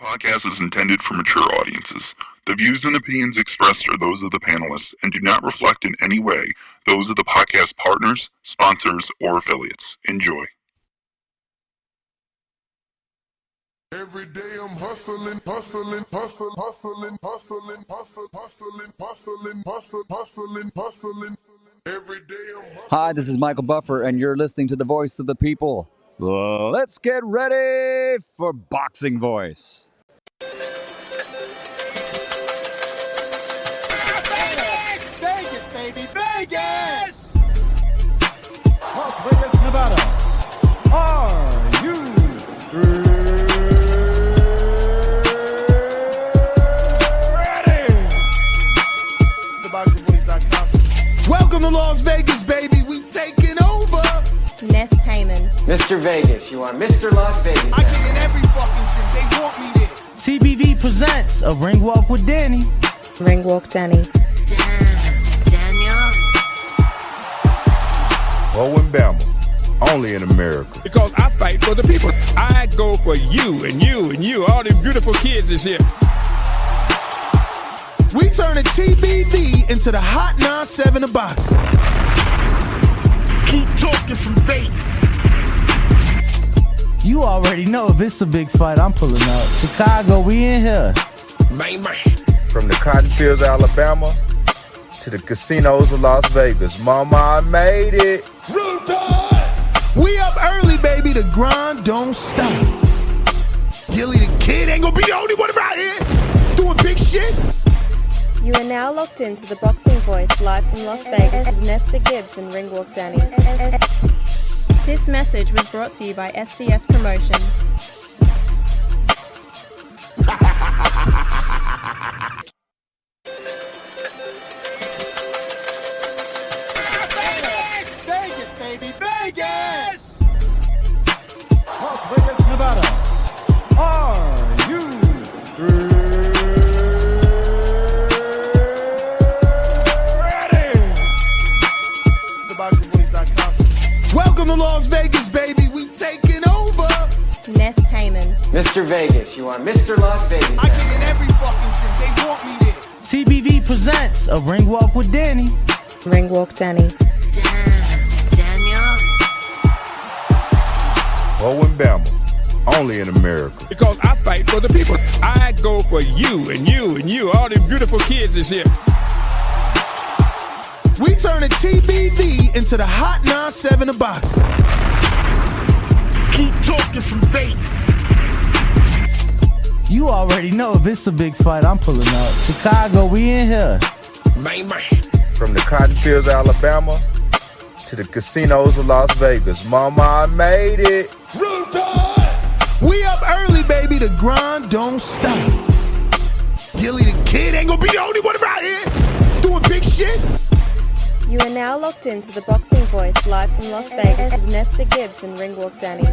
Podcast is intended for mature audiences. The views and opinions expressed are those of the panelists and do not reflect in any way those of the podcast partners, sponsors, or affiliates. Enjoy. Every day I'm hustling. Every day I'm hustling. Hi, this is Michael Buffer, and you're listening to The Voice of the People. Let's get ready for Boxing Voice. Vegas, baby, Vegas! Las Vegas, Nevada. Are you ready? TheBoxingVoice.com. Welcome to Las Vegas, baby. We taking over. Ness Heyman. Mr. Vegas, you are Mr. Las Vegas. I get in every fucking shit. They want me there. TBV presents a ring walk with Danny. Ring Walk Danny. Daniel. Owen Bama, only in America. Because I fight for the people. I go for you and you and you. All these beautiful kids is here. We turn the TBV into the Hot 9-7 of boxing. Keep talking from Vegas. You already know if it's a big fight, I'm pulling up. Chicago, we in here. Man. From the cotton fields of Alabama to the casinos of Las Vegas. Mama, I made it. We up early, baby. The grind don't stop. Gilly the Kid ain't gonna be the only one around here doing big shit. You are now locked into the Boxing Voice live from Las Vegas with Nesta Gibbs and Ring Walk Danny. This message was brought to you by SDS Promotions. Vegas, baby, Vegas! Las Vegas, Nevada. Are you ready? TheBoxingVoice.com. Welcome to Las Vegas, baby. We taking over. Ness Heyman. Mr. Vegas, you are Mr. Las Vegas. I get in every fucking shit. They want me there. TBV presents a ring walk with Danny. Ring Walk Danny. Daniel. Owen Bama, only in America. Because I fight for the people. I go for you and you and you. All these beautiful kids is here. We turn the TBV into the Hot 9-7 of boxing. Keep talking from Vegas. You already know if it's a big fight, I'm pulling up. Chicago, we in here. Man. From the cotton fields of Alabama to the casinos of Las Vegas. Mama, I made it. We up early, baby. The grind don't stop. Gilly the Kid ain't gonna be the only one around here doing big shit. You are now locked into the Boxing Voice live from Las Vegas with Nesta Gibbs and Ring Walk Danny.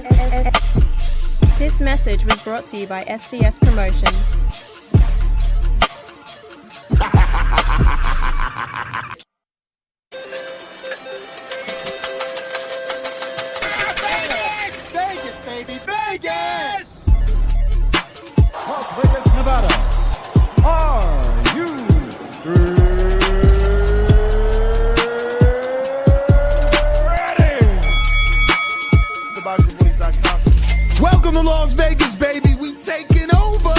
This message was brought to you by SDS Promotions. Vegas, baby, Vegas! Las Vegas, Nevada. Are you ready? TheBoxingVoice.com. Welcome to Las Vegas, baby. We taking over.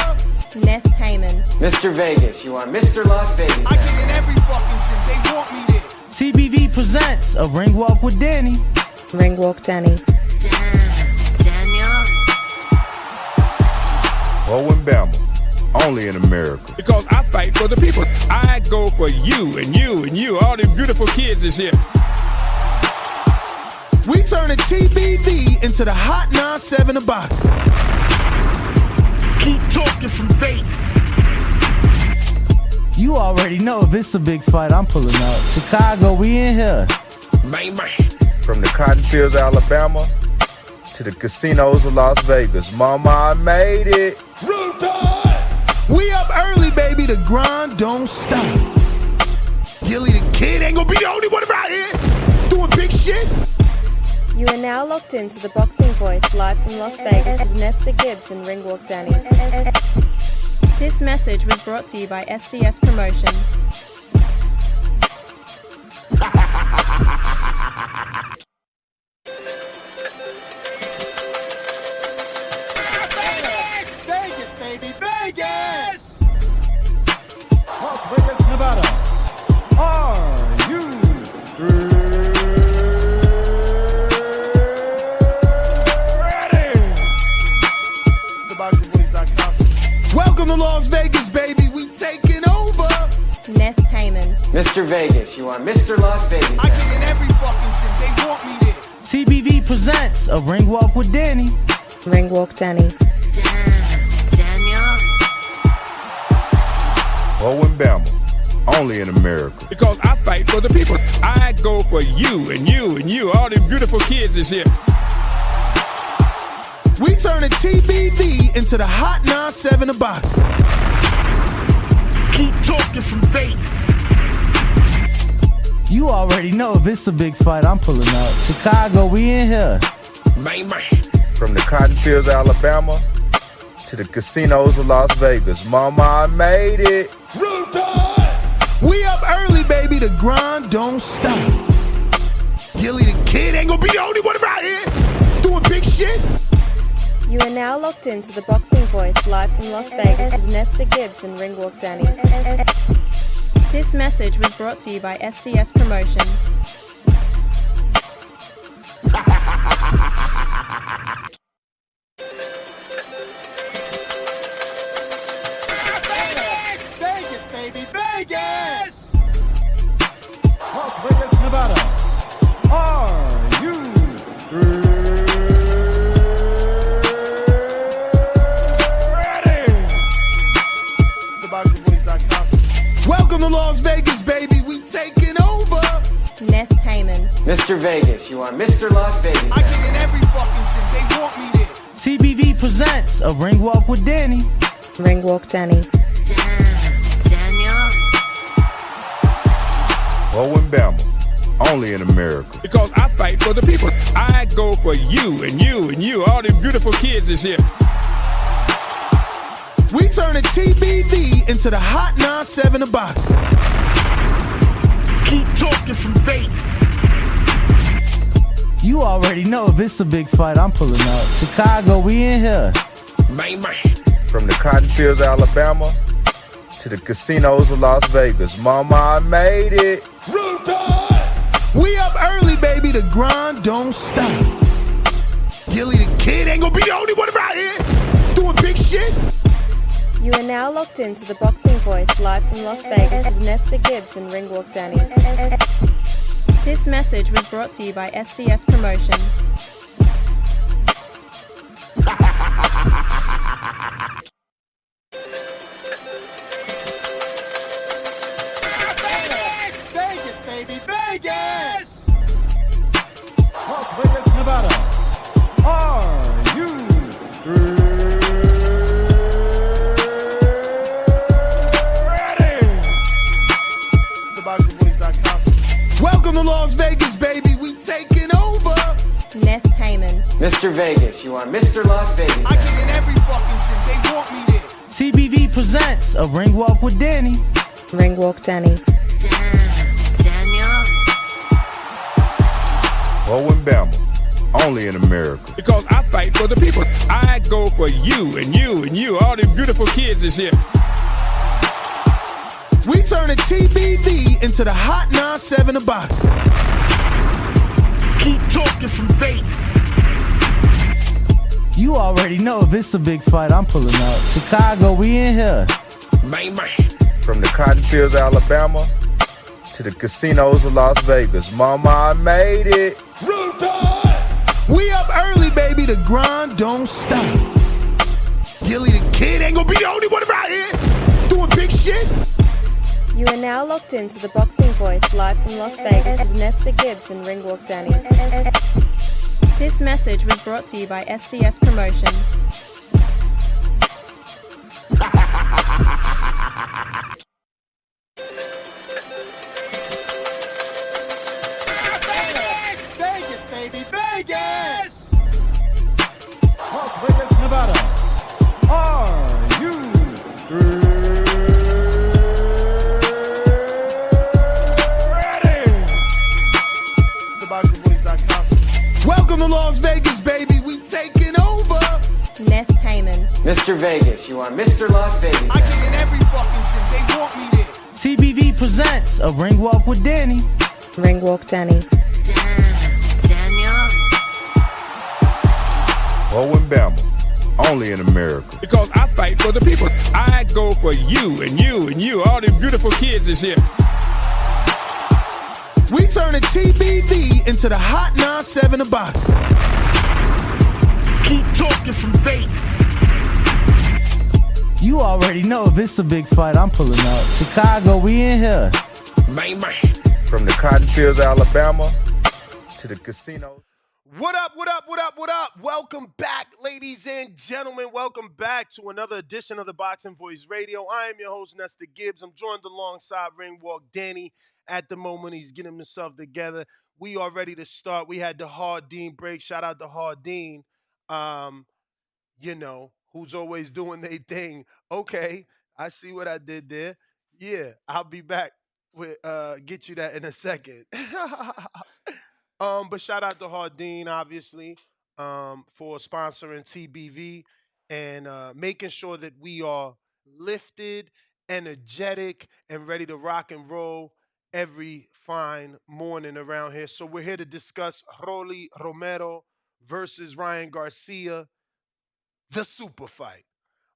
Ness Heyman. Mr. Vegas, you are Mr. Las Vegas. I get in every fucking shit. They want me there. TBV presents a ring walk with Danny. Ring Walk Danny. Daniel. Owen Bama, only in America. Because I fight for the people. I go for you and you and you. All these beautiful kids is here. We turn the TBV into the Hot 9-7 of boxing. Keep talking from Vegas. You already know if it's a big fight, I'm pulling up. Chicago, we in here. Man. From the cotton fields of Alabama to the casinos of Las Vegas. Mama, I made it. We up early, baby. The grind don't stop. Gilly the Kid ain't gonna be the only one around here doing big shit. You are now locked into the Boxing Voice live from Las Vegas with Nesta Gibbs and Ringwalk Danny. This message was brought to you by SDS Promotions. Vegas, baby, Vegas! Las Vegas, Nevada. Are you ready? TheBoxingVoice.com. Welcome to Las Vegas, baby. We taking over. Ness Heyman. Mr. Vegas, you are Mr. Las Vegas. I get in every fucking shit. They want me there. TBV presents a ring walk with Danny. Ringwalk Danny. Daniel? Owen Bama, only in America. Because I fight for the people. I go for you and you and you. All them beautiful kids is here. We turn a TBV into the hot 9-7 of boxing. Keep talking from Vegas. You already know if it's a big fight, I'm pulling up. Chicago, we in here. Bang, bang. From the cotton fields of Alabama to the casinos of Las Vegas. Mama, I made it. We up early, baby. The grind don't stop. Gilly the Kid ain't gonna be the only one around here doing big shit. You are now locked into the Boxing Voice live from Las Vegas with Nesta Gibbs and Ringwalk Danny. This message was brought to you by SDS Promotions. Vegas, baby, Vegas! Las Vegas, Nevada. Are you ready? TheBoxingVoice.com. Welcome to Las Vegas, baby. We taking over. Ness Heyman. Mr. Vegas, you are Mr. Las Vegas. I get in every fucking shit. They want me there. TBV presents a ring walk with Danny. Ringwalk Danny. Daniel? Owen Bama, only in America. Because I fight for the people. I go for you and you and you. All them beautiful kids is here. We turn a TBV into the hot 9-7 of boxing. Keep talking from Vegas. You already know if it's a big fight, I'm pulling up. Chicago, we in here. Bang, bang. From the cotton fields of Alabama to the casinos of Las Vegas. Mama, I made it. We up early, baby. The grind don't stop. Gilly the Kid ain't gonna be the only one around here doing big shit. You are now locked into the Boxing Voice live from Las Vegas with Nesta Gibbs and Ringwalk Danny. This message was brought to you by SDS Promotions. Vegas, baby, Vegas! Las Vegas, Nevada. Are you ready? TheBoxingVoice.com. Welcome to Las Vegas, baby. We taking over. Ness Heyman. Mr. Vegas, you are Mr. Las Vegas. I get in every fucking shit. They want me there. TBV presents a ring walk with Danny. Ringwalk Danny. Daniel? Owen Bama, only in America. Because I fight for the people. I go for you and you and you. All them beautiful kids is here. We turn a TBV into the hot 9-7 of boxing. Keep talking from Vegas. You already know if it's a big fight, I'm pulling up. Chicago, we in here. Bang, bang. From the cotton fields of Alabama to the casinos of Las Vegas. Mama, I made it. We up early, baby. The grind don't stop. Gilly the Kid ain't gonna be the only one around here doing big shit. You are now locked into the Boxing Voice live from Las Vegas with Nesta Gibbs and Ringwalk Danny. This message was brought to you by SDS Promotions. Vegas, baby, Vegas! Mr. Vegas, you are Mr. Las Vegas. I get in every fucking gym. They want me there. TBV presents a ring walk with Danny. Ring Walk Danny. Bo and Bama, only in America. Because I fight for the people. I go for you and you and you. All these beautiful kids is here. We turn the TBV into the Hot 97 of boxing. Keep talking from Vegas. You already know if it's a big fight, I'm pulling up. Chicago, we in here. Bang, bang. From the cotton fields of Alabama to the casinos. What up, what up, what up, what up? Welcome back, ladies and gentlemen. Welcome back to another edition of the Boxing Voice Radio. I am your host, Nestor Gibbs. I'm joined alongside Ring Walk Danny. At the moment, he's getting himself together. We are ready to start. We had the Hardeen break. Shout out to Hardeen. Who's always doing their thing. Okay, I see what I did there. Yeah, I'll be back with get you that in a second. But shout out to Hardeen, obviously, for sponsoring TBV and making sure that we are lifted, energetic, and ready to rock and roll every fine morning around here. So we're here to discuss Romero versus Ryan Garcia, the super fight.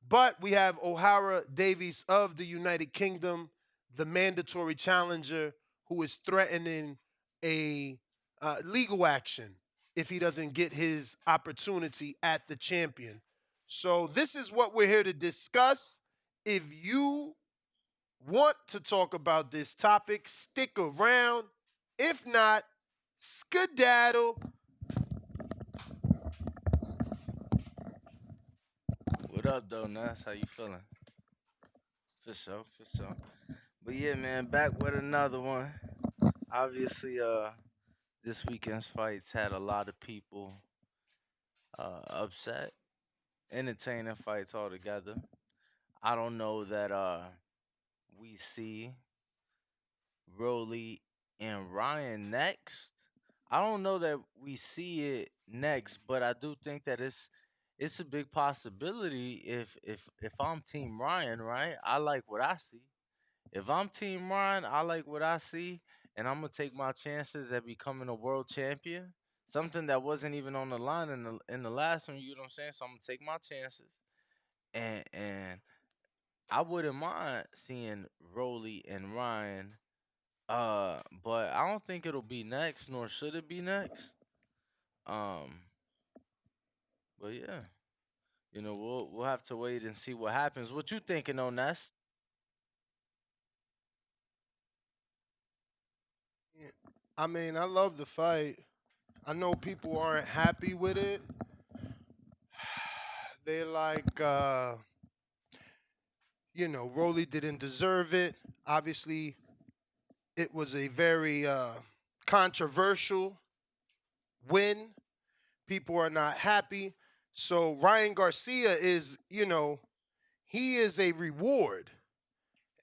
But we have Ohara Davies of the United Kingdom, the mandatory challenger, who is threatening a legal action if he doesn't get his opportunity at the champion. So this is what we're here to discuss. If you want to talk about this topic, stick around. If not, skedaddle. What up, though, Nas? How you feeling? For sure, for sure. But yeah, man, back with another one. Obviously, this weekend's fights had a lot of people upset. Entertaining fights altogether. I don't know that we see Rolly and Ryan next. I don't know that we see it next, but I do think that it's a big possibility if I'm Team Ryan, right? I like what I see. If I'm Team Ryan, I like what I see, and I'm gonna take my chances at becoming a world champion. Something that wasn't even on the line in the last one. You know what I'm saying? So I'm gonna take my chances, and I wouldn't mind seeing Rolly and Ryan. But I don't think it'll be next, nor should it be next. Um, but yeah. We'll have to wait and see what happens. What you thinking on Ness? I mean, I love the fight. I know people aren't happy with it. They're like, Rolly didn't deserve it. Obviously, it was a very controversial win. People are not happy. So Ryan Garcia is, he is a reward.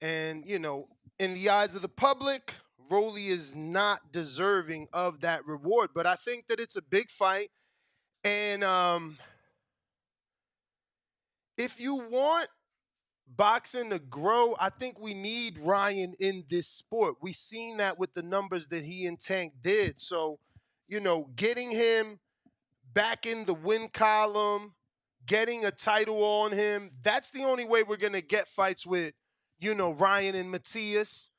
And, in the eyes of the public, Rolly is not deserving of that reward. But I think that it's a big fight. And if you want boxing to grow, I think we need Ryan in this sport. We've seen that with the numbers that he and Tank did. So, getting him back in the win column, getting a title on him, that's the only way we're going to get fights with, Ryan and Matthias,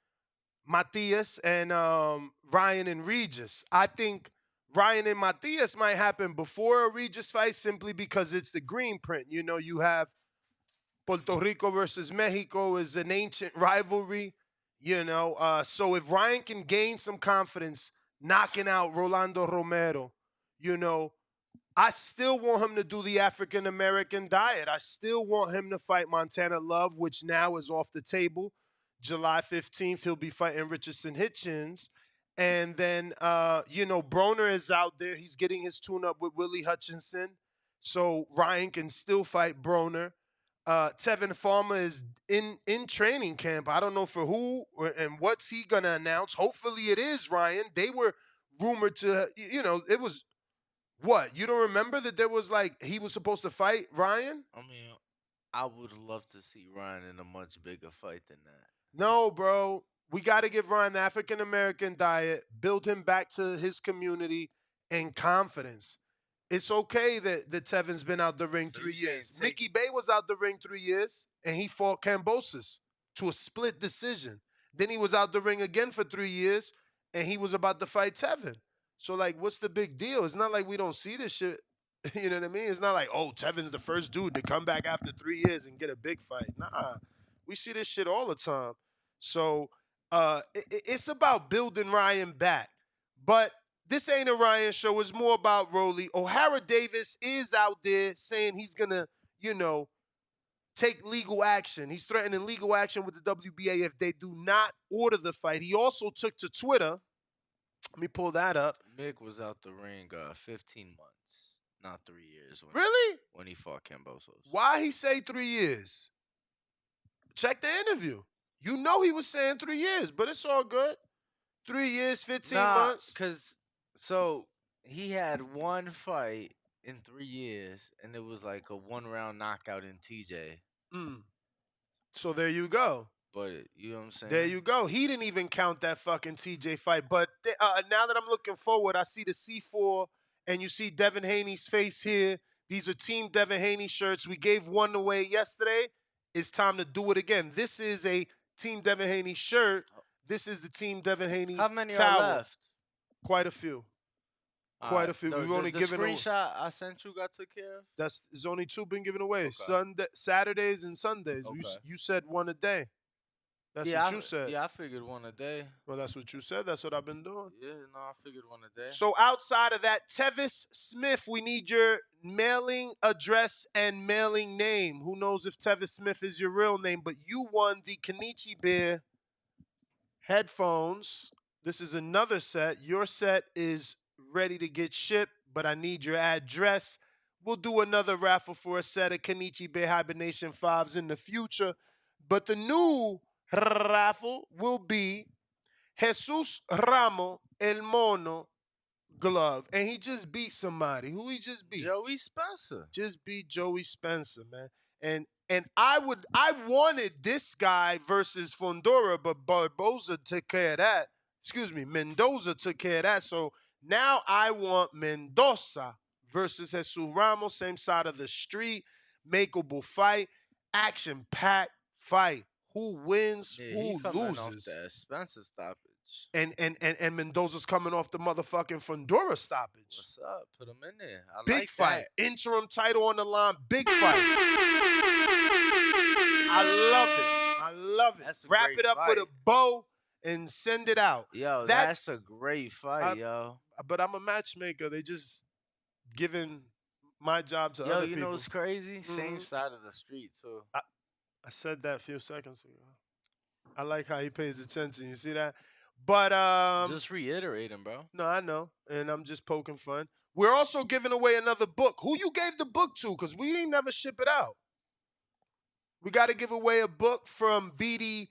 and Ryan and Regis. I think Ryan and Matthias might happen before a Regis fight simply because it's the green print. You have Puerto Rico versus Mexico is an ancient rivalry, So if Ryan can gain some confidence knocking out Rolando Romero, I still want him to do the African-American diet. I still want him to fight Montana Love, which now is off the table. July 15th, he'll be fighting Richardson Hitchens. And then, Broner is out there. He's getting his tune-up with Willie Hutchinson. So Ryan can still fight Broner. Tevin Farmer is in training camp. I don't know for who and what's he going to announce. Hopefully it is Ryan. They were rumored to, it was, what? You don't remember that there was he was supposed to fight Ryan? I mean, I would love to see Ryan in a much bigger fight than that. No, bro. We got to give Ryan the African American diet, build him back to his community and confidence. It's okay that Tevin's been out the ring So 3 you saying years. take Mickey Bay was out the ring 3 years, and he fought Kambosos to a split decision. Then he was out the ring again for 3 years, and he was about to fight Tevin. So, like, what's the big deal? It's not like we don't see this shit. You know what I mean? It's not like, oh, Tevin's the first dude to come back after 3 years and get a big fight. Nah, we see this shit all the time. So, it's about building Ryan back. But this ain't a Ryan show. It's more about Rolly. Ohara Davies is out there saying he's going to, take legal action. He's threatening legal action with the WBA if they do not order the fight. He also took to Twitter. Let me pull that up. Mick was out the ring 15 months, not 3 years. Really? When he fought Kambosos. Why he say 3 years? Check the interview. You know he was saying 3 years, but it's all good. 3 years, 15 months. Because, so, he had one fight in 3 years, and it was like a one-round knockout in TJ. So there you go. But, you know what I'm saying? There you go. He didn't even count that fucking TJ fight. But now that I'm looking forward, I see the C4, and you see Devin Haney's face here. These are Team Devin Haney shirts. We gave one away yesterday. It's time to do it again. This is a Team Devin Haney shirt. This is the Team Devin Haney How many towel. are left? Quite a few. Quite a few. We've only given the screenshot I sent you got took care of? There's only 2 been given away. Okay. Saturdays and Sundays. Okay. You said one a day. That's what you said. Yeah, I figured one a day. Well, that's what you said. That's what I've been doing. Yeah, no, I figured one a day. So outside of that, Tevis Smith, we need your mailing address and mailing name. Who knows if Tevis Smith is your real name, but you won the Kenichi Bear headphones. This is another set. Your set is ready to get shipped, but I need your address. We'll do another raffle for a set of Kenichi Bear Hibernation 5s in the future. But the new raffle will be Jesus Ramos El Mono glove. And he just beat somebody. Who he just beat? Joey Spencer. Just beat Joey Spencer, man. And I wanted this guy versus Fondora, but Barboza took care of that. Mendoza took care of that. So now I want Mendoza versus Jesus Ramos, same side of the street, makeable fight, action-packed fight. Who wins? Yeah, who he coming loses? off that Spencer stoppage. And Mendoza's coming off the motherfucking Fondora stoppage. What's up? Put him in there. I Big like fight. That. Interim title on the line. Big fight. I love it. Wrap it up with a bow and send it out. Yo, that's a great fight, yo. But I'm a matchmaker. They just giving my job to other people. Yo, you know what's crazy? Same side of the street, too. I said that a few seconds ago. I like how he pays attention. You see that? But just reiterating, bro. No, I know. And I'm just poking fun. We're also giving away another book. Who you gave the book to? Because we ain't never ship it out. We got to give away a book from BDB.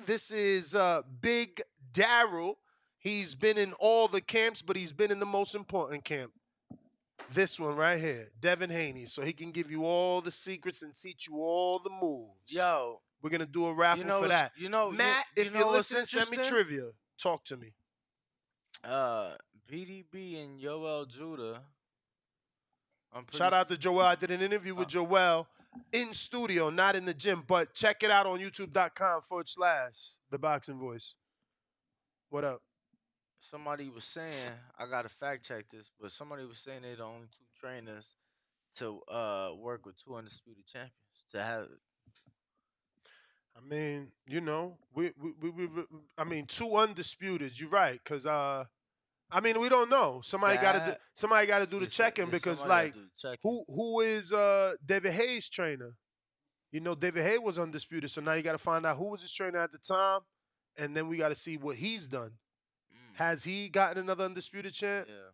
This is Big Daryl. He's been in all the camps, but he's been in the most important camp. This one right here, Devin Haney. So he can give you all the secrets and teach you all the moves. Yo. We're going to do a raffle for that. Matt, if you're listening, send me trivia. Talk to me. BDB and Yoel Judah. Shout out to Joel. I did an interview with Joel in studio, not in the gym, but check it out on youtube.com/The Boxing Voice. What up? Somebody was saying, I got to fact check this, but somebody was saying they're the only 2 trainers to work with 2 undisputed champions. To have it. I mean, I mean, 2 undisputed. You're right, because I mean, we don't know. Somebody got to do the check-in because, like, who is David Hayes' trainer? You know, David Hayes was undisputed, so now you got to find out who was his trainer at the time, and then we got to see what he's done. Has he gotten another undisputed champ? Yeah.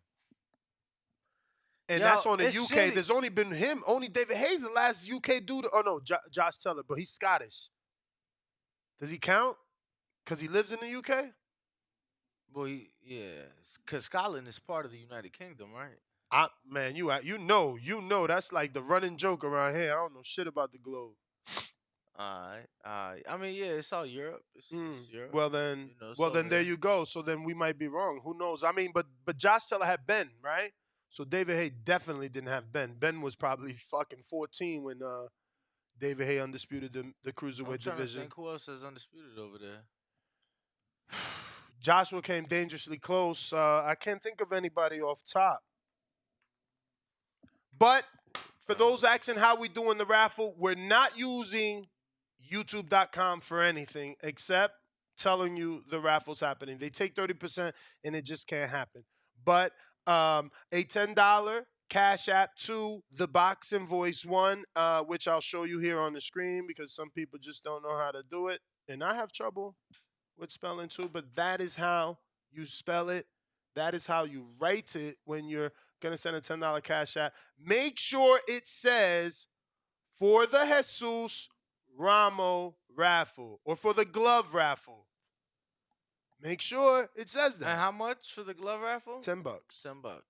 And that's on the UK. Shitty. There's only been him. Only David Hayes, the last UK dude. Oh, no, Josh Teller, but he's Scottish. Does he count? Because he lives in the UK? Well, yeah. Because Scotland is part of the United Kingdom, right? Man, you know that's like the running joke around here. I don't know shit about the globe. Alright, alright. I mean, yeah, it's all Europe. It's Europe. Well then, You know, it's well over then there there. you go. So then we might be wrong. Who knows? I mean, but Josh Teller had Ben, right? So David Hay definitely didn't have Ben. Ben was probably fucking 14 when David Hay undisputed the I'm cruiserweight trying to division. think who else is undisputed over there. Joshua came dangerously close. I can't think of anybody off top. But for those asking how we doing the raffle, we're not using youtube.com for anything except telling you the raffle's happening. They take 30% and it just can't happen. But a $10 Cash App to the Boxing Voice one, which I'll show you here on the screen because some people just don't know how to do it. And I have trouble with spelling too, but that is how you spell it. That is how you write it when you're going to send a $10 Cash App. Make sure it says for the Jesus Ramo raffle or for the glove raffle. Make sure it says that. And how much for the glove raffle? $10. $10.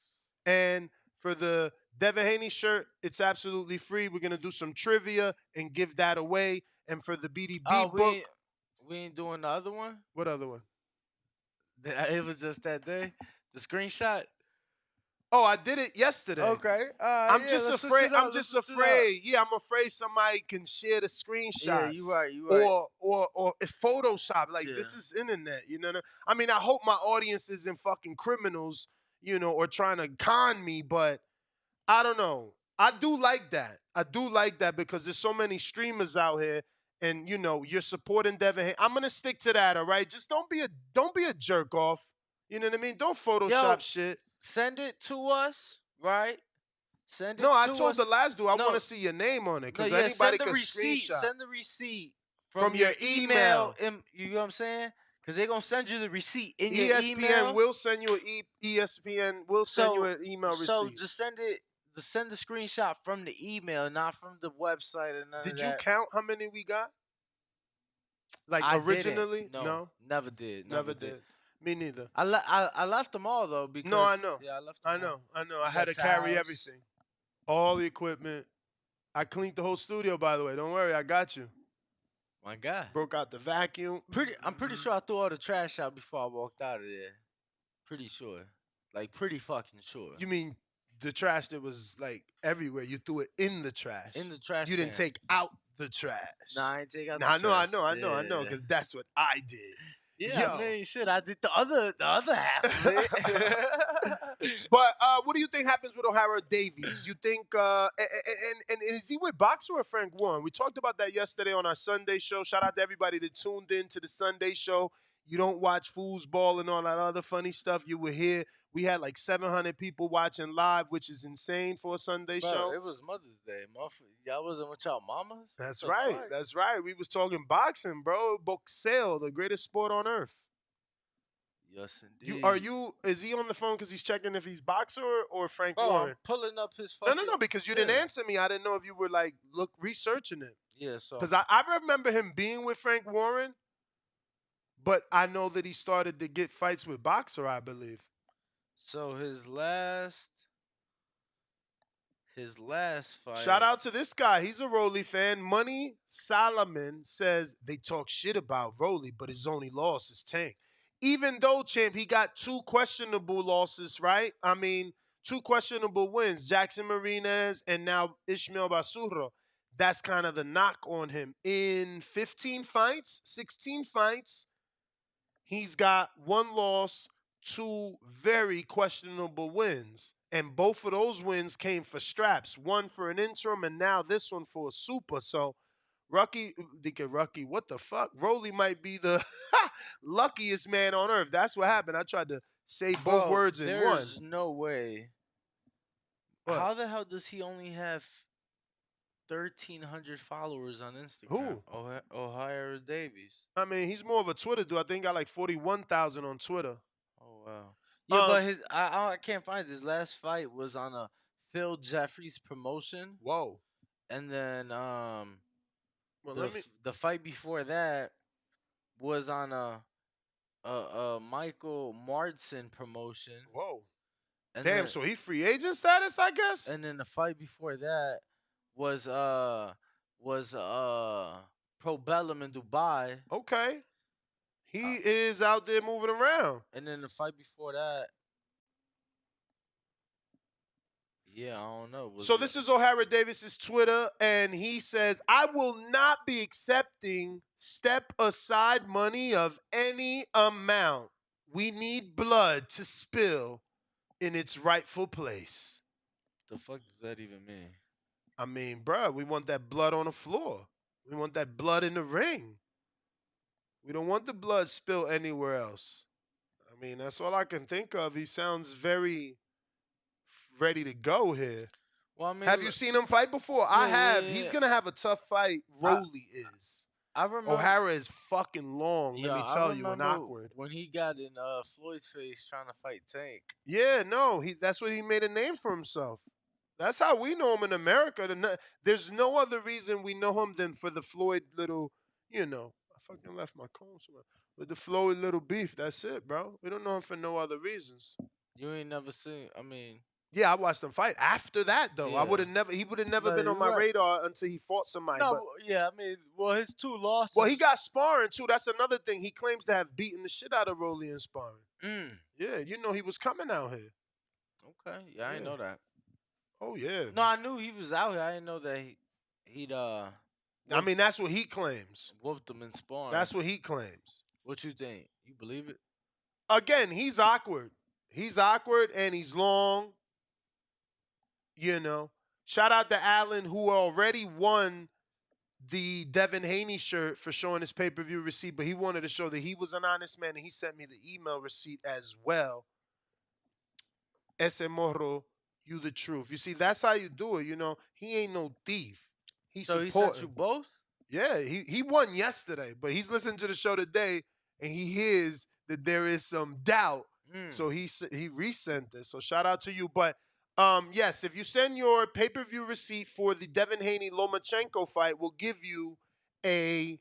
And for the Devin Haney shirt, it's absolutely free. We're going to do some trivia and give that away. And for the BDB book. We ain't doing the other one? What other one? It was just that day? The screenshot? Oh, I did it yesterday. Okay. I'm just afraid. I'm just afraid. Yeah, I'm afraid somebody can share the screenshots. Yeah, you right. Or it's Photoshop. Like this is internet. You know. I mean, I hope my audience isn't fucking criminals. You know, or trying to con me. But I don't know. I do like that. I do like that because there's so many streamers out here, and you know, you're supporting Devin. I'm gonna stick to that. All right. Just don't be a jerk off. You know what I mean? Don't Photoshop shit. Send it to us, right? Send it No, I to told us. the last dude I want to see your name on it because anybody can screenshot. Send the receipt from your email. You know what I'm saying? Because they're going to send you the receipt in ESPN your email. will send you ESPN will send you an email receipt. So just send the screenshot from the email, not from the website and none of that. Did you count how many we got? Like originally? No, never did. Never did. Me neither. I left them all though because no, I know. Yeah, I left them all. I know. I had to carry everything, all the equipment. I cleaned the whole studio, by the way. Don't worry, I got you. My God. Broke out the vacuum. I'm pretty sure I threw all the trash out before I walked out of there. Pretty sure, like pretty fucking sure. You mean the trash that was like everywhere? You threw it in the trash. In the trash. You didn't take out the trash. Nah, I ain't take out. I know, because that's what I did. Yeah, I mean, shit, I did the other half of it. But what do you think happens with Ohara Davies? You think, and is he with Boxer or Frank Warren? We talked about that yesterday on our Sunday show. Shout out to everybody that tuned in to the Sunday show. You don't watch foosball and all that other funny stuff. You were here. We had like 700 people watching live, which is insane for a Sunday show. It was Mother's Day, motherfucker. Y'all wasn't with y'all mamas? That's right. Fuck? That's right. We was talking boxing, bro. Boxeo, the greatest sport on earth. Yes, indeed. Is he on the phone because he's checking if he's Boxer or Frank Bro, Warren? I'm pulling up his fucking... No, because you didn't answer me. I didn't know if you were like researching it. Yeah, so... Because I remember him being with Frank Warren, but I know that he started to get fights with Boxer, I believe. So his last fight. Shout out to this guy. He's a Rolly fan. Money Solomon says they talk shit about Rolly, but his only loss is Tank. Even though, champ, he got 2 questionable losses, right? I mean, 2 questionable wins. Jackson Marinez and now Ishmael Basura. That's kind of the knock on him. In 15 fights, 16 fights, he's got 1 loss, 2 very questionable wins. And both of those wins came for straps. 1 for an interim and now this one for a super. So, Rucky, what the fuck? Rolly might be the luckiest man on earth. That's what happened. I tried to say both words in one. There's no way. What? How the hell does he only have 1,300 followers on Instagram? Who? Ohara Davies. I mean, he's more of a Twitter dude. I think he got like 41,000 on Twitter. Oh, wow. Yeah, but I can't find his last fight was on a Phil Jeffries promotion. Whoa. And then the fight before that was on a Michael Martson promotion. Whoa. And Damn, then, so he free agent status, I guess? and then the fight before that was Pro Bellum in Dubai, Okay. He is out there moving around. and then the fight before that, yeah, I don't know. So this is Ohara Davies' Twitter, and he says, I will not be accepting step-aside money of any amount. We need blood to spill in its rightful place. the fuck does that even mean? I mean, bruh, we want that blood on the floor. We want that blood in the ring. We don't want the blood spilled anywhere else. I mean, that's all I can think of. He sounds very ready to go here. Well, I mean, Have you seen him fight before? I have. yeah, He's yeah. going to have a tough fight. Rolly is. I remember. Ohara is fucking long, Yeah, let me I tell you, and remember awkward. when he got in Floyd's face trying to fight Tank. Yeah, no, that's what he made a name for himself. That's how we know him in America. There's no other reason we know him than for the Floyd little, I fucking left my comb somewhere. With the Floyd little beef, that's it, bro. We don't know him for no other reasons. You ain't never seen. I mean, yeah, I watched him fight. After that, though, Yeah. he would have never been on my radar until he fought somebody. no, But, yeah, I mean, well, his 2 losses. well, he got sparring too. That's another thing. He claims to have beaten the shit out of Rolly in sparring. Yeah, he was coming out here. Okay, yeah, I didn't know that. Oh yeah. No, I knew he was out here. I didn't know that he'd I mean, that's what he claims. whooped him in sparring. That's what he claims. What you think? You believe it? Again, he's awkward. He's awkward and he's long. Shout out to Allen, who already won the Devin Haney shirt for showing his pay-per-view receipt, but he wanted to show that he was an honest man, and he sent me the email receipt as well. Ese morro, you the truth. You see, that's how you do it. He ain't no thief. He sent you both? Yeah, he won yesterday, but he's listening to the show today, and he hears that there is some doubt. So he resent this. So shout out to you. But yes, if you send your pay-per-view receipt for the Devin Haney Lomachenko fight, we'll give you a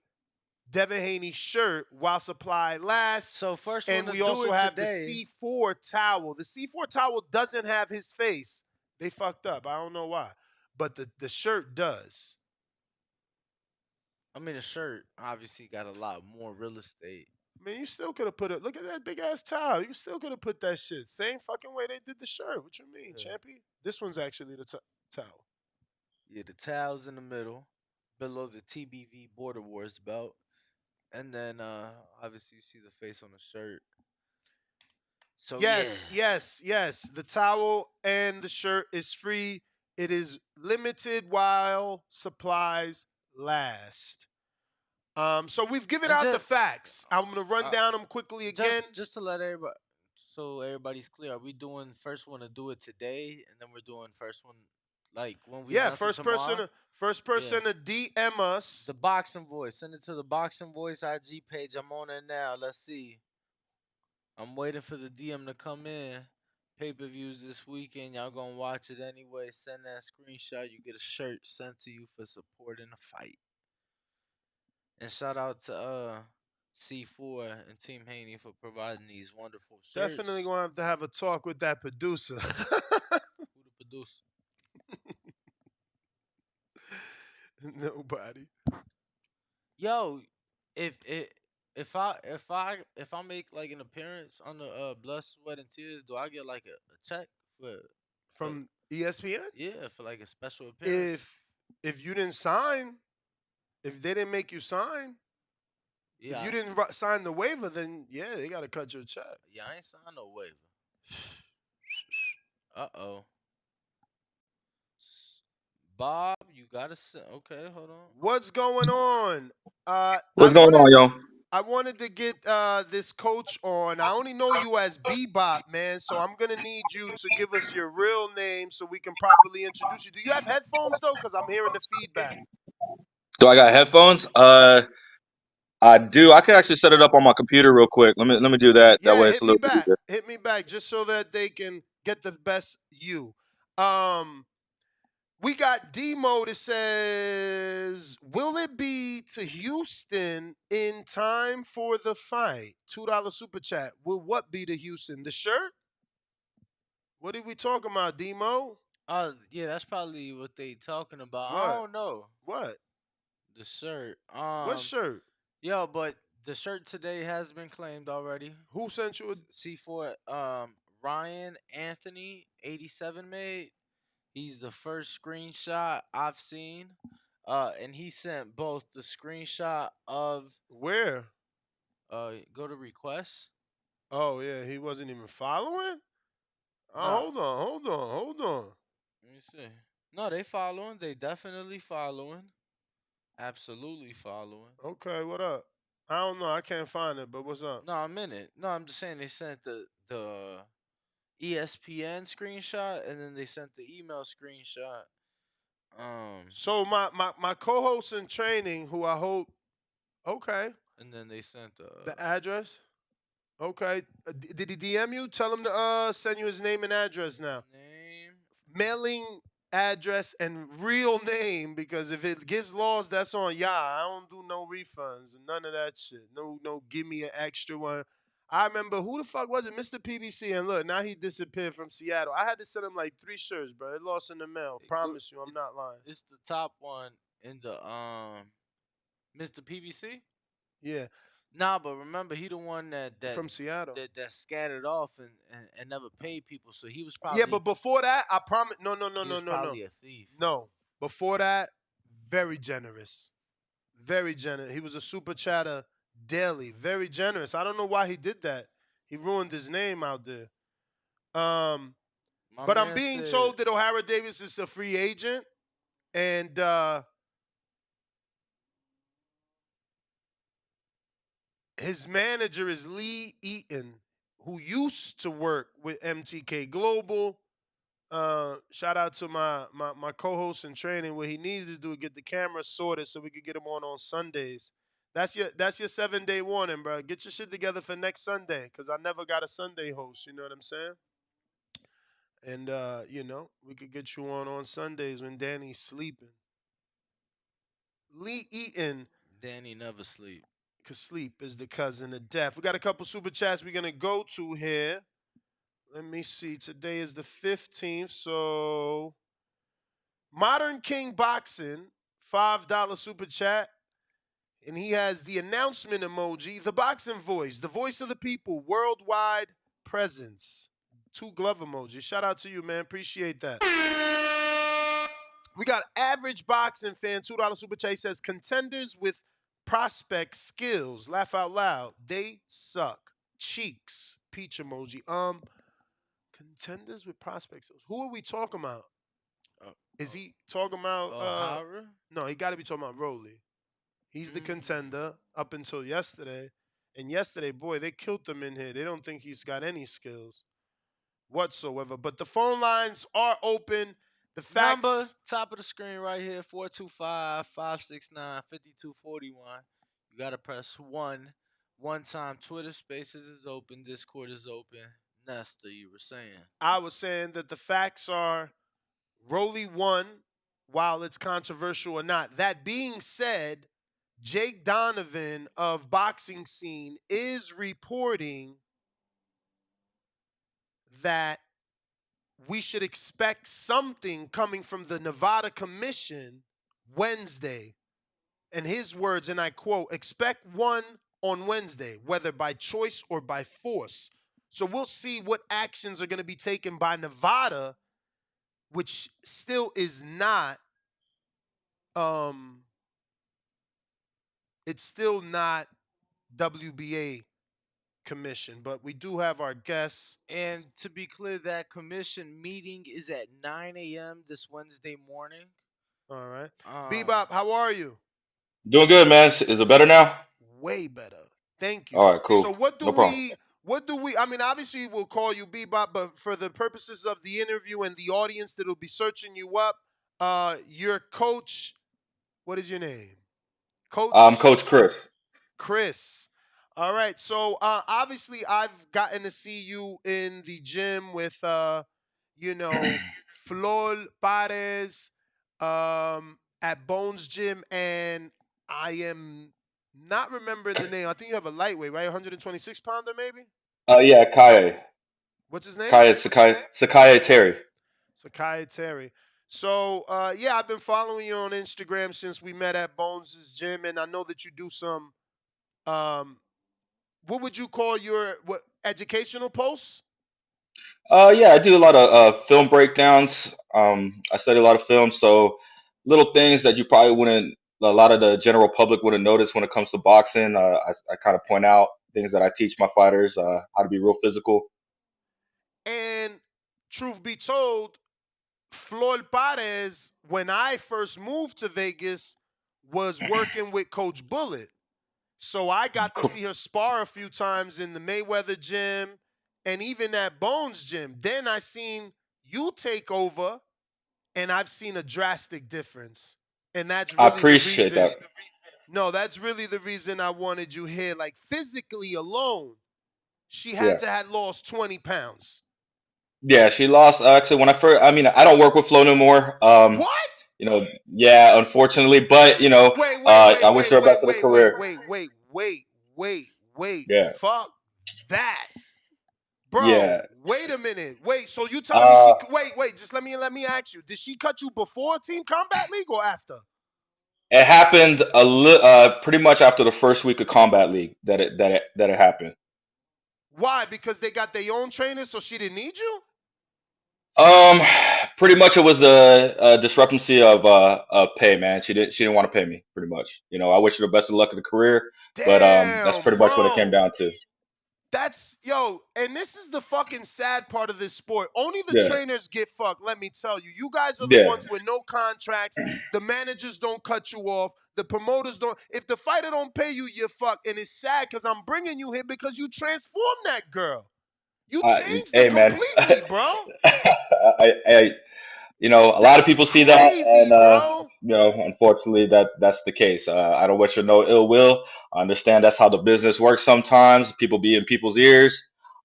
Devin Haney shirt while supply lasts. So first, and we also have the C4 towel. The C4 towel doesn't have his face. They fucked up. I don't know why, but the shirt does. I mean, the shirt obviously got a lot more real estate. I mean, you still could have put it. Look at that big ass towel. You still could have put that shit. Same fucking way they did the shirt. What you mean, champy? This one's actually the towel. Yeah, the towel's in the middle, below the TBV Border Wars belt, and then obviously you see the face on the shirt. So yes. The towel and the shirt is free. It is limited while supplies last. So we've given out the facts. I'm gonna run down them quickly again. Just to let everybody, so everybody's clear. Are we doing first one to do it today, and then we're doing first one like when we first person to DM us the Boxing Voice. Send it to the Boxing Voice IG page. I'm on it now. Let's see. I'm waiting for the DM to come in. Pay-per-views this weekend. Y'all gonna watch it anyway. Send that screenshot. You get a shirt sent to you for supporting the fight. And shout out to C4 and Team Haney for providing these wonderful shirts. Definitely gonna have a talk with that producer. Who the producer? Nobody. Yo, if I make like an appearance on the Blood, Sweat, and Tears, do I get like a check from ESPN? Yeah, for like a special appearance. If you didn't sign. If they didn't make you sign, if you didn't sign the waiver, then yeah, they got to cut your check. Yeah, I ain't signed no waiver. Uh-oh. Bob, you got to okay, hold on. What's going on? What's going on, yo? I wanted to get this coach on. I only know you as Bebop, man, so I'm going to need you to give us your real name so we can properly introduce you. Do you have headphones, though? Because I'm hearing the feedback. Do I got headphones? I do. I could actually set it up on my computer real quick. Let me do that. Yeah, that way it's a little bit easier. Hit me back, just so that they can get the best you. We got Demo that says, will it be to Houston in time for the fight? $2 super chat. Will what be to Houston? The shirt? What did we talk about, Demo? Yeah, that's probably what they talking about. I What? don't know. What? The shirt. What shirt? Yo, but the shirt today has been claimed already. Who sent you a C4 Ryan Anthony 87 made. He's the first screenshot I've seen. And he sent both the screenshot of where? Go to requests. Oh yeah, he wasn't even following? Nah. Hold on. Let me see. No, they following. They definitely following. Absolutely following. Okay, what up? I don't know. I can't find it, but what's up? No, I'm in it. No, I'm just saying they sent the ESPN screenshot and then they sent the email screenshot. So my co-host in training, who I hope, okay. And then they sent the address. Okay. Did he DM you? Tell him to send you his name and address now. Name, mailing address, and real name, because if it gets lost, that's on y'all. I don't do no refunds and none of that shit. No, give me an extra one. I remember, who the fuck was it? Mr. PBC. And look, now he disappeared from Seattle. I had to send him like 3 shirts, bro. It lost in the mail. Promise you, I'm not lying. It's the top one in the Mr. PBC. Yeah. Nah, but remember, he the one that from Seattle that scattered off and never paid people. So he was probably Yeah, but before that, I promise. No. probably a thief. No, before that, very generous, very generous. He was a super chatter daily, very generous. I don't know why he did that. He ruined his name out there. But I'm being told that Ohara Davies is a free agent, and his manager is Lee Eaton, who used to work with MTK Global. Shout out to my co-host in training. What he needed to do is get the camera sorted so we could get him on Sundays. That's your 7-day warning, bro. Get your shit together for next Sunday, because I never got a Sunday host. You know what I'm saying? And we could get you on Sundays when Danny's sleeping. Lee Eaton. Danny never sleep. Because sleep is the cousin of death. We got a couple super chats we're going to go to here. Let me see. Today is the 15th. So, Modern King Boxing, $5 super chat. And he has the announcement emoji, the boxing voice, the voice of the people, worldwide presence. 2 glove emojis. Shout out to you, man. Appreciate that. We got Average Boxing Fan, $2 super chat. He says, contenders with prospect skills, laugh out loud, they suck. Cheeks, peach emoji. Contenders with prospect skills. Who are we talking about? Is he talking about Ohara? No, he got to be talking about Rolly. He's the contender up until yesterday. And yesterday, boy, they killed him in here. They don't think he's got any skills whatsoever. But the phone lines are open. The facts. Number, top of the screen right here, 425-569-5241. You got to press 1. One time, Twitter Spaces is open. Discord is open. Nesta, you were saying. I was saying that the facts are Rolly won, while it's controversial or not. That being said, Jake Donovan of Boxing Scene is reporting that we should expect something coming from the Nevada Commission Wednesday. And his words, and I quote, expect one on Wednesday, whether by choice or by force. So we'll see what actions are going to be taken by Nevada, which still is not, it's still not WBA commission, but we do have our guests. And to be clear, that commission meeting is at 9 a.m. this Wednesday morning. All right. Bebop, how are you? Doing good, man. Is it better now? Way better. Thank you. All right, cool. So what do we, I mean, obviously we'll call you Bebop, but for the purposes of the interview and the audience that'll be searching you up, your coach, what is your name? Coach? Coach Chris. Chris. All right. So obviously I've gotten to see you in the gym with, Flor Pares at Bones Gym, and I am not remembering the name. I think you have a lightweight, right? 126 pounder, maybe? Yeah, Kaye. What's his name? Sakai Terry. Sakai Terry. So yeah, I've been following you on Instagram since we met at Bones' gym, and I know that you do some what would you call your educational posts? Yeah, I do a lot of film breakdowns. I study a lot of film, so little things that you probably wouldn't, a lot of the general public wouldn't notice when it comes to boxing. I kind of point out things that I teach my fighters, how to be real physical. And truth be told, Floyd Perez, when I first moved to Vegas, was working with Coach Bullet. So I got to see her spar a few times in the Mayweather gym and even at Bones gym. Then I seen you take over, and I've seen a drastic difference. And that's I really the appreciate reason. that. No, that's really the reason I wanted you here. Like physically alone, she Yeah. had to have lost 20 pounds. Yeah, she lost actually when I first. I mean, I don't work with Flo no more. What? Yeah, unfortunately, but Wait, wait, I wait, wish wait, her best wait, in her wait, wait, career. wait, wait, wait, wait, wait. Yeah, Fuck that. Bro, yeah. wait a minute. Wait, so you telling me Uh, wait, just let me ask you. Did she cut you before Team Combat League or after? it happened pretty much after the first week of Combat League that it happened. Why? Because they got their own trainers, so she didn't need you? Um, Pretty much it was a discrepancy of pay, man. She didn't want to pay me, pretty much. I wish her the best of luck in the career, but that's Damn, pretty much what it came bro. down to. And this is the fucking sad part of this sport. Only the Yeah, trainers get fucked, let me tell you. You guys are the yeah. ones with no contracts. The managers don't cut you off. The promoters don't. If the fighter don't pay you, you're fucked. And it's sad because I'm bringing you here because you transformed that girl. You changed her Hey, man. completely, bro. I a lot of That's people see that, crazy, and bro. unfortunately, that's the case. I don't wish her no ill will. I understand that's how the business works. Sometimes people be in people's ears,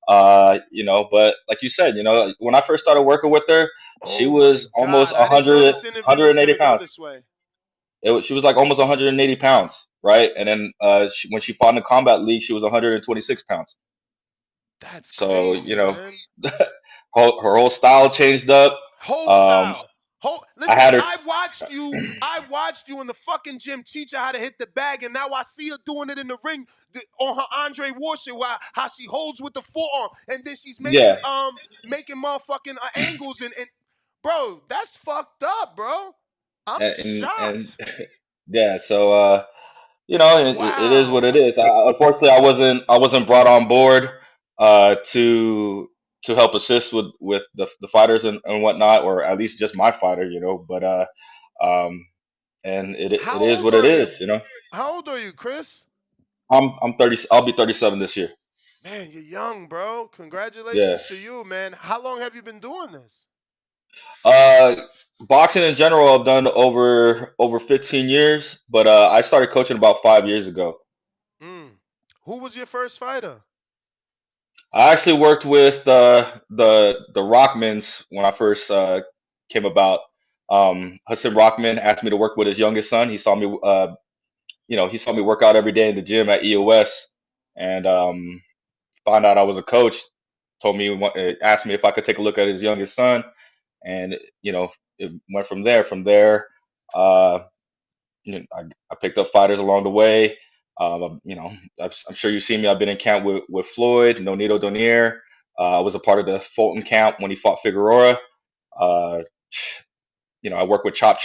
But like you said, when I first started working with her, she Oh my was almost God. I didn't know this interview was 180 gonna go pounds. this way. She was like almost 180 pounds, right? And then when she fought in the combat league, she was 126 pounds. That's So crazy, man. her whole style changed up. Whole Um, style. I Listen, had her. I watched you in the fucking gym teach her how to hit the bag, and now I see her doing it in the ring on her Andre War shit, how she holds with the forearm, and then she's making Yeah, making motherfucking angles and bro, that's fucked up, bro. I'm and shocked. yeah. So it is what it Wow. is. Unfortunately, I wasn't brought on board to help assist with the fighters and whatnot, or at least just my fighter, But um, and it How is old what it are you? is, you know. How old are you, Chris? I'm 30. I'll be 37 this year. Man, you're young, bro. Yeah. Congratulations to you, man. How long have you been doing this? Uh, Boxing in general, I've done over 15 years, but I started coaching about 5 years ago. Mm. Who was your first fighter? I actually worked with the Rockmans when I first came about. Hassan Rockman asked me to work with his youngest son. He saw me work out every day in the gym at EOS, and found out I was a coach. Told me, asked me if I could take a look at his youngest son, and it went from there. From there, uh, I picked up fighters along the way. I'm sure you've seen me. I've been in camp with Floyd, Nonito Donaire. I was a part of the Fulton camp when he fought Figueroa. Uh, I work with Chop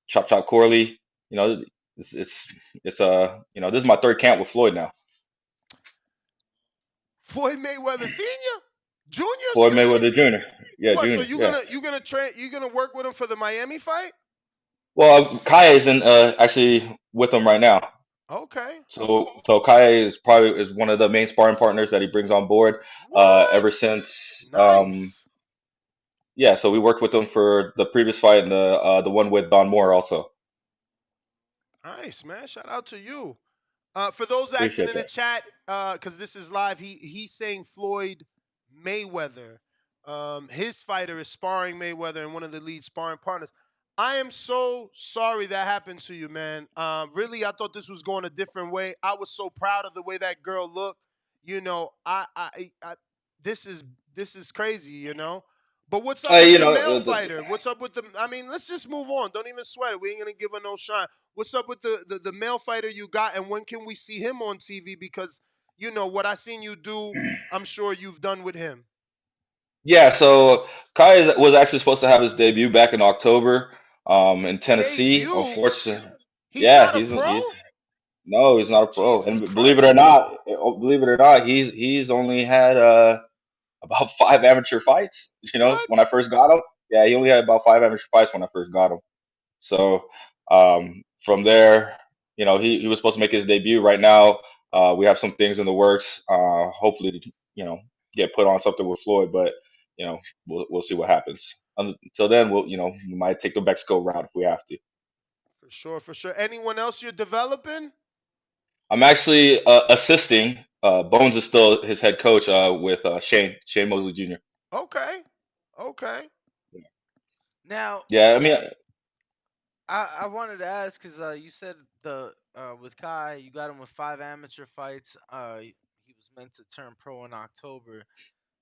Chop Corley. You know, this is my third camp with Floyd now. Floyd Mayweather Senior, Junior, Floyd excuse me. Mayweather Jr. Yeah, What? So Jr. you Yeah. gonna train? You gonna work with him for the Miami fight? Well, Kaya isn't actually with him right now. Okay. So Kaya is one of the main sparring partners that he brings on board. What? Ever since Nice. yeah, so we worked with him for the previous fight and the one with Don Moore also. Nice, man. Shout out to you. For those asking Appreciate in the that. chat, because this is live, he's saying Floyd Mayweather. His fighter is sparring Mayweather and one of the lead sparring partners. I am so sorry that happened to you, man. Really, I thought this was going a different way. I was so proud of the way that girl looked. You know, this is this is crazy, you know. But what's up with You your know, male fighter? What's up with the? I mean, let's just move on. Don't even sweat it. We ain't gonna give her no shine. What's up with the male fighter you got, and when can we see him on TV? Because you know what I seen you do, I'm sure you've done with him. yeah. So was actually supposed to have his debut back in October, in Tennessee. Debut? Unfortunately, He's yeah, not a pro? he's no, he's not a pro. Jesus And believe it or Christ! not, he's only had about 5 amateur fights. You know, What? when I first got him, yeah, he only had about 5 amateur fights when I first got him. So from there, you know, he was supposed to make his debut. Right now, we have some things in the works. Hopefully, to, you know, get put on something with Floyd, but you know, we'll see what happens. Until then, we might take the Mexico route if we have to. For sure, for sure. Anyone else you're developing? I'm actually assisting. Bones is still his head coach with Shane Mosley Jr. Okay, okay. Now, Yeah, I mean, I wanted to ask because you said the with Kai, you got him with 5 amateur fights. He was meant to turn pro in October.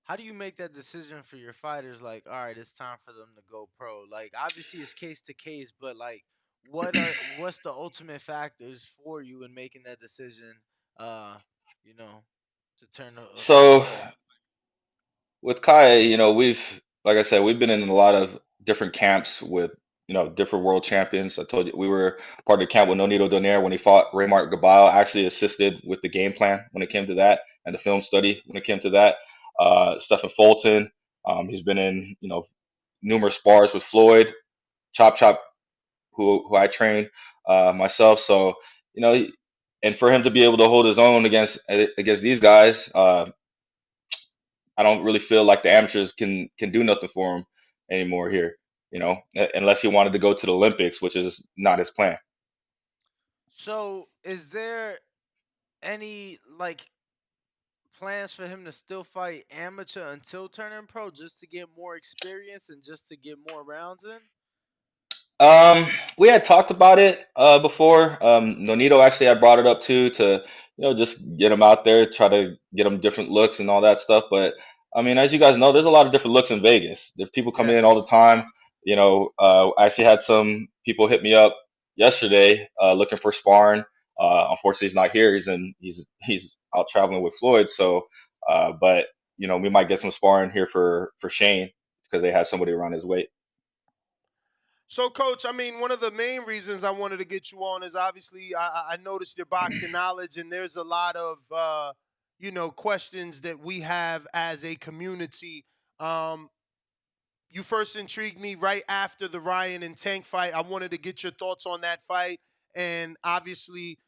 How do you make that decision for your fighters? Like, all right, it's time for them to go pro. Like, obviously it's case to case, but like, what's the ultimate factors for you in making that decision? Uh, you know, to turn a fighter so pro. with Kai, like I said, we've been in a lot of different camps with, different world champions. I told you we were part of the camp with Nonito Donaire when he fought Raymart Gabao. I actually assisted with the game plan when it came to that and the film study when it came to that. Stephen Fulton, he's been in, numerous spars with Floyd, Chop Chop, who I trained myself. So, you know, and for him to be able to hold his own against these guys, I don't really feel like the amateurs can do nothing for him anymore here. Unless he wanted to go to the Olympics, which is not his plan. So, is there any like plans for him to still fight amateur until turning pro, just to get more experience and just to get more rounds in? We had talked about it before. Nonito actually had brought it up too to, just get him out there, try to get him different looks and all that stuff. But I mean, as you guys know, there's a lot of different looks in Vegas. There's people coming in all the Yes. time. I actually had some people hit me up yesterday looking for sparring. Unfortunately, he's not here. He's out traveling with Floyd. So, but we might get some sparring here for Shane because they have somebody around his weight. So, Coach, I mean, one of the main reasons I wanted to get you on is obviously I noticed your boxing knowledge, and there's a lot of questions that we have as a community. Um, you first intrigued me right after the Ryan and Tank fight. I wanted to get your thoughts on that fight, and obviously,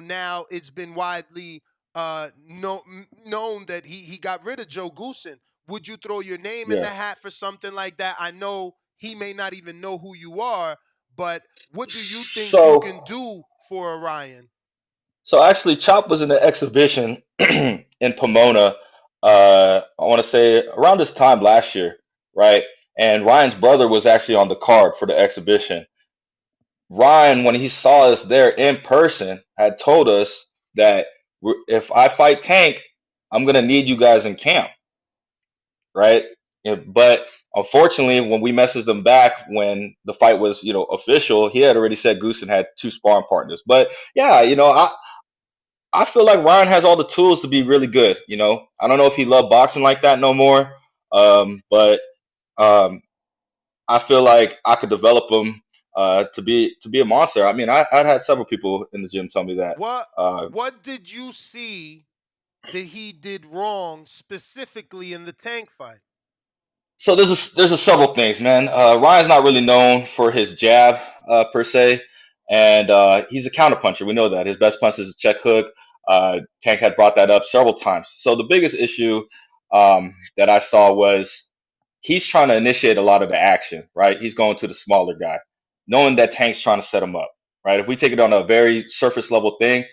now it's been widely known that he got rid of Joe Goosen. Would you throw your name in the Yeah. hat for something like that? I know he may not even know who you are, but what do you think you So can do for Orion? So actually, Chop was in the exhibition in Pomona. I want to say around this time last year, right? And Ryan's brother was actually on the card for the exhibition. Ryan, when he saw us there in person, had told us that if I fight Tank, I'm gonna need you guys in camp, right? But unfortunately, when we messaged him back when the fight was, official, he had already said Goosen had two sparring partners. But yeah, I feel like Ryan has all the tools to be really good. I don't know if he loved boxing like that no more, but um, I feel like I could develop him to be a monster. I mean, I'd had several people in the gym tell me that. What Uh, what did you see that he did wrong specifically in the Tank fight? so there's a several things, man. Ryan's not really known for his jab per se, and he's a counterpuncher. We know that his best punch is a check hook. Tank had brought that up several times. So the biggest issue that I saw was he's trying to initiate a lot of the action, right? He's going to the smaller guy, knowing that Tank's trying to set him up, right? If we take it on a very surface level thing,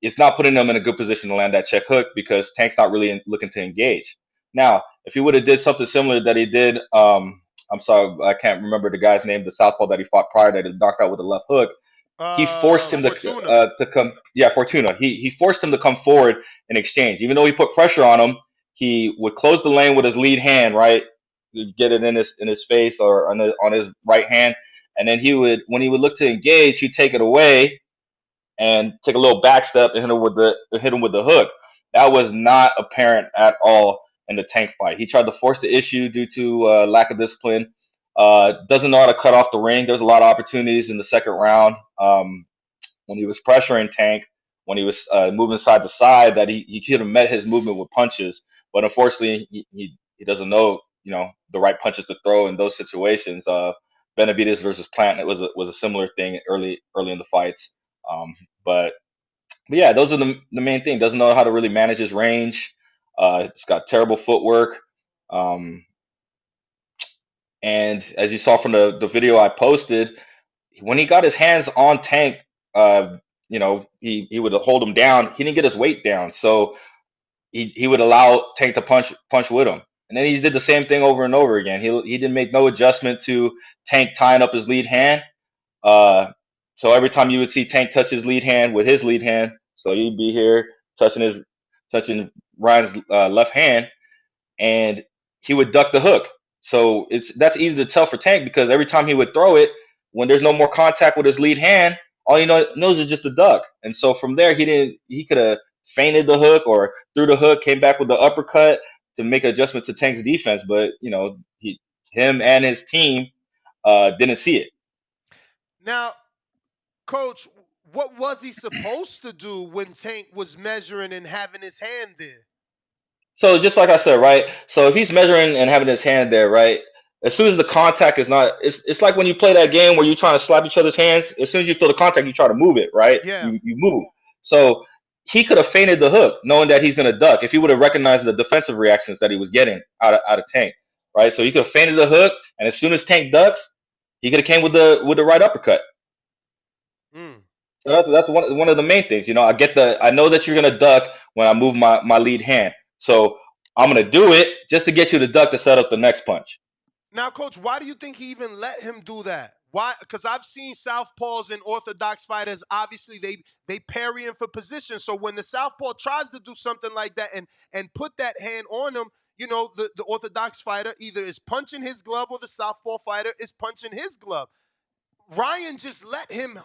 it's not putting them in a good position to land that check hook because Tank's not really looking to engage. Now, if he would have did something similar that he did, I'm sorry, I can't remember the guy's name, the southpaw that he fought prior that he knocked out with a left hook. He forced him to Fortuna. come. Yeah, Fortuna. He forced him to come forward and exchange. Even though he put pressure on him, he would close the lane with his lead hand, right? He'd get it in his face or on his right hand, and then when he would look to engage, he'd take it away and take a little back step and hit him with the hook. That was not apparent at all in the Tank fight. He tried to force the issue due to lack of discipline. Doesn't know how to cut off the ring. There's a lot of opportunities in the second round when he was pressuring Tank, when he was moving side to side, that he could have met his movement with punches. But unfortunately, he doesn't know the right punches to throw in those situations. Benavidez versus Plant, it was a similar thing early in the fights. Um, but yeah, those are the main thing. Doesn't know how to really manage his range. It's got terrible footwork. Um, and as you saw from the video I posted, when he got his hands on Tank, he would hold him down. He didn't get his weight down, so he would allow Tank to punch with him. And then he did the same thing over and over again. He didn't make no adjustment to Tank tying up his lead hand. So every time you would see Tank touch his lead hand with his lead hand, so he'd be here touching Ryan's left hand, and he would duck the hook. So that's easy to tell for Tank because every time he would throw it, when there's no more contact with his lead hand, all he knows is just a duck. And so from there, he could have feinted the hook or threw the hook, came back with the uppercut to make adjustment to Tank's defense, but him and his team didn't see it. Now, Coach, what was he supposed to do when Tank was measuring and having his hand there? So just like I said, right? So if he's measuring and having his hand there, right? As soon as the contact is not, it's like when you play that game where you're trying to slap each other's hands. As soon as you feel the contact, you try to move it, right? Yeah. You move. So he could have feinted the hook, knowing that he's going to duck. If he would have recognized the defensive reactions that he was getting out of Tank, right? So he could have feinted the hook, and as soon as Tank ducks, he could have came with the right uppercut. So that's one of the main things. I know that you're gonna duck when I move my lead hand. So I'm gonna do it just to get you to duck to set up the next punch. Now, Coach, why do you think he even let him do that? Why? Because I've seen southpaws and orthodox fighters. Obviously, they parrying for position. So when the southpaw tries to do something like that and put that hand on him, the orthodox fighter either is punching his glove or the southpaw fighter is punching his glove. Ryan just let him,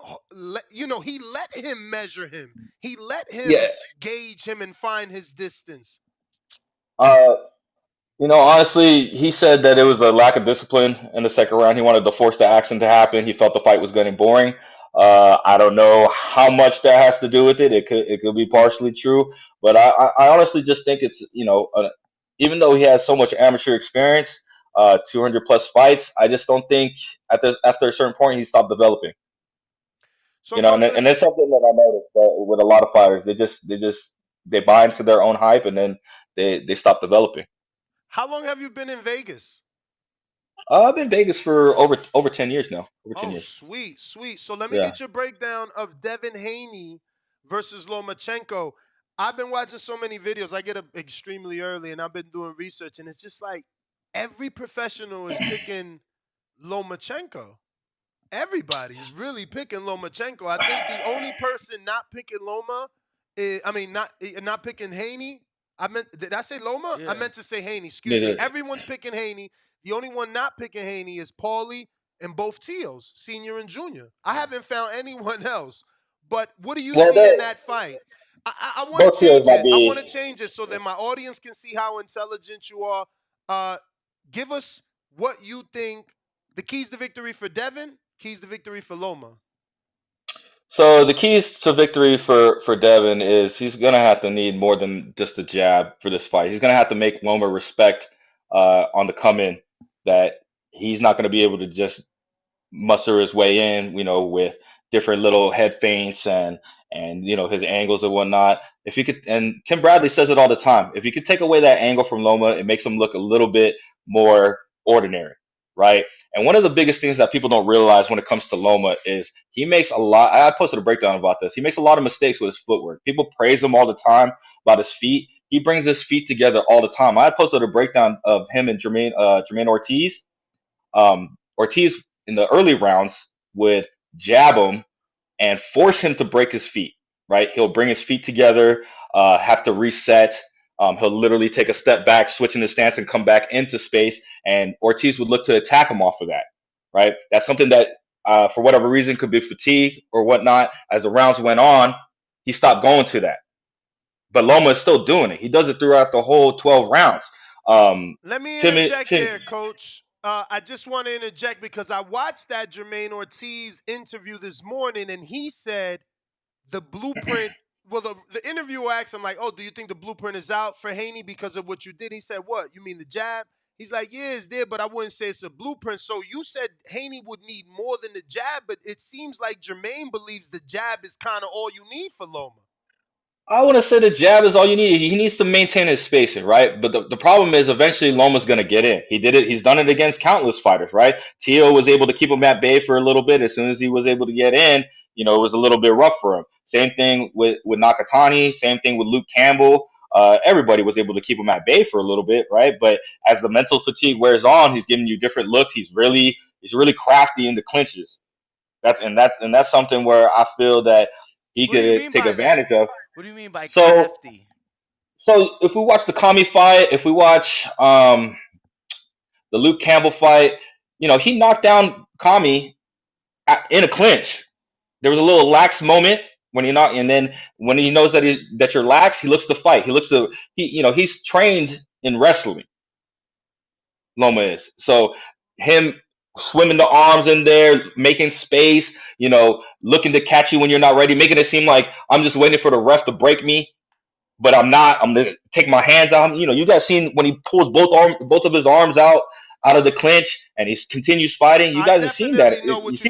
he let him measure him. He let him gauge him and find his distance. Honestly, he said that it was a lack of discipline in the second round. He wanted to force the action to happen. He felt the fight was getting boring. I don't know how much that has to do with it. It could be partially true, but I honestly just think it's even though he has so much amateur experience, 200 plus fights, I just don't think after a certain point he stopped developing. So and that's something that I noticed with a lot of fighters. They buy into their own hype and then they stop developing. How long have you been in Vegas? I've been in Vegas for over 10 years now. Over 10 years. Sweet. So let me get your breakdown of Devin Haney versus Lomachenko. I've been watching so many videos. I get up extremely early, and I've been doing research, and it's just like every professional is picking Lomachenko. Everybody's really picking Lomachenko. I think the only person not picking Loma is, not picking Haney. Did I say Loma? Yeah. I meant to say Haney. Excuse me. Everyone's picking Haney. The only one not picking Haney is Paulie and both Teos, senior and junior. I haven't found anyone else. But what do you see in that fight? I want to change it. I want to change it so that my audience can see how intelligent you are. Give us what you think the keys to victory for Devin, keys to victory for Loma. So the keys to victory for Devin is he's gonna have to need more than just a jab for this fight. He's gonna have to make Loma respect on the come in that he's not gonna be able to just muster his way in, with different little head feints and his angles and whatnot. If you could, and Tim Bradley says it all the time, if you could take away that angle from Loma, it makes him look a little bit more ordinary, right? And one of the biggest things that people don't realize when it comes to Loma is he makes a lot. I posted a breakdown about this. He makes a lot of mistakes with his footwork. People praise him all the time about his feet. He brings his feet together all the time. I posted a breakdown of him and Jermaine Ortiz. Ortiz in the early rounds would jab him and force him to break his feet, right? He'll bring his feet together, have to reset, He'll literally take a step back, switch in his stance, and come back into space, and Ortiz would look to attack him off of that. Right? That's something that, for whatever reason, could be fatigue or whatnot. As the rounds went on, he stopped going to that. But Loma is still doing it. He does it throughout the whole 12 rounds. Let me Timmy, interject there, Coach. I just want to interject because I watched that Jermaine Ortiz interview this morning, and he said the blueprint. Well, the interviewer asked him, like, oh, do you think the blueprint is out for Haney because of what you did? He said, what? You mean the jab? He's like, yeah, it's there, but I wouldn't say it's a blueprint. So you said Haney would need more than the jab, but it seems like Jermaine believes the jab is kind of all you need for Loma. I want to say the jab is all you need. He needs to maintain his spacing, right? But the problem is eventually Loma's going to get in. He did it. He's done it against countless fighters, right? Tio was able to keep him at bay for a little bit. As soon as he was able to get in, it was a little bit rough for him. Same thing with Nakatani. Same thing with Luke Campbell. Everybody was able to keep him at bay for a little bit, right? But as the mental fatigue wears on, he's giving you different looks. He's really crafty in the clinches. That's something where I feel that he could take advantage of. What do you mean by crafty? So if we watch the Kami fight, if we watch the Luke Campbell fight, he knocked down Kami in a clinch. There was a little lax moment when he knocked, and then when he knows that you're lax, he looks to fight. He's trained in wrestling. Loma is. So him swimming the arms in there, making space, looking to catch you when you're not ready, making it seem like I'm just waiting for the ref to break me. But I'm not. I'm gonna take my hands out. You guys seen when he pulls both of his arms out of the clinch and he continues fighting. You guys have seen that. I know what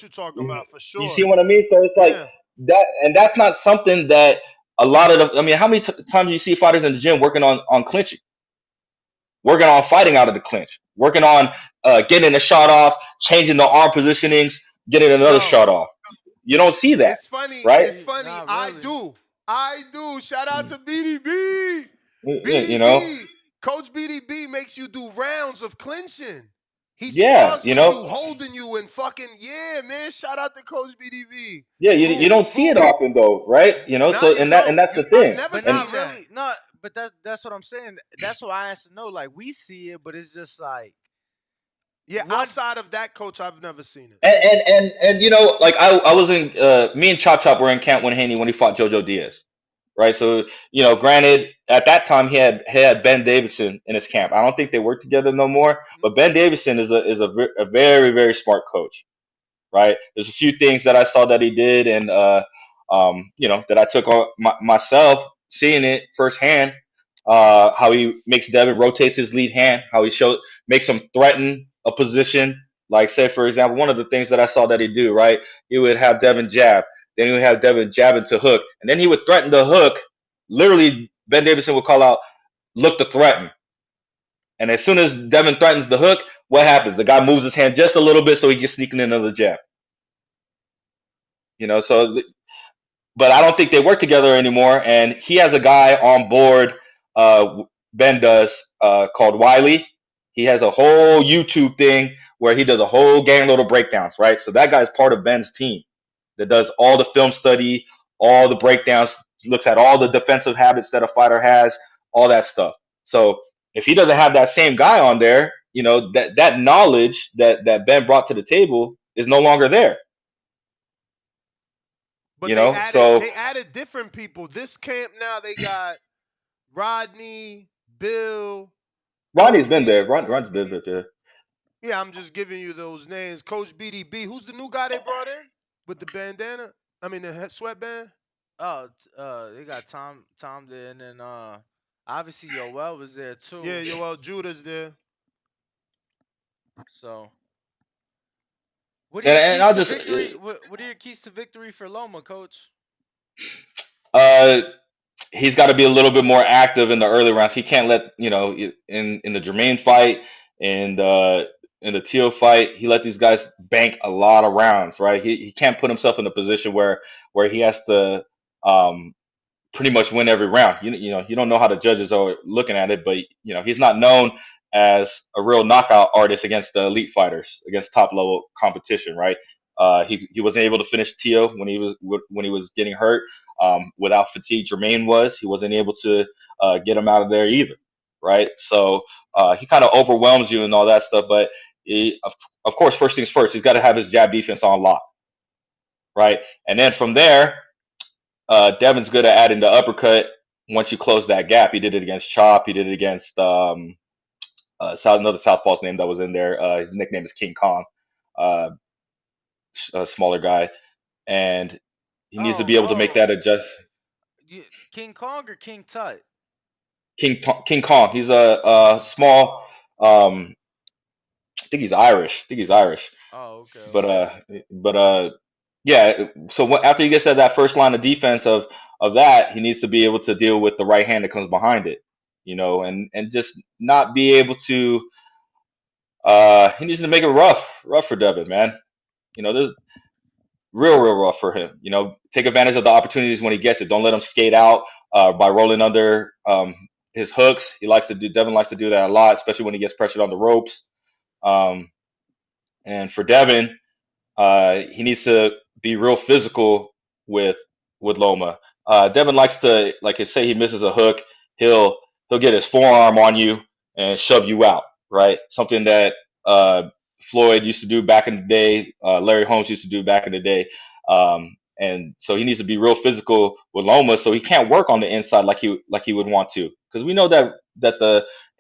you're talking about for sure. You see what I mean? So it's like that, and that's not something that a lot of how many times you see fighters in the gym working on clinching, working on fighting out of the clinch, working on getting a shot off, changing the arm positionings, getting another shot off. You don't see that. It's funny, right? It's funny. Really. I do. Shout out to BDB. BDB. Coach BDB makes you do rounds of clinching. He spars with you, holding you and fucking, man. Shout out to Coach BDB. Yeah, you don't see it often though, right? That's the thing. I've never seen that. Really, no, but that's what I'm saying. That's what I asked to know. Like, we see it, but it's just like, outside of that, Coach, I've never seen it. And like I was in me and Chop Chop were in camp when he fought Jojo Diaz, right? So granted at that time he had Ben Davison in his camp. I don't think they work together no more, but Ben Davison is a very, very smart coach, right? There's a few things that I saw that he did, and that I took on myself seeing it firsthand. How he makes Devin rotates his lead hand, how he makes him threaten a position. Like, say, for example, one of the things that I saw that he'd do, right? He would have Devin jab. Then he would have Devin jab into hook. And then he would threaten the hook. Literally, Ben Davison would call out, look to threaten. And as soon as Devin threatens the hook, what happens? The guy moves his hand just a little bit so he can sneak in another jab. But I don't think they work together anymore. And he has a guy on board, Ben does, called Wiley. He has a whole YouTube thing where he does a whole gang load of breakdowns, right? So that guy's part of Ben's team that does all the film study, all the breakdowns, looks at all the defensive habits that a fighter has, all that stuff. So if he doesn't have that same guy on there, that knowledge that Ben brought to the table is no longer there. But they added different people. This camp now they got Rodney, Bill. Rodney's been there. Rodney's been there. Yeah, I'm just giving you those names. Coach BDB. Who's the new guy they brought in with the bandana? I mean the sweatband. Oh, they got Tom there, and then obviously Yoel was there too. Yeah, Yoel Judah's there. So, what are your keys to victory for Loma, Coach? He's got to be a little bit more active in the early rounds. He can't let in the Jermaine fight and in the Teal fight, he let these guys bank a lot of rounds, right? He can't put himself in a position where he has to pretty much win every round. You don't know how the judges are looking at it, but he's not known as a real knockout artist against the elite fighters, against top level competition, right? He wasn't able to finish Tio when he was getting hurt. Without fatigue, Jermaine was. He wasn't able to get him out of there either, right? So he kind of overwhelms you and all that stuff. But of course, first things first, he's got to have his jab defense on lock, right? And then from there, Devin's good at adding the uppercut once you close that gap. He did it against Chop. He did it against another Southpaw's name that was in there. His nickname is King Kong, uh, a smaller guy, and he needs to be able to make that adjust. King Kong or King Tut? King Kong. He's a small. I think he's Irish. Oh, okay, But okay. yeah. So after he gets at that first line of defense of that, he needs to be able to deal with the right hand that comes behind it, and just not be able to. He needs to make it rough for Devin, man. There's real rough for him. Take advantage of the opportunities when he gets it. Don't let him skate out by rolling under his hooks. Devin likes to do that a lot, especially when he gets pressured on the ropes. And for Devin, he needs to be real physical with Loma. Devin likes to, like I say, he misses a hook, he'll get his forearm on you and shove you out, right? Something that Floyd used to do back in the day, Larry Holmes used to do back in the day. And so he needs to be real physical with Loma, so he can't work on the inside like he would want to, because we know that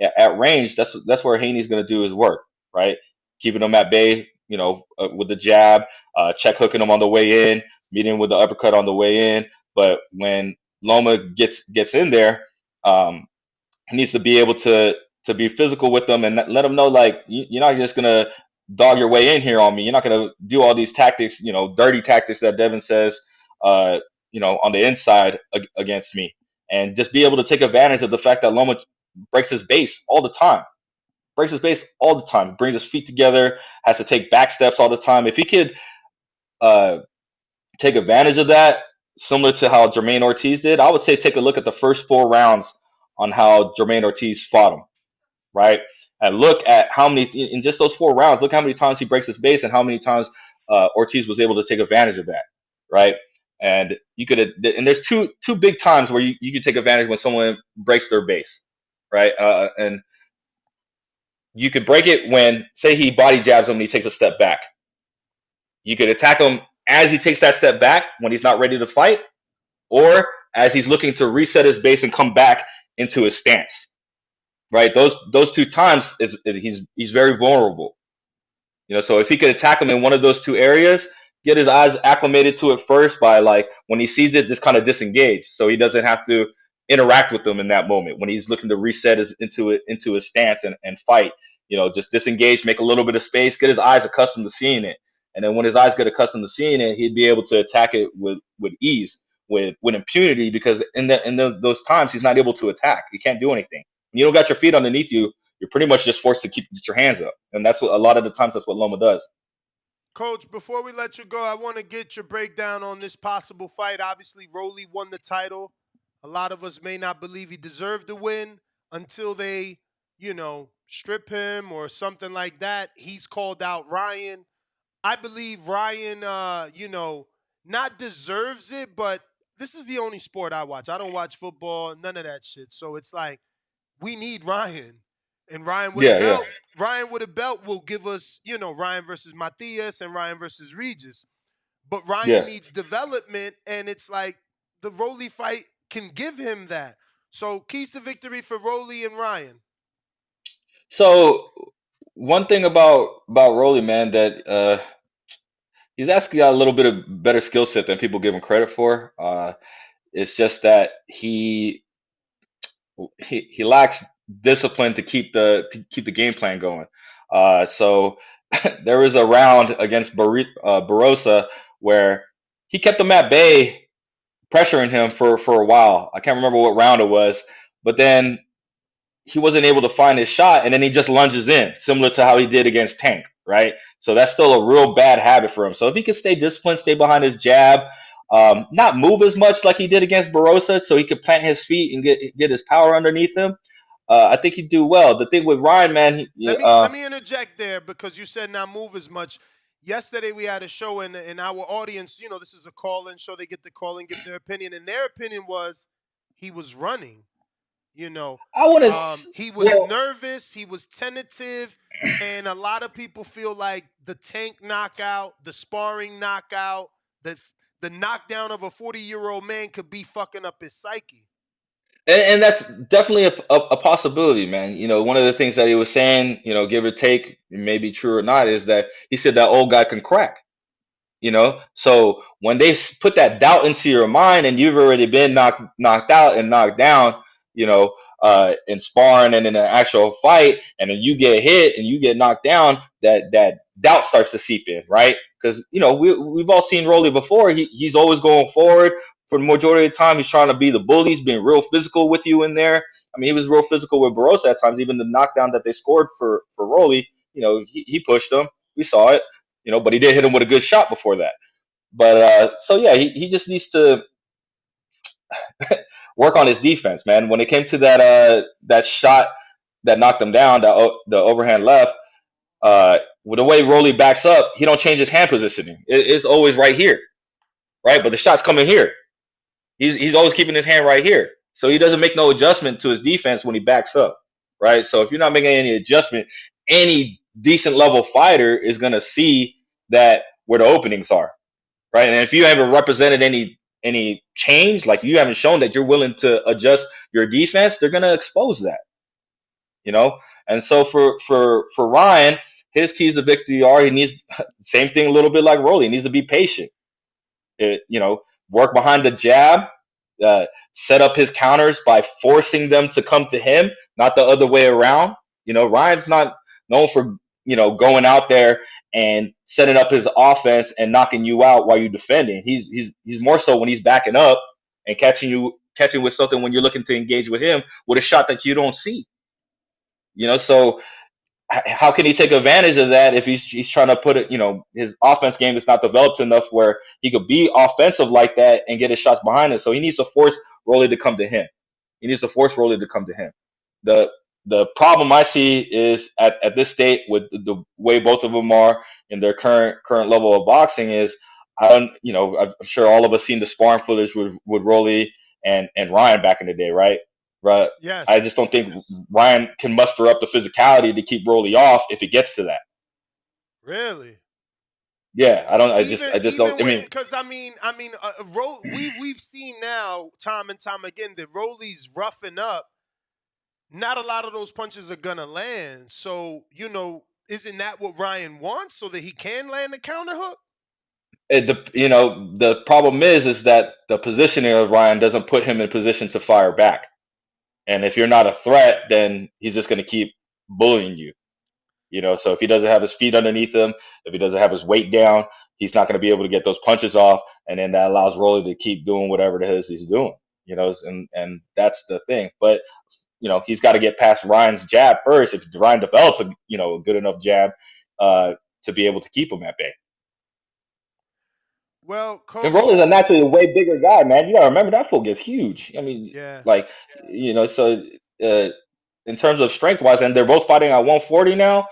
at range, that's where Haney's going to do his work, right? Keeping him at bay, with the jab, check hooking him on the way in, meeting him with the uppercut on the way in. But when Loma gets in there, he needs to be able to be physical with them and let them know, like, you're not just gonna dog your way in here on me. You're not gonna do all these tactics, dirty tactics that Devin says, on the inside against me, and just be able to take advantage of the fact that Loma breaks his base all the time. Brings his feet together, has to take back steps all the time. If he could take advantage of that, similar to how Jermaine Ortiz did, I would say take a look at the first 4 rounds on how Jermaine Ortiz fought him, right? And look at how many, in just those 4 rounds, look how many times he breaks his base and how many times Ortiz was able to take advantage of that, right? And and there's two big times where you could take advantage when someone breaks their base, right? And you could break it when, say, he body jabs him and he takes a step back. You could attack him as he takes that step back when he's not ready to fight, or as he's looking to reset his base and come back into his stance. Right? Those 2 times he's very vulnerable. So if he could attack him in one of those 2 areas, get his eyes acclimated to it first by, like, when he sees it, just kind of disengage, so he doesn't have to interact with them in that moment when he's looking to reset into his stance and fight. Just disengage, make a little bit of space, get his eyes accustomed to seeing it, and then when his eyes get accustomed to seeing it, he'd be able to attack it with ease, with impunity, because in those times he's not able to attack. He can't do anything. When you don't got your feet underneath you, you're pretty much just forced to get your hands up, and that's what a lot of the times that's what Loma does. Coach, before we let you go, I want to get your breakdown on this possible fight. Obviously, Rolly won the title. A lot of us may not believe he deserved the win until they, strip him or something like that. He's called out Ryan. I believe Ryan, not deserves it, but this is the only sport I watch. I don't watch football, none of that shit. So it's like, we need Ryan. And Ryan with a belt. Yeah. Ryan with a belt will give us, Ryan versus Matias and Ryan versus Regis. But Ryan needs development, and it's like the Rolly fight can give him that. So keys to victory for Rolly and Ryan. So one thing about Rolly, man, that he's actually got a little bit of better skill set than people give him credit for. It's just that he lacks discipline to keep the game plan going. So there was a round against Barossa where he kept him at bay, pressuring him for a while. I can't remember what round it was, but then he wasn't able to find his shot, and then he just lunges in, similar to how he did against Tank, right? So that's still a real bad habit for him. So if he could stay disciplined, stay behind his jab, not move as much like he did against Barossa, so he could plant his feet and get his power underneath him, I think he'd do well. The thing with Ryan, man, let me interject there, because you said not move as much. yesterday we had a show, and our audience, this is a call-in show. They get to call and give their opinion, and their opinion was he was running. I want to. He was Well, nervous. He was tentative, and a lot of people feel like the Tank knockout, the sparring knockout, the knockdown of a 40-year-old man could be fucking up his psyche. and that's definitely a possibility, man. One of the things that he was saying, give or take, it may be true or not, is that he said that old guy can crack. So when they put that doubt into your mind and you've already been knocked out and knocked down, in sparring and in an actual fight, and then you get hit and you get knocked down, that doubt starts to seep in, right? Because we've all seen Rolly before. He's always going forward. For the majority of the time, he's trying to be the bully. He's being real physical with you in there. I mean, he was real physical with Barossa at times. Even the knockdown that they scored for Rolly, he pushed him. We saw it. But he did hit him with a good shot before that. But so yeah, he just needs to work on his defense, man. When it came to that shot that knocked him down, the overhand left, with the way Rolly backs up, he don't change his hand positioning. It's always right here, right? But the shot's coming here. He's always keeping his hand right here, so he doesn't make no adjustment to his defense when he backs up, right? So if you're not making any adjustment, any decent level fighter is gonna see that where the openings are, right? And if you haven't represented any change, like you haven't shown that you're willing to adjust your defense, they're gonna expose that, you know. And so for Ryan, his keys to victory are he needs same thing a little bit like Rolly. He needs to be patient. Work behind the jab, set up his counters by forcing them to come to him, not the other way around. Ryan's not known for going out there and setting up his offense and knocking you out while you're defending. He's more so when he's backing up and catching with something when you're looking to engage with him with a shot that you don't see. So how can he take advantage of that if he's trying to put it, his offense game is not developed enough where he could be offensive like that and get his shots behind it. So he needs to force Rolly to come to him. The problem I see is at this state with the way both of them are in their current level of boxing is I'm sure all of us seen the sparring footage with Rolly and Ryan back in the day, right? Right. I Yes. just don't think Ryan can muster up the physicality to keep Rolly off if it gets to that. Really? Yeah, I don't. I just don't. Even I when, mean, because we've seen now time and time again that Rolly's roughing up. Not a lot of those punches are gonna land. So isn't that what Ryan wants so that he can land the counter hook? the problem is that the positioning of Ryan doesn't put him in position to fire back. And if you're not a threat, then he's just going to keep bullying you. So if he doesn't have his feet underneath him, if he doesn't have his weight down, he's not going to be able to get those punches off, and then that allows Rolly to keep doing whatever it is he's doing. And that's the thing. But he's got to get past Ryan's jab first. If Ryan develops a good enough jab to be able to keep him at bay. Well, And coach, Rolly's a naturally a way bigger guy, man. You gotta remember that fool gets huge. I mean, yeah. like, so uh, in terms of strength wise, and they're both fighting at 140 now.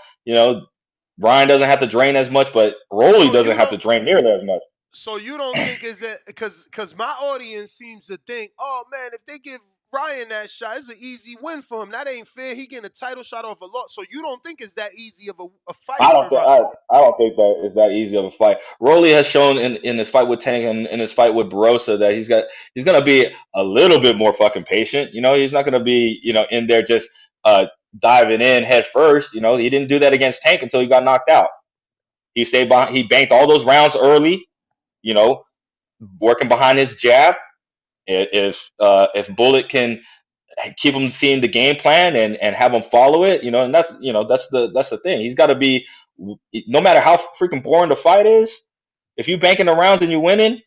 Ryan doesn't have to drain as much, but Rolly So doesn't you have don't to drain nearly as much. So you don't think is that because my audience seems to think, oh man, if they give Ryan that shot, it's an easy win for him. That ain't fair. He getting a title shot off a lot. So you don't think it's that easy of a fight I don't for think Ryan? I don't think that is that easy of a fight. Rolly has shown in his fight with Tank and in his fight with Barossa that he's gonna be a little bit more fucking patient. He's not gonna be in there just diving in head first. He didn't do that against Tank until he got knocked out. He stayed behind. He banked all those rounds early. Working behind his jab. If Bullet can keep him seeing the game plan and have him follow it, and that's the thing. He's got to be, no matter how freaking boring the fight is, if you banking the rounds and you winning,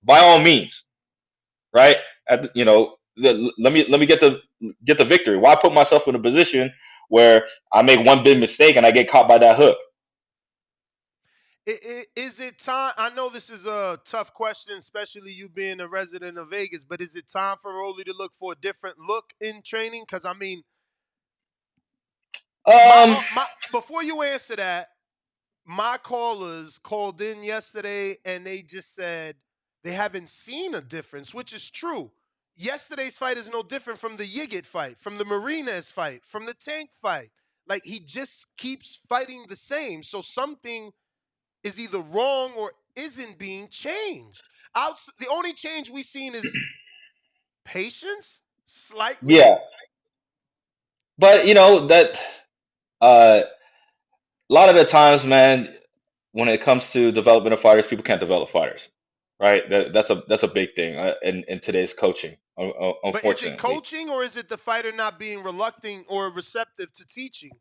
by all means, right? Let me get the victory. Why put myself in a position where I make one big mistake and I get caught by that hook? Is it time? I know this is a tough question, especially you being a resident of Vegas, but is it time for Rolly to look for a different look in training? Because I mean, Um, before you answer that, my callers called in yesterday and they just said they haven't seen a difference, which is true. Yesterday's fight is no different from the Yigit fight, from the Marinez fight, from the Tank fight. Like, he just keeps fighting the same. So something is either wrong or isn't being changed. The only change we've seen is patience, slightly. Yeah, but that uh, a lot of the times, man, when it comes to development of fighters, people can't develop fighters, right? That's a big thing in today's coaching, But is it unfortunately. coaching or is it the fighter not being reluctant or receptive to teaching?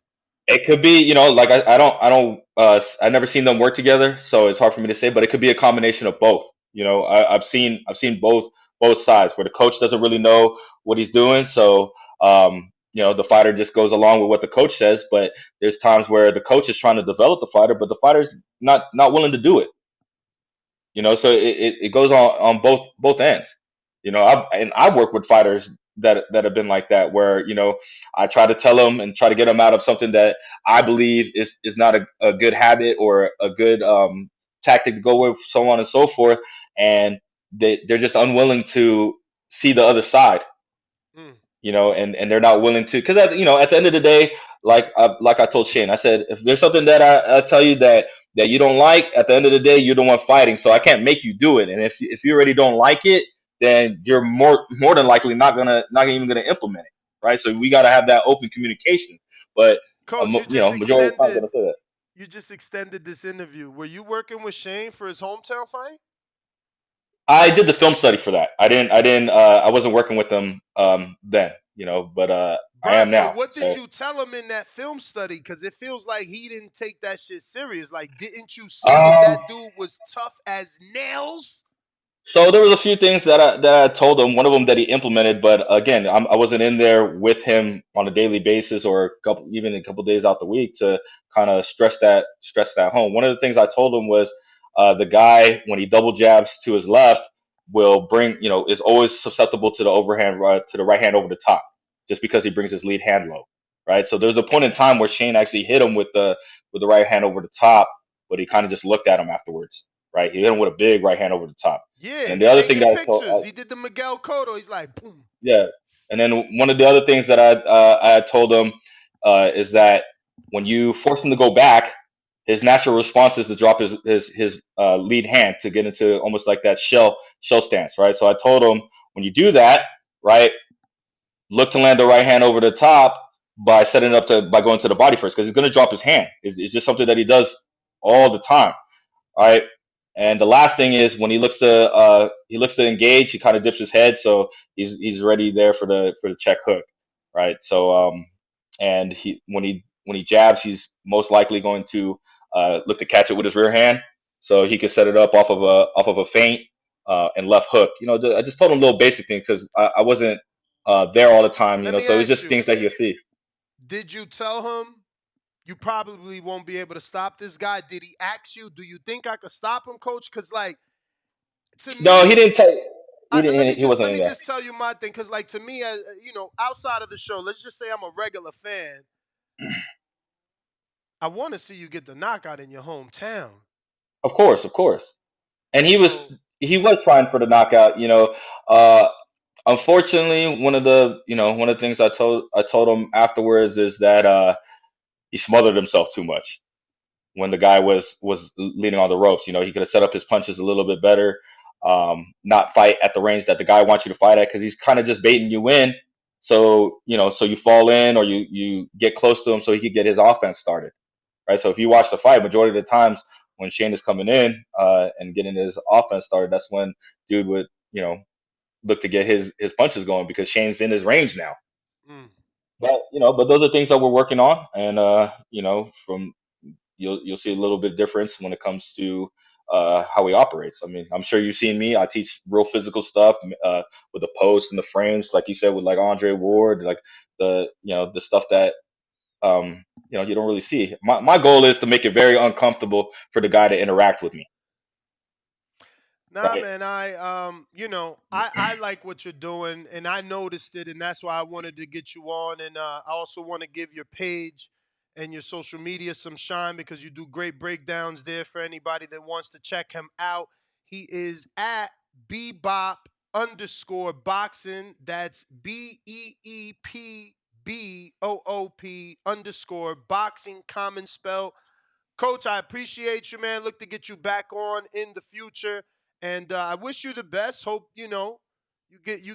It could be, like I never seen them work together, so it's hard for me to say, but it could be a combination of both. I've seen both sides where the coach doesn't really know what he's doing, so the fighter just goes along with what the coach says, but there's times where the coach is trying to develop the fighter, but the fighter's not willing to do it. So it goes on both ends. I've worked with fighters that have been like that, where I try to tell them and try to get them out of something that I believe is not a good habit or a good tactic to go with, so on and so forth, and they're just unwilling to see the other side. Mm. And they're not willing to, because at the end of the day, like I told Shane, I said, if there's something that I tell you that you don't like, at the end of the day, you're the one fighting, so I can't make you do it. And if you already don't like it, then you're more than likely not even gonna implement it, right? So we got to have that open communication. But Coach, majority of the time, I'm gonna say that. you just extended this interview. Were you working with Shane for his hometown fight? I did the film study for that. I wasn't working with them then, but I Bruh, am so now. what did So. you tell him in that film study? Because it feels like he didn't take that shit serious. Like, didn't you see that dude was tough as nails? So there was a few things that I told him. One of them that he implemented, but again, I wasn't in there with him on a daily basis or even a couple days out the week to kind of stress that home. One of the things I told him was the guy, when he double jabs to his left, is always susceptible to the overhand to the right hand over the top, just because he brings his lead hand low, right? So there's a point in time where Shane actually hit him with the right hand over the top, but he kind of just looked at him afterwards, right? He hit him with a big right hand over the top. And then Yeah, the other thing taking that I told, pictures. He did the Miguel Cotto. He's like, boom. yeah, and then one of the other things that I had told him is that when you force him to go back, his natural response is to drop his lead hand to get into almost like that shell stance, right? So I told him, when you do that, right, look to land the right hand over the top by setting it up by going to the body first, because he's going to drop his hand. It's just something that he does all the time. All right. And the last thing is, when he looks to engage, he kind of dips his head, so he's ready there for the check hook, right? So and when he jabs, he's most likely going to look to catch it with his rear hand, so he could set it up off of a feint and left hook. I just told him little basic things, because I wasn't there all the time, Let me so it's ask just you, things that you see. did you tell him you probably won't be able to stop this guy? Did he ask you, do you think I could stop him, coach? Because, like, to No, he me, didn't say. He let me didn't. He just wasn't let in me there. just tell you my thing. Because, like, to me, outside of the show, let's just say I'm a regular fan. I want to see you get the knockout in your hometown. Of course, of course. And he was So he was trying for the knockout. Uh, unfortunately, one of the things I told him afterwards is that he smothered himself too much when the guy was leaning on the ropes. He could have set up his punches a little bit better. Not fight at the range that the guy wants you to fight at, because he's kind of just baiting you in. So you fall in, or you get close to him so he could get his offense started, right? So if you watch the fight, majority of the times when Shane is coming in and getting his offense started, that's when dude would look to get his punches going, because Shane's in his range now. mm. But those are things that we're working on, and from you'll see a little bit difference when it comes to how he operates. I mean, I'm sure you've seen me. I teach real physical stuff with the posts and the frames, like you said, with like Andre Ward, like the stuff that you don't really see. My goal is to make it very uncomfortable for the guy to interact with me. Nah, Right. man, I like what you're doing, and I noticed it, and that's why I wanted to get you on, and I also want to give your page and your social media some shine because you do great breakdowns there for anybody that wants to check him out. He is at Bebop_boxing. That's BEEPBOOP_boxing, common spell. Coach, I appreciate you, man. Look to get you back on in the future, and I wish you the best. Hope you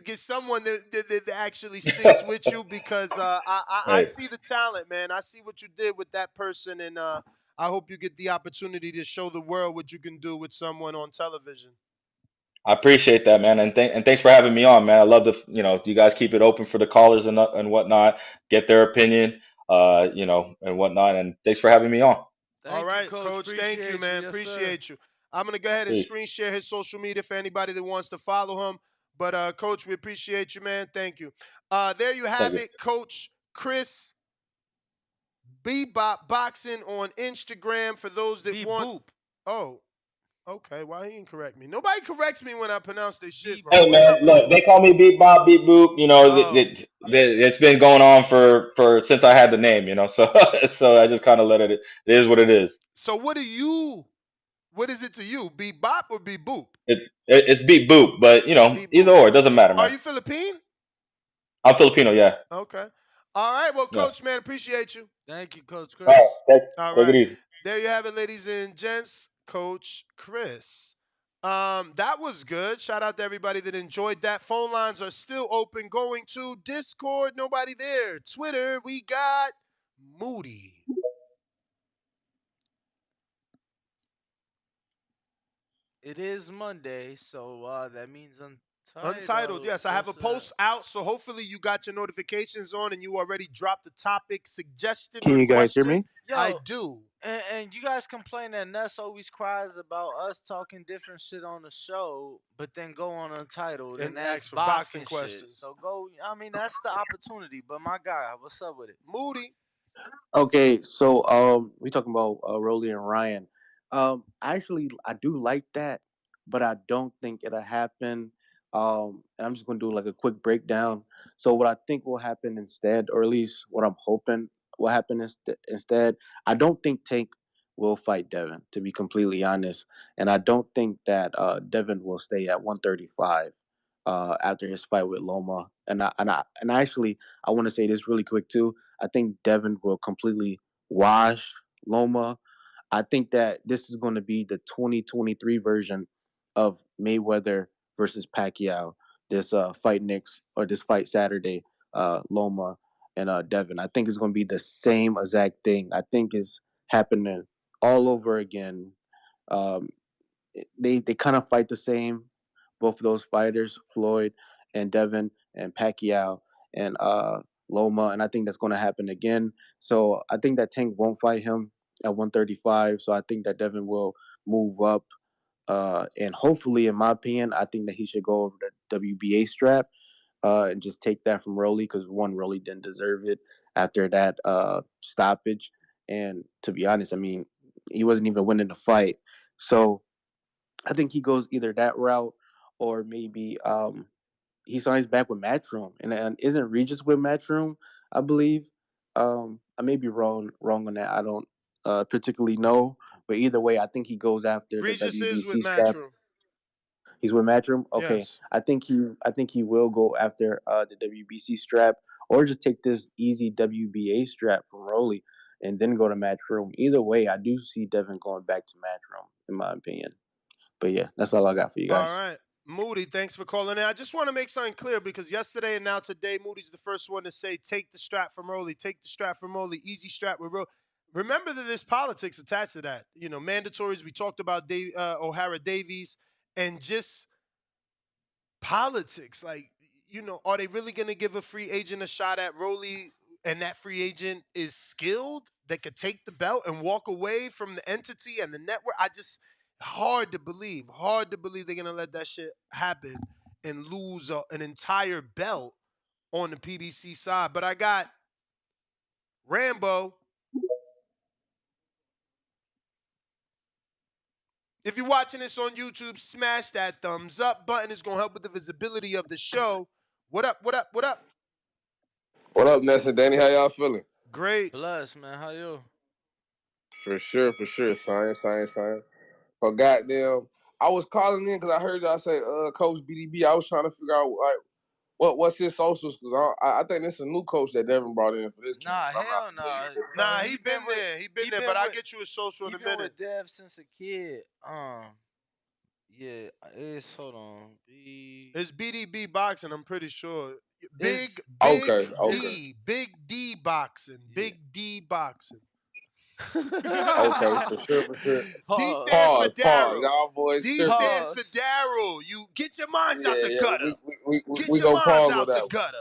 get someone that actually sticks with you because I Hey, see the talent, man. I see what you did with that person, and I hope you get the opportunity to show the world what you can do with someone on television. I appreciate that, man, and thanks for having me on, man. I love to, you guys keep it open for the callers and whatnot, get their opinion, and whatnot. And thanks for having me on. All Thank you, right, Coach. Coach. Thank you, Appreciate you. man. Yes, sir. Appreciate you. I'm gonna go ahead and Peace. screen share his social media for anybody that wants to follow him. But Coach, we appreciate you, man. Thank you. There you Thank have you. it, Coach Chris Bebop Boxing on Instagram. For those that Be want. boop. Oh, okay. Why he didn't correct me? Nobody corrects me when I pronounce this shit Be wrong. Hey, What's man, up boop. with look, you? they call me Beep Bob, Beep Boop. Oh, It's been going on for since I had the name, so so I just kind of let it. It is what it is. so what are you? What is it to you? Bebop or Be Boop? It's Beep Boop, but Be either Boop. or, it doesn't matter, Are man. you Philippine? I'm Filipino, yeah, Okay. All right. Well, yeah. Coach, man, appreciate you. Thank you, Coach All right, Chris. All take it right. easy. There you have it, ladies and gents. Coach Chris. That was good. Shout out to everybody that enjoyed that. Phone lines are still open. Going to Discord, nobody there. Twitter, we got Moody. It is Monday, so that means Untitled, untitled. yes. I have Yes, a sir. post out, so hopefully you got your notifications on and you already dropped the topic suggestion Can or you guys hear question. me? I Yo, do. and you guys complain that Ness always cries about us talking different shit on the show, but then go on Untitled And and ask ask for boxing boxing shit. questions. So go. I mean, that's the opportunity. But my guy, what's up with it? Moody. Okay, so we talking about Rolly and Ryan. Actually, I do like that, but I don't think it'll happen. And I'm just gonna do like a quick breakdown. So what I think will happen instead, or at least what I'm hoping will happen instead, I don't think Tank will fight Devin, to be completely honest, and I don't think that Devin will stay at 135 after his fight with Loma. And actually, I want to say this really quick too. I think Devin will completely wash Loma. I think that this is going to be the 2023 version of Mayweather versus Pacquiao. This fight next or this fight Saturday, Loma and Devin. I think it's going to be the same exact thing. I think it's happening all over again. Um, they kind of fight the same. Both of those fighters, Floyd and Devin and Pacquiao and Loma, and I think that's going to happen again. So I think that Tank won't fight him at 135. So I think that Devin will move up, and hopefully, in my opinion, I think that he should go over the WBA strap and just take that from Rolly because one, Rolly didn't deserve it after that stoppage, and to be honest, I mean, he wasn't even winning the fight. So I think he goes either that route or maybe he signs back with Matchroom. And isn't Regis with Matchroom? I believe. I may be wrong on that. I don't particularly know, but either way, I think he goes after the Regis is with WBC strap. Matchroom. He's with Matchroom. Okay, Yes. I think he will go after the WBC strap, or just take this easy WBA strap from Rolly and then go to Matchroom. Either way, I do see Devin going back to Matchroom, in my opinion. But yeah, that's all I got for you All guys. right. Moody, thanks for calling in. I just want to make something clear because yesterday and now today, Moody's the first one to say, take the strap from Rolly, take the strap from Rolly, easy strap with Rolly. Remember that there's politics attached to that. You know, mandatories. We talked about Ohara Davies and just politics. Like, are they really going to give a free agent a shot at Rolly and that free agent is skilled that could take the belt and walk away from the entity and the network? Hard to believe. Hard to believe they're going to let that shit happen and lose an entire belt on the PBC side. But I got Rambo. If you're watching this on YouTube, smash that thumbs up button. It's going to help with the visibility of the show. What up, what up, what up? What up, Ness and Danny? How y'all feeling? Great. Bless, man. How you? For sure, science. So goddamn, I was calling in because I heard y'all say, Coach BDB. I was trying to figure out like what's his socials because I think this is a new coach that Devin brought in for this camp. Nah, I'm not hell familiar nah, with. bro. Nah, he been there. He been there, but I'll get you a social in he a been minute. with Dev since a kid. Yeah, it's hold on. It's BDB boxing, I'm pretty sure. It's Okay. Big D boxing. Yeah. Big D boxing. Okay, for sure. D stands for Pause. Pause. Daryl. Y'all boys D tripping. stands for Pause. Daryl. You get your minds out the Yeah. gutter. Get We your go minds pause on out the that one. gutter.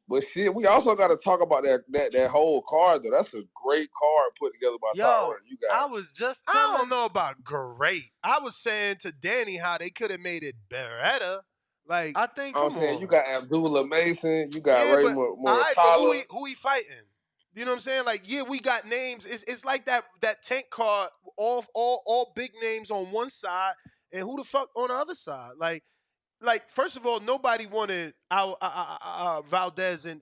But shit, we also got to talk about that whole card though. That's a great card put together by Top Yo, Runner. You got I was just I don't telling. know about great. I was saying to Danny how they could have made it better. Like, I think. I'm Come saying you on. got Abdullah Mason, you got yeah, Ray but all right, but Muratala. who he fighting? You know what I'm saying? Like, yeah, we got names. It's like that tank card, all big names on one side, and who the fuck on the other side? Like first of all, nobody wanted our Valdez and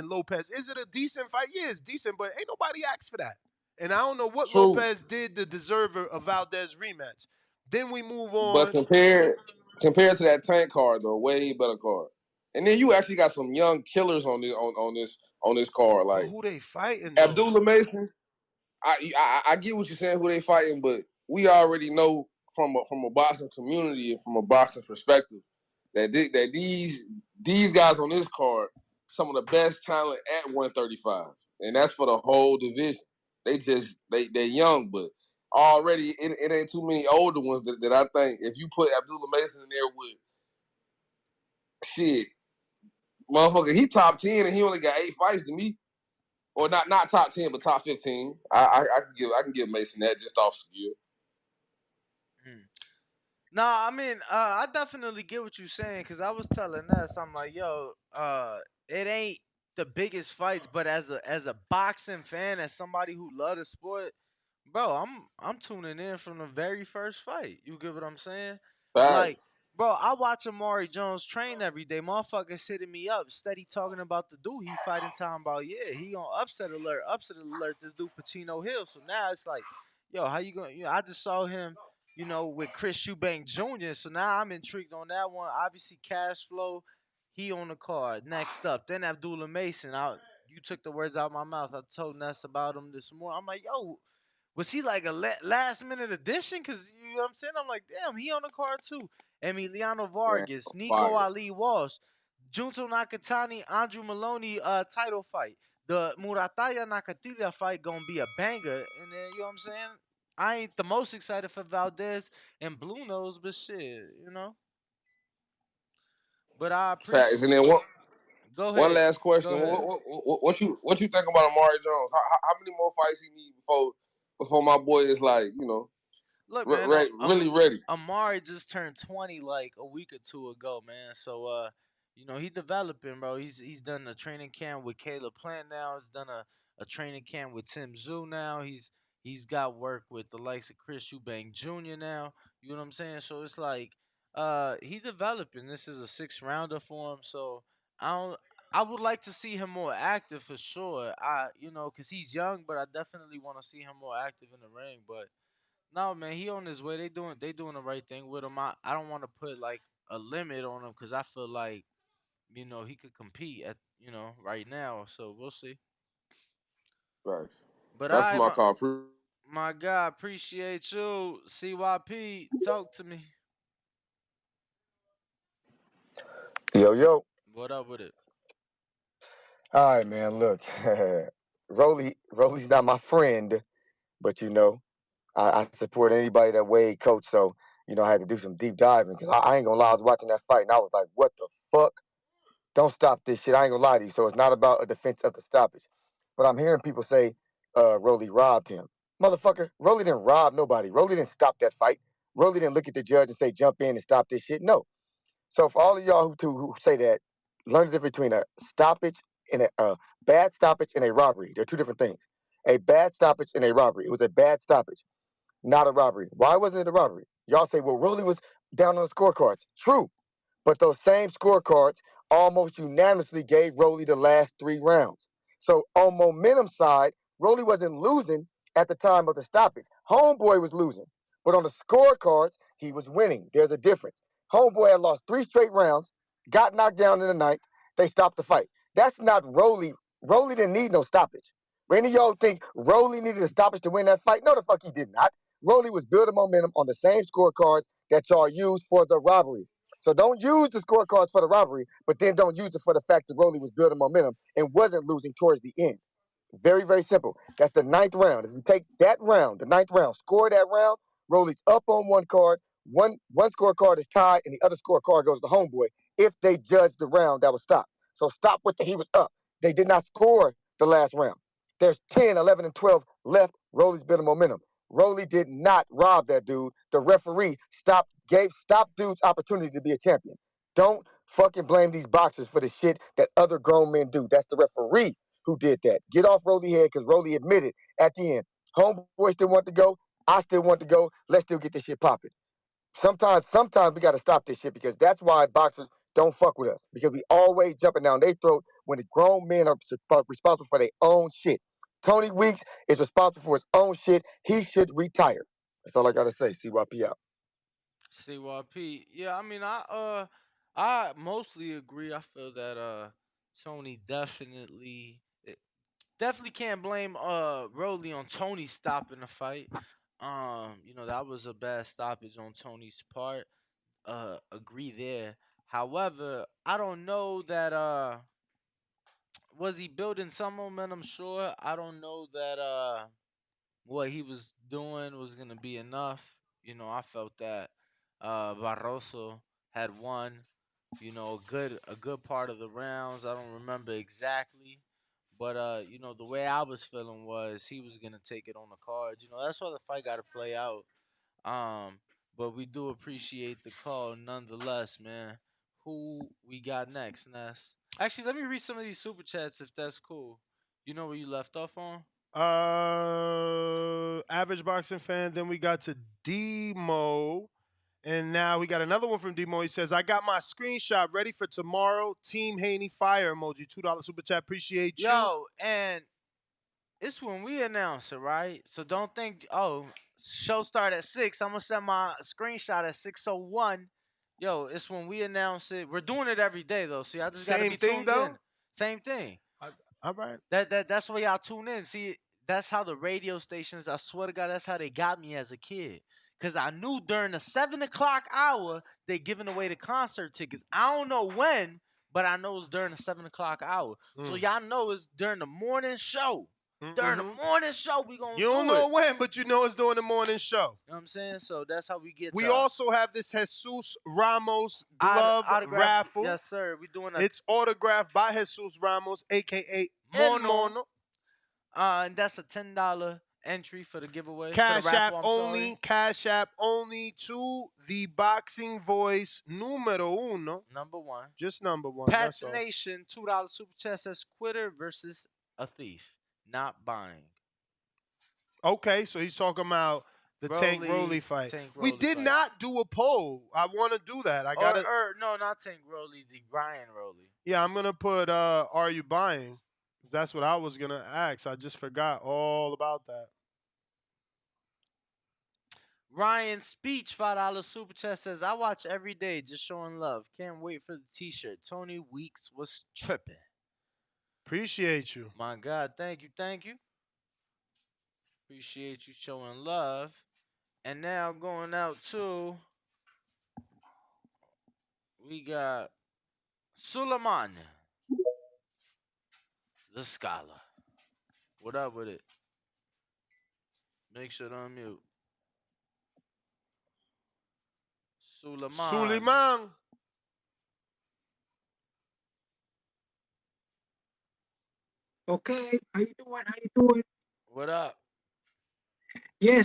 Lopez. Is it a decent fight? Yeah, it's decent, but ain't nobody asked for that. And I don't know what True. Lopez did to deserve a Valdez rematch. Then we move But on. compared to that tank card though, way better card. And then you actually got some young killers on this card. But Like who they fighting though? Abdullah Mason, I get what you're saying, who they fighting, but we already know from a boxing community and from a boxing perspective that these guys on this card some of the best talent at 135, and that's for the whole division. They're young, but already it ain't too many older ones that I think if you put Abdullah Mason in there with shit, motherfucker, he top 10 and he only got 8 fights to me. Or not top 10, but top 15. I can give Mason that just off skill. No, I mean, I definitely get what you're saying because I was telling us, I'm like, yo, it ain't the biggest fights, but as a boxing fan, as somebody who love the sport, bro, I'm tuning in from the very first fight. You get what I'm saying? Like, Facts. bro, I watch Amari Jones train every day. Motherfuckers hitting me up, steady talking about the dude he fighting. Time about he on upset alert. This dude Pacino Hill. So now it's like, yo, how you going? I just saw him with Chris Eubank Jr. So now I'm intrigued on that one. Obviously, cash flow, he on the card. Next up, then Abdullah Mason. You took the words out of my mouth. I told Ness about him this morning. I'm like, yo, was he like a last minute addition? Cause you know what I'm saying? I'm like, damn, he on the card too. Emiliano Man, Vargas, Nico fire. Ali Walsh, Junto Nakatani, Andrew Maloney title fight. The Murataya Nakatila fight gonna be a banger. And then you know what I'm saying? I ain't the most excited for Valdez and Blue Nose, but shit. But I Facts. appreciate. And then Go one ahead. last Go question. ahead. What you think about Amari Jones? How many more fights he need before my boy is like, Look, man, really ready? Amari just turned 20 like a week or two ago, man. So he developing, bro. He's done a training camp with Caleb Plant now. He's done a training camp with Tim Zoo now. He's got work with the likes of Chris Eubank Jr. now. You know what I'm saying? So it's like he developing. This is a 6 rounder for him. So I don't I would like to see him more active for sure. Cause he's young, but I definitely want to see him more active in the ring. But no, man, he on his way. They doing the right thing with him. I don't want to put like a limit on him because I feel like he could compete at right now. So we'll see. Facts. But That's I my call. my guy, appreciate you. CYP, talk to me. Yo. What up with it? All right, man. Look, Rolly's not my friend, but I support anybody that Wade coach. So I had to do some deep diving because I ain't gonna lie. I was watching that fight and I was like, what the fuck? Don't stop this shit. I ain't gonna lie to you. So it's not about a defense of the stoppage, but I'm hearing people say Rolly robbed him. Motherfucker, Rolly didn't rob nobody. Rolly didn't stop that fight. Rolly didn't look at the judge and say jump in and stop this shit. No. So for all of y'all who say that, learn the difference between a stoppage and a bad stoppage and a robbery. They're two different things. A bad stoppage and a robbery. It was a bad stoppage, not a robbery. Why wasn't it a robbery? Y'all say, well, Rolly was down on the scorecards. True, but those same scorecards almost unanimously gave Rolly the last 3 rounds. So on momentum side, Rolly wasn't losing at the time of the stoppage. Homeboy was losing. But on the scorecards, he was winning. There's a difference. Homeboy had lost 3 straight rounds, got knocked down in the ninth. They stopped the fight. That's not Rolly. Rolly didn't need no stoppage. Any of y'all think Rolly needed a stoppage to win that fight? No, the fuck he did not. Rolly was building momentum on the same scorecards that y'all used for the robbery. So don't use the scorecards for the robbery, but then don't use it for the fact that Rolly was building momentum and wasn't losing towards the end. Very, very simple. That's the ninth round. If you take that round, the ninth round, score that round, Rolly's up on one card, one scorecard is tied, and the other scorecard goes to homeboy if they judge the round that was stopped. So stop with the he was up. They did not score the last round. There's 10, 11, and 12 left. Rolly's building momentum. Rolly did not rob that dude. The referee stopped dude's opportunity to be a champion. Don't fucking blame these boxers for the shit that other grown men do. That's the referee who did that. Get off Rolly head because Rolly admitted at the end. Homeboy still want to go. I still want to go. Let's still get this shit popping. Sometimes we got to stop this shit because that's why boxers don't fuck with us because we always jumping down their throat when the grown men are responsible for their own shit. Tony Weeks is responsible for his own shit. He should retire. That's all I got to say. CYP out. CYP. Yeah, I mean, I mostly agree. I feel that Tony definitely can't blame Rolly on Tony stopping the fight. That was a bad stoppage on Tony's part. Agree there. However, I don't know that was he building some momentum? Sure. I don't know that what he was doing was gonna be enough. I felt that Barroso had won. A good part of the rounds. I don't remember exactly, but the way I was feeling was he was gonna take it on the cards. That's why the fight got to play out. Um, but we do appreciate the call nonetheless, man. Who we got next, Ness? Actually, let me read some of these super chats if that's cool. You know where you left off on? Average boxing fan. Then we got to Demo. And now we got another one from Demo. He says, I got my screenshot ready for tomorrow. Team Haney fire emoji. $2 super chat. Appreciate you. Yo, and it's when we announce it, right? So don't think, show start at 6. I'm gonna send my screenshot at 6:01. Yo, it's when we announce it. We're doing it every day though, so y'all just gotta Same be thing tuned though? in. Same thing. All right. That's why y'all tune in. See, that's how the radio stations, I swear to God, that's how they got me as a kid. Cause I knew during the 7 o'clock hour they giving away the concert tickets. I don't know when, but I know it's during the 7 o'clock hour. So y'all know it's during the morning show. During the morning show, we gonna do it. You don't know when, but you know it's during the morning show. You know what I'm saying? So that's how we get. We also have this Jesus Ramos glove autograph. raffle. Yes, sir. We doing a. It's autographed by Jesus Ramos, aka Mono. And that's a $10 entry for the giveaway. Cash for the raffle, app only. Cash app only to the boxing voice numero uno. Number one. Just number one. Pats Nation $2 super chat says quitter versus a thief, not buying. Okay, so he's talking about the Tank Rolly fight. We did not do a poll. I want to do that. I got to. No, not Tank Rolly. The Brian Rolly. Yeah, I'm gonna put. Are you buying? That's what I was gonna ask. I just forgot all about that. Ryan Speech $5 super chat says, I watch every day, just showing love. Can't wait for the t-shirt. Tony Weeks was tripping. Appreciate you. My God, thank you. Appreciate you showing love. And now going out to, we got Suleiman, the scholar. What up with it? Make sure to unmute. Suleiman. Okay, how you doing? What up? I'm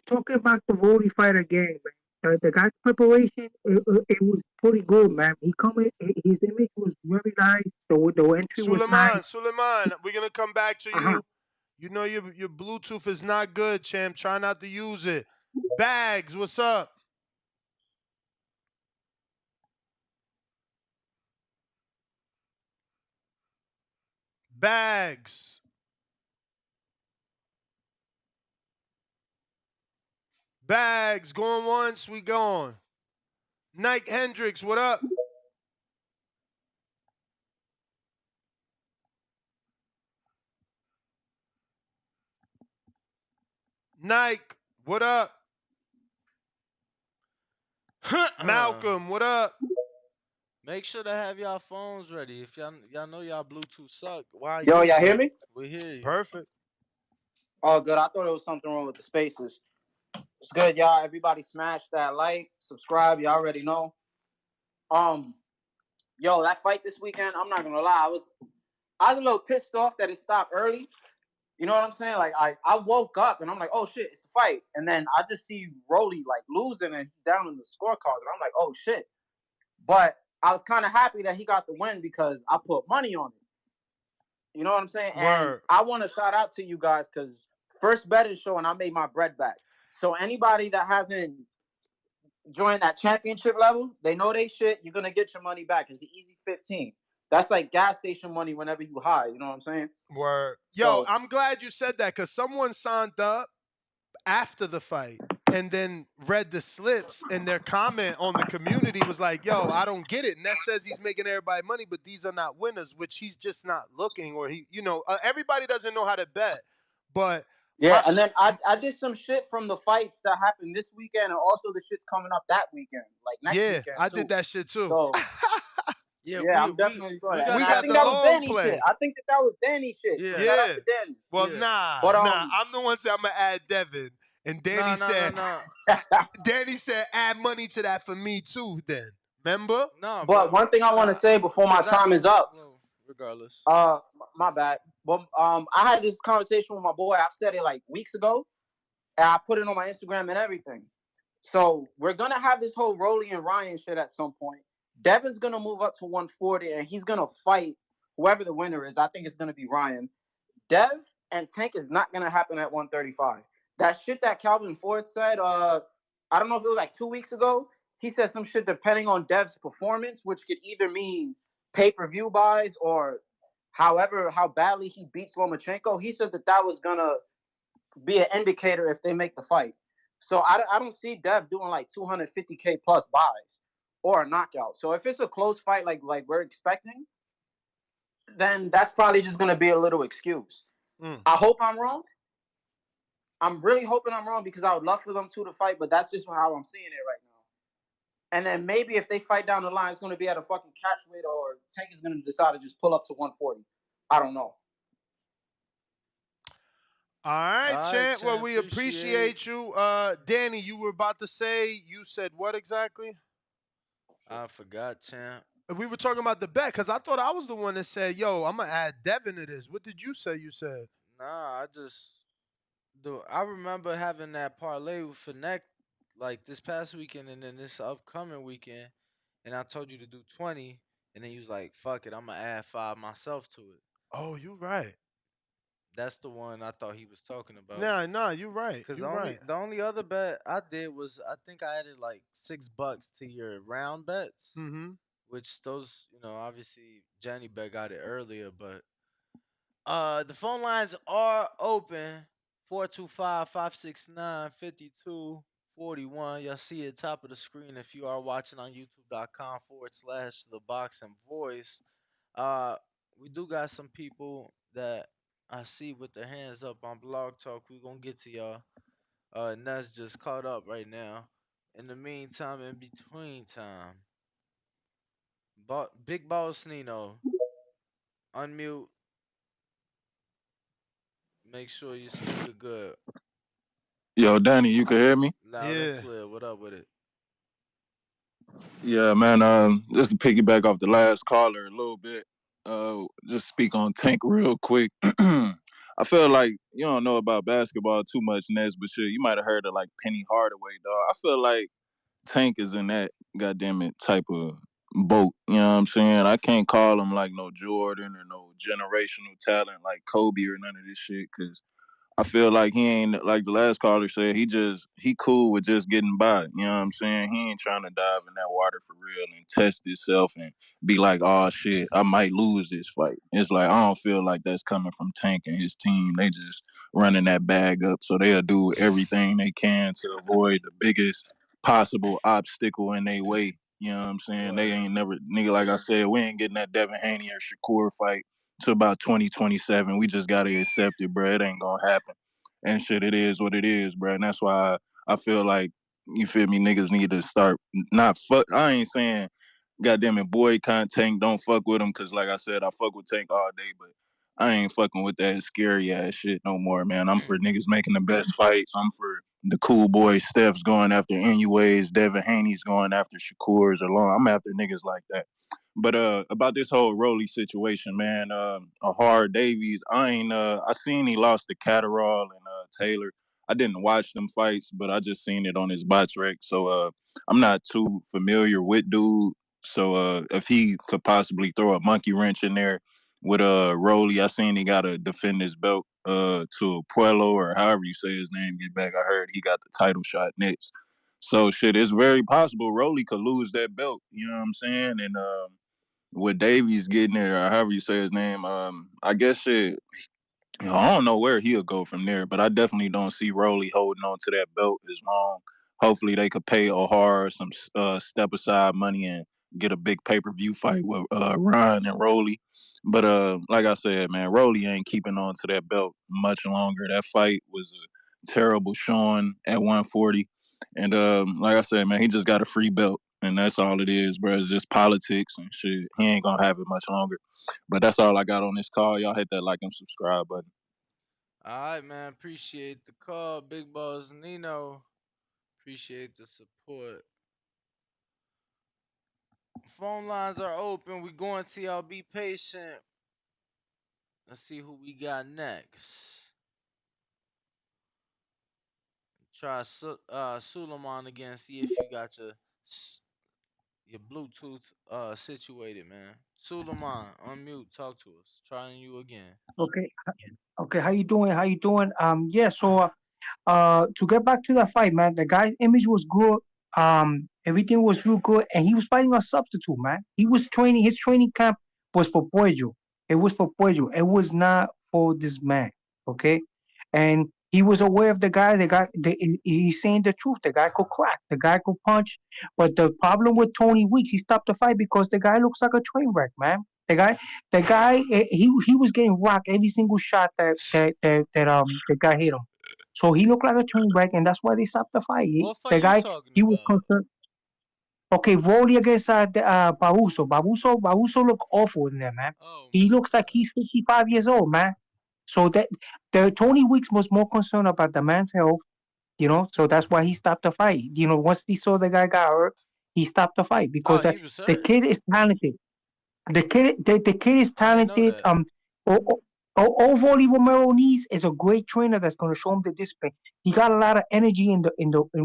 talking about the Rolly fight again, man. The guy's preparation, it was pretty good, man. His image was very nice. The entry was nice. Suleiman, we're gonna come back to you. You know your Bluetooth is not good, champ. Try not to use it. Bags, what's up? Bags. Bags going once, we gone. Nike Hendricks, what up? Nike, what up? Malcolm, what up? Make sure to have y'all phones ready. If y'all know y'all Bluetooth suck, why Yo, use y'all hear it? me? We hear you. Perfect. Oh, good. I thought there was something wrong with the spaces. It's good, y'all. Everybody smash that like, subscribe. Y'all already know. Yo, that fight this weekend, I'm not gonna lie. I was a little pissed off that it stopped early. You know what I'm saying? Like I woke up and I'm like, oh shit, it's the fight. And then I just see Rolly like losing and he's down in the scorecard. And I'm like, oh shit. But I was kind of happy that he got the win because I put money on it. You know what I'm saying? And Word. I want to shout out to you guys because first betting show and I made my bread back. So anybody that hasn't joined that championship level, they know they shit. You're gonna get your money back. It's the easy 15. That's like gas station money whenever you high. You know what I'm saying? Word. Yo, So I'm glad you said that because someone signed up after the fight and then read the slips and their comment on the community was like, yo, I don't get it. And that says he's making everybody money, but these are not winners, which he's just not looking or everybody doesn't know how to bet. But yeah, and then I did some shit from the fights that happened this weekend and also the shit's coming up that weekend, like next yeah, weekend I too. did that shit too. So Yeah, yeah, I'm definitely doing that. we And I got think the that was long Danny play. shit. I think that was Danny shit. So shout out Yeah. to Danny. Well, Yeah. But I'm the one saying I'm gonna add Devin. And Danny said, Danny said, add money to that for me too. Then remember? No, But bro. one thing I want to say before my time is up. Well, regardless. My bad. Well, I had this conversation with my boy. I've said it like weeks ago, and I put it on my Instagram and everything. So we're gonna have this whole Rolly and Ryan shit at some point. Devin's gonna move up to 140, and he's gonna fight whoever the winner is. I think it's gonna be Ryan. Dev and Tank is not gonna happen at 135. That shit that Calvin Ford said, I don't know if it was like 2 weeks ago. He said some shit depending on Dev's performance, which could either mean pay-per-view buys or however how badly he beats Lomachenko. He said that was gonna be an indicator if they make the fight. So I don't see Dev doing like 250K plus buys or a knockout. So if it's a close fight like we're expecting, then that's probably just gonna be a little excuse. I hope I'm wrong. I'm really hoping I'm wrong because I would love for them two to fight, but that's just how I'm seeing it right now. And then maybe if they fight down the line, it's going to be at a fucking catch weight or Tank is going to decide to just pull up to 140. I don't know. All right, Chant. Well, we appreciate you. Danny, you were about to say, you said what exactly? I forgot, champ. We were talking about the bet because I thought I was the one that said, yo, I'm going to add Devin to this. What did you say you said? Nah, I remember having that parlay with Finette like this past weekend and then this upcoming weekend, and I told you to do 20, and then you was like, "Fuck it, I'm gonna add 5 myself to it." Oh, you're right. That's the one I thought he was talking about. Nah, you're right. Cause You're right. the only other bet I did was I think I added like $6 to your round bets, which those obviously Johnny Bet got it earlier, but the phone lines are open. 425-569-5241. Y'all see it top of the screen if you are watching on youtube.com/the boxing voice. We do got some people that I see with their hands up on Blog Talk. We're gonna get to y'all. Ness just caught up right now. In the meantime, in between time, Big Boss Nino, unmute. Make sure your speaker good. Yo, Danny, you can hear me? Loud and clear. What up with it? Yeah, man. Just to piggyback off the last caller a little bit. Just speak on Tank real quick. I feel like you don't know about basketball too much, Nez, but shit, you might have heard of like Penny Hardaway, dog. I feel like Tank is in that goddamn it type of boat. You know what I'm saying? I can't call him like no Jordan or no generational talent like Kobe or none of this shit, cause I feel like he ain't like the last caller said. He cool with just getting by. You know what I'm saying? He ain't trying to dive in that water for real and test himself and be like, oh shit, I might lose this fight. It's like I don't feel like that's coming from Tank and his team. They just running that bag up, so they'll do everything they can to avoid the biggest possible obstacle in their way. You know what I'm saying? They ain't never nigga like I said. We ain't getting that Devin Haney or Shakur fight to about 2027. We just gotta accept it, bro. It ain't gonna happen. And shit, it is what it is, bro. And that's why I feel like you feel me, niggas need to start not fuck. I ain't saying goddamn it, boycott Tank. Don't fuck with him, cause like I said, I fuck with Tank all day, but I ain't fucking with that scary ass shit no more, man. I'm for niggas making the best fights. I'm for the cool boy Steph's going after NUAs, Devin Haney's going after Shakur's alone. I'm after niggas like that. But about this whole Rolly situation, man, Ohara Davies, I seen he lost to Catterall and Taylor. I didn't watch them fights, but I just seen it on his bots rec. So I'm not too familiar with dude. So if he could possibly throw a monkey wrench in there with Rolly, I seen he gotta defend his belt to Puello or however you say his name, get back. I heard he got the title shot next. So shit, it's very possible Rolly could lose that belt. You know what I'm saying? And with Davies getting it or however you say his name, I guess shit. I don't know where he'll go from there, but I definitely don't see Rolly holding on to that belt as long. Hopefully, they could pay O'Hara some step aside money and get a big pay per view fight with Ryan and Rolly. But like I said, man, Rolly ain't keeping on to that belt much longer. That fight was a terrible showing at 140, and like I said, man, he just got a free belt, and that's all it is, bro. It's just politics and shit. He ain't gonna have it much longer. But that's all I got on this call. Y'all hit that like and subscribe button. All right, man. Appreciate the call, Big Boss Nino. Appreciate the support. Phone lines are open. We going to y'all. Be patient. Let's see who we got next. Try Suleiman again. See if you got your Bluetooth situated, man. Suleiman, unmute. Talk to us. Trying you again. Okay, okay. How you doing? How you doing? Yeah. So, to get back to that fight, man, the guy's image was good. Everything was real good, and he was fighting a substitute, man. He was training. His training camp was for Puello. It was for Puello. It was not for this man. Okay, and he was aware of the guy. He's saying the truth. The guy could crack. The guy could punch. But the problem with Tony Weeks, he stopped the fight because the guy looks like a train wreck, man. He was getting rocked every single shot the guy hit him. So he looked like a train wreck, and that's why they stopped the fight. What fight The you guy, talking he was about? concerned. Okay, Rolly against Babuso. Babuso look awful in there, man. Oh He my looks like he's 55 years old, man. So that the Tony Weeks was more concerned about the man's health, so that's why he stopped the fight. Once he saw the guy got hurt, he stopped the fight Oh, because he was the hurt. kid is talented. The kid is I ain't know talented. that. All Volley Romero needs is a great trainer that's going to show him the discipline. He got a lot of energy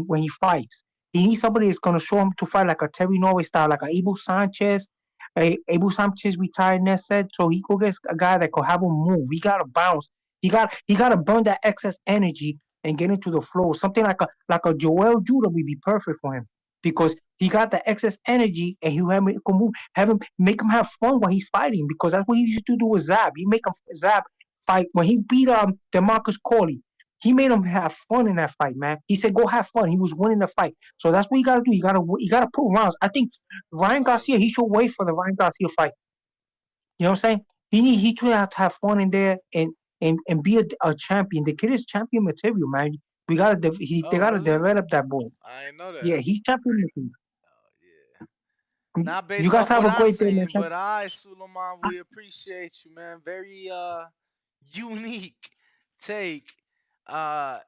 when he fights. He needs somebody that's going to show him to fight like a Terry Norway style, like a Abel Sanchez. Abel Sanchez retired, Ness said, so he could get a guy that could have him move. He got to bounce. He got to burn that excess energy and get into the flow. Something like a Joel Judah would be perfect for him because he got the excess energy and have him make him have fun while he's fighting because that's what he used to do with Zab. He make him Zab fight when he beat Demarcus Corley. He made him have fun in that fight, man. He said, "Go have fun." He was winning the fight, so that's what you gotta do. You gotta put rounds. I think Ryan Garcia. He should wait for the Ryan Garcia fight. You know what I'm saying? He should have to have fun in there and be a champion. The kid is champion material, man. They Oh, gotta really? develop that boy. I ain't know Yeah, that. he's champion material. Not You based guys off have what a I great day, man. seen, but I, Suleiman, we appreciate you, man. Very unique take. Uh,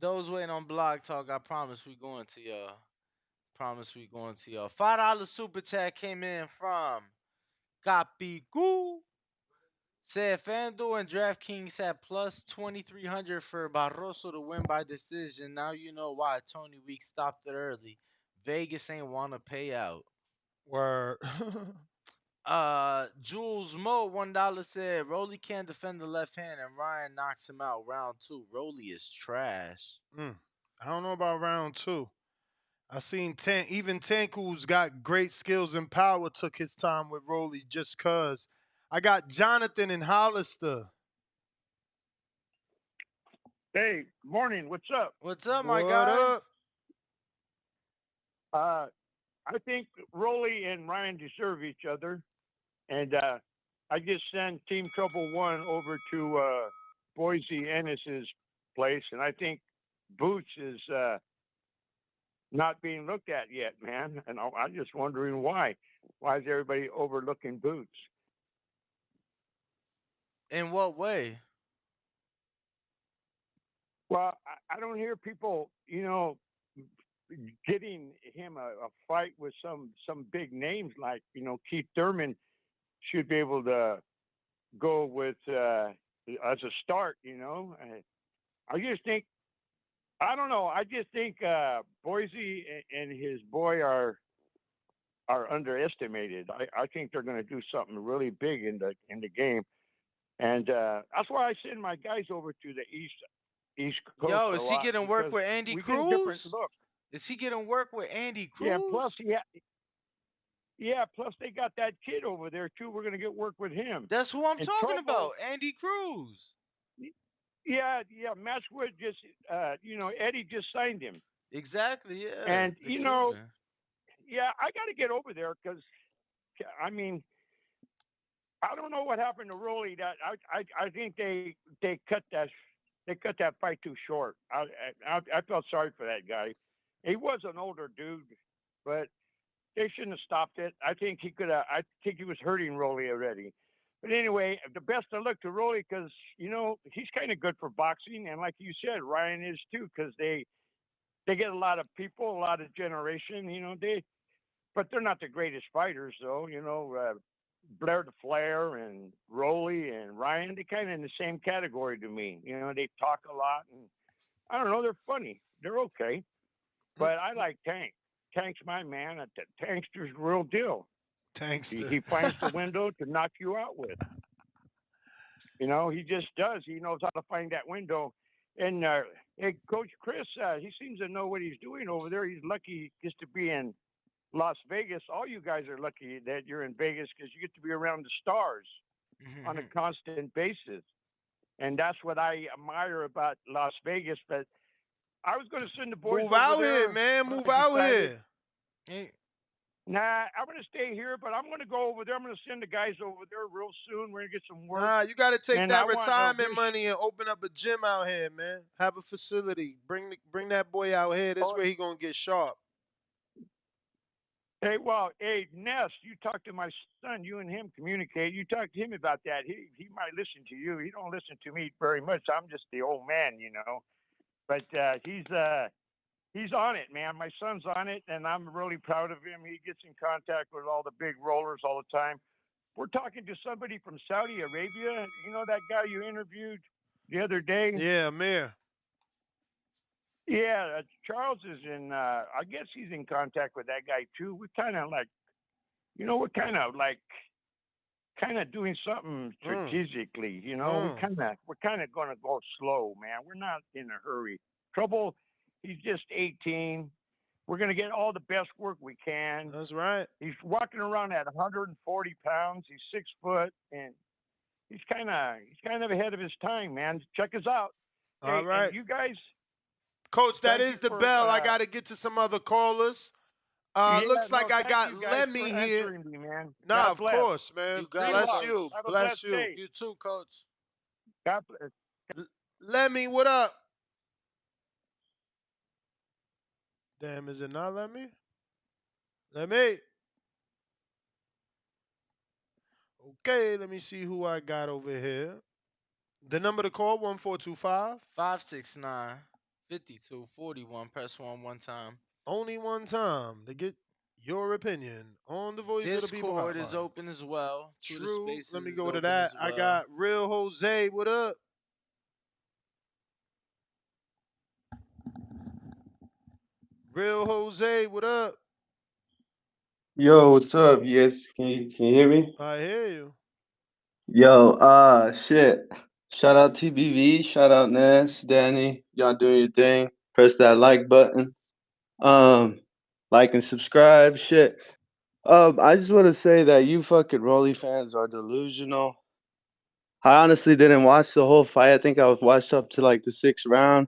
those waiting on Blog Talk, I promise we going to y'all. Promise we going to y'all. $5 super chat came in from Capicu. Said FanDuel and DraftKings at plus 2,300 for Barroso to win by decision. Now you know why Tony Weeks stopped it early. Vegas ain't want to pay out. Word. Jules Mo $1 said Rolly can't defend the left hand and Ryan knocks him out round 2. Rolly is trash. I don't know about round 2. I seen Tank, even Tank, who's got great skills and power, took his time with Rolly just cause. I got Jonathan and Hollister. Hey, morning. What's up? What's up, my What guy? up? I think Rolly and Ryan deserve each other, and I just sent Team Trouble One over to Boise Ennis's place, and I think Boots is not being looked at yet, man. And I'm just wondering why. Why is everybody overlooking Boots? In what way? Well, I don't hear people, getting him a fight with some big names like Keith Thurman should be able to go with as a start. I just think I don't know. I just think Boise and his boy are underestimated. I think they're going to do something really big in the game, and that's why I send my guys over to the East Coast. Yo, a is he lot getting work because with Andy we get a different Cruz? look. Is he getting work with Andy Cruz? Yeah, plus plus they got that kid over there too. We're gonna get work with him. That's who I'm And talking Trouble, about, Andy Cruz. Yeah, Matchwood just Eddie just signed him. Exactly, yeah. And the Cuban. yeah, I got to get over there because I mean, I don't know what happened to Rolly. That I think they cut that fight too short. I felt sorry for that guy. He was an older dude, but they shouldn't have stopped it. I think he could have. I think he was hurting Rolly already. But anyway, the best of luck to Rolly because he's kind of good for boxing, and like you said, Ryan is too because they get a lot of people, a lot of generation. But they're not the greatest fighters though. Blair the Flair and Rolly and Ryan, they kind of in the same category to me. They talk a lot and I don't know, they're funny. They're okay. But I like Tank. Tank's my man. Tankster's the real deal. Tankster. He finds the window to knock you out with. He just does. He knows how to find that window. And hey, Coach Chris, he seems to know what he's doing over there. He's lucky just to be in Las Vegas. All you guys are lucky that you're in Vegas because you get to be around the stars on a constant basis. And that's what I admire about Las Vegas. But I was going to send the boys Move over out there. here, man. Move out here. Nah, I'm going to stay here, but I'm going to go over there. I'm going to send the guys over there real soon. We're going to get some work. Nah, you got to take And that I want retirement money and open up a gym out here, man. Have a facility. Bring that boy out here. This where he gonna get sharp. Hey, Ness, you talk to my son. You and him communicate. You talk to him about that. He might listen to you. He don't listen to me very much. I'm just the old man, But he's on it, man. My son's on it, and I'm really proud of him. He gets in contact with all the big rollers all the time. We're talking to somebody from Saudi Arabia. You know that guy you interviewed the other day? Yeah, Amir. Yeah, Charles is in. I guess he's in contact with that guy too. We're kind of like, we're kind of doing something strategically. We're kind of going to go slow, man. We're not in a hurry. Trouble, he's just 18. We're going to get all the best work we can. That's right. He's walking around at 140 pounds. He's 6 foot, and he's kind of ahead of his time, man. Check us out. All right, and you guys. Coach, that is the bell. I got to get to some other callers. Looks like I got Lemmy here. Me, man. Nah, God of bless. course, man. Bless you. Have a Bless blessed you. day. You too, Coach. God bless. Lemmy, what up? Damn, is it not Lemmy? Lemmy. Okay, let me see who I got over here. The number to call, 1425. 569 5241. Press 1 time. Only one time to get your opinion on the Voice of the People Discord hotline. is open as well. True. Let me go to that. I got Real Jose. What up? Real Jose, what up? Yo, what's up? Yes, can you hear me? I hear you. Yo, shit. Shout out TBV, shout out Ness, Danny. Y'all doing your thing. Press that like button. Um, like and subscribe. Shit. I just want to say that you fucking Rolly fans are delusional. I honestly didn't watch the whole fight. I think I was watched up to like the 6th round.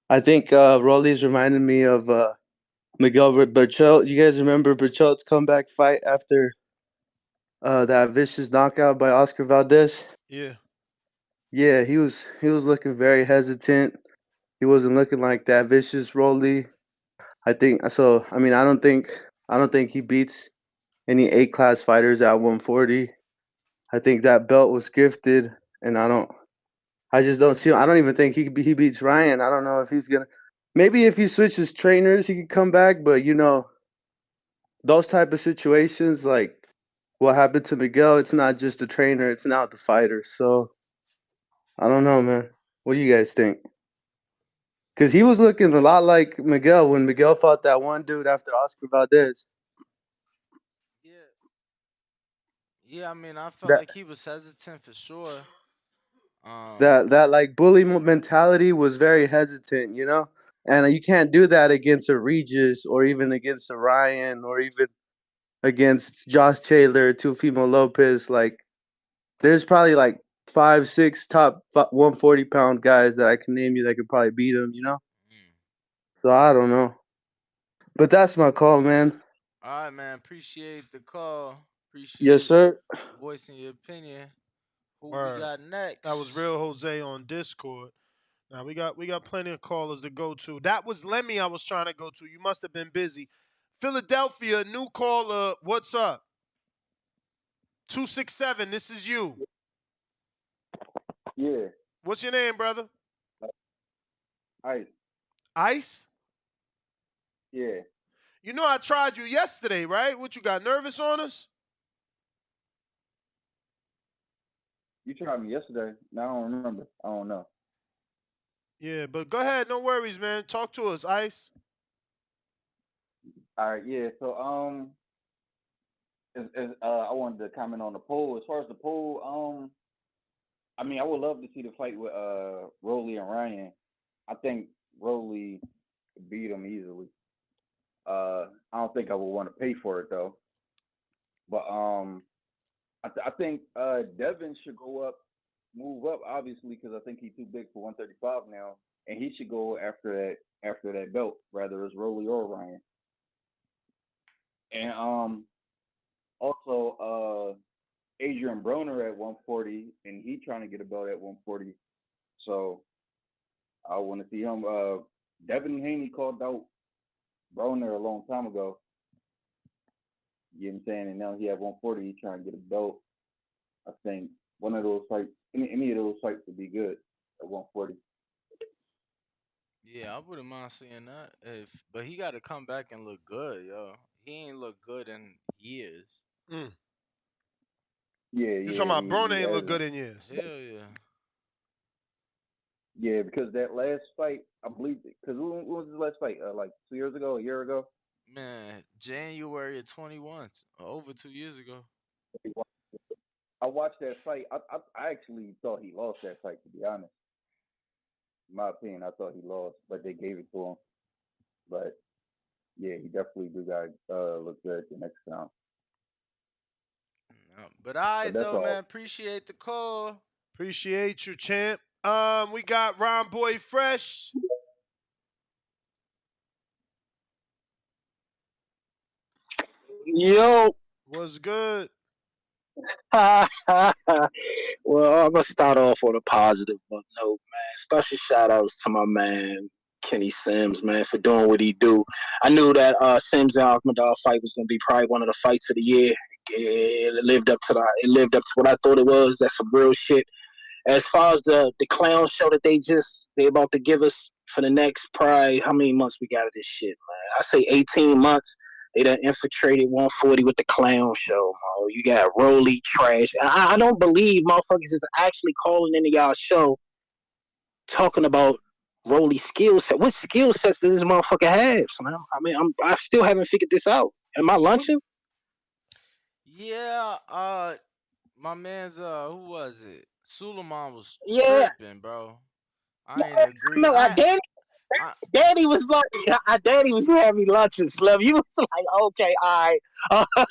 I think Rolly's reminded me of Miguel Berchelt. You guys remember Berchelt's comeback fight after that vicious knockout by Oscar Valdez? Yeah. Yeah, he was looking very hesitant. He wasn't looking like that vicious Rolly. I think so. I mean, I don't think he beats any A-class fighters at 140. I think that belt was gifted, and I just don't see. I don't even think he beats Ryan. I don't know if he's gonna. Maybe if he switches trainers, he could come back. But those type of situations, like what happened to Miguel, it's not just the trainer; it's now the fighter. So I don't know, man. What do you guys think? Because he was looking a lot like Miguel when Miguel fought that one dude after Oscar Valdez. Yeah. Yeah, I mean, I felt That like he was hesitant for sure. that like bully mentality was very hesitant. And you can't do that against a Regis or even against a Ryan or even against Josh Taylor, Teofimo Lopez. Like, there's probably like 5, 6 top 140-pound guys that I can name you that could probably beat him. So I don't know. But that's my call, man. All right, man. Appreciate the call. Yes, Appreciate sir. voicing your opinion. Who we Word. got That was next? real Jose on Discord. Now we got plenty of callers to go to. That was Lemmy I was trying to go to. You must have been busy. Philadelphia, new caller. What's up? 267. This is you. Yeah. What's your name, brother? Ice. Ice? Yeah. You know I tried you yesterday, right? What, you got nervous on us? You tried me yesterday. No, I don't remember. I don't know. Yeah, but go ahead. No worries, man. Talk to us, Ice. All right. Yeah. So I wanted to comment on the poll. As far as the poll, I mean, I would love to see the fight with Rolly and Ryan. I think Rolly beat him easily. I don't think I would want to pay for it though. But I think Devin should go up, move up, obviously, because I think he's too big for 135 now, and he should go after that belt, whether it's Rolly or Ryan. And also Adrian Broner at 140, and he trying to get a belt at 140. So I want to see him. Devin Haney called out Broner a long time ago. You know what I'm saying? And now he at 140, he trying to get a belt. I think one of those fights, any of those fights would be good at 140. Yeah, I wouldn't mind seeing that. But he got to come back and look good, yo. He ain't look good in years. Mm. Yeah, You yeah, talking about Brona he ain't look hasn't. good in years. Hell yeah. Yeah, because that last fight, I believe, because when was his last fight? Like 2 years ago, a year ago? Man, January of 21, over 2 years ago. I watched that fight. I actually thought he lost that fight, to be honest. In my opinion, I thought he lost, but they gave it to him. But yeah, he definitely do got look good the next round. But all right, But that's though, all. man. Appreciate the call. Appreciate you, champ. We got Ron Boy Fresh. Yo. What's good? well, I'm gonna start off on a positive note, man. Special shout outs to my man Kenny Sims, man, for doing what he do. I knew that Sims and Ahmadal fight was gonna be probably one of the fights of the year. It lived up to what I thought it was. That's some real shit. As far as the clown show that they about to give us for the next probably how many months we got of this shit, man? I say 18 months. They done infiltrated 140 with the clown show, man. You got Rolly trash. I don't believe motherfuckers is actually calling into y'all show talking about Rolly skill set. What skill sets does this motherfucker have, man? I mean, I still haven't figured this out. Am I lunching? Yeah, my man's who was it? Suleiman was Yeah, tripping, bro. yeah. I ain't agree. No, I Danny was like, Danny was having lunch and stuff. You was like, okay, all right.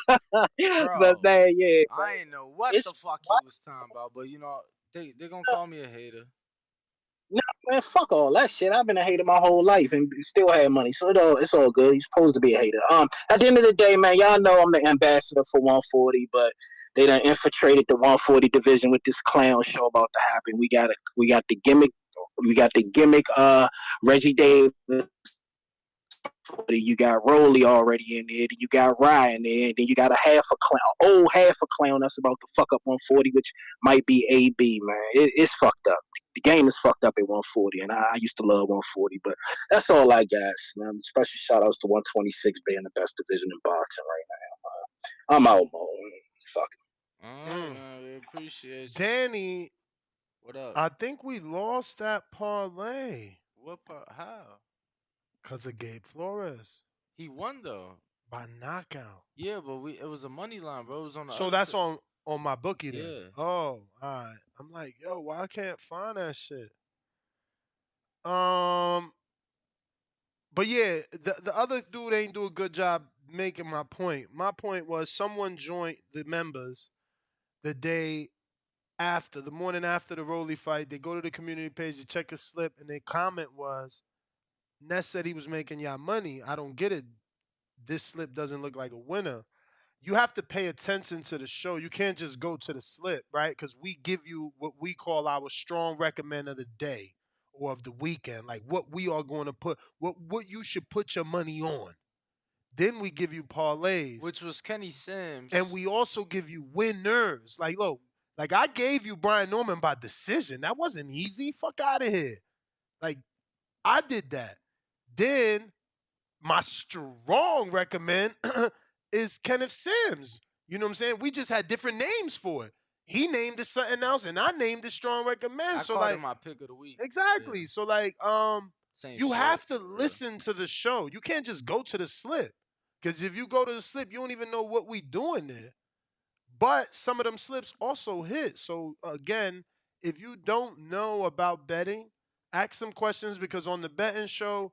But bro, man, yeah, man, I ain't know what it's the fuck he was talking about, but they gonna call me a hater. no, man, fuck all that shit. I've been a hater my whole life and still had money, so it's all good. You're supposed to be a hater. At the end of the day, man, y'all know I'm the ambassador for 140, but they done infiltrated the 140 division with this clown show about to happen. We got the gimmick. We got the gimmick. Reggie Davis. You got Rolly already in there. Then you got Ryan there. Then you got a old half a clown that's about to fuck up 140, which might be AB, man. It's fucked up. The game is fucked up at 140, and I used to love 140, but that's all I got, man. Special shout outs to 126 being the best division in boxing right now. I'm out, Mo. Fuck All right, man. We appreciate you. Danny, What up? I think we lost that parlay What part? How? because of Gabe Flores He won though. by knockout. Yeah, but it was a money line, bro. It was on the So other that's side. on my bookie then. Yeah. Oh, all right. I'm like, yo, why I can't find that shit? Um, but yeah, the other dude ain't do a good job making my point. My point was someone joined the members the day after, the morning after the Rolly fight. They go to the community page to check a slip, and their comment was, Ness said he was making y'all money. I don't get it. This slip doesn't look like a winner. You have to pay attention to the show. You can't just go to the slip, right? Because we give you what we call our strong recommend of the day or of the weekend, like what we are going to put, what you should put your money on. Then we give you parlays, Which was Kenny Sims. and we also give you winners. Like, look, like I gave you Brian Norman by decision. That wasn't easy. Fuck out of here. Like I did that. Then my strong recommend is Kenneth Sims. You know what I'm saying? We just had different names for it. He named it something else, and I named it strong recommend. I So called like, it my pick of the week. exactly. Yeah. So like, Same you shit, have to for real. listen to the show. You can't just go to the slip, because if you go to the slip, you don't even know what we doing there. But some of them slips also hit. So again, if you don't know about betting, ask some questions, because on the betting show,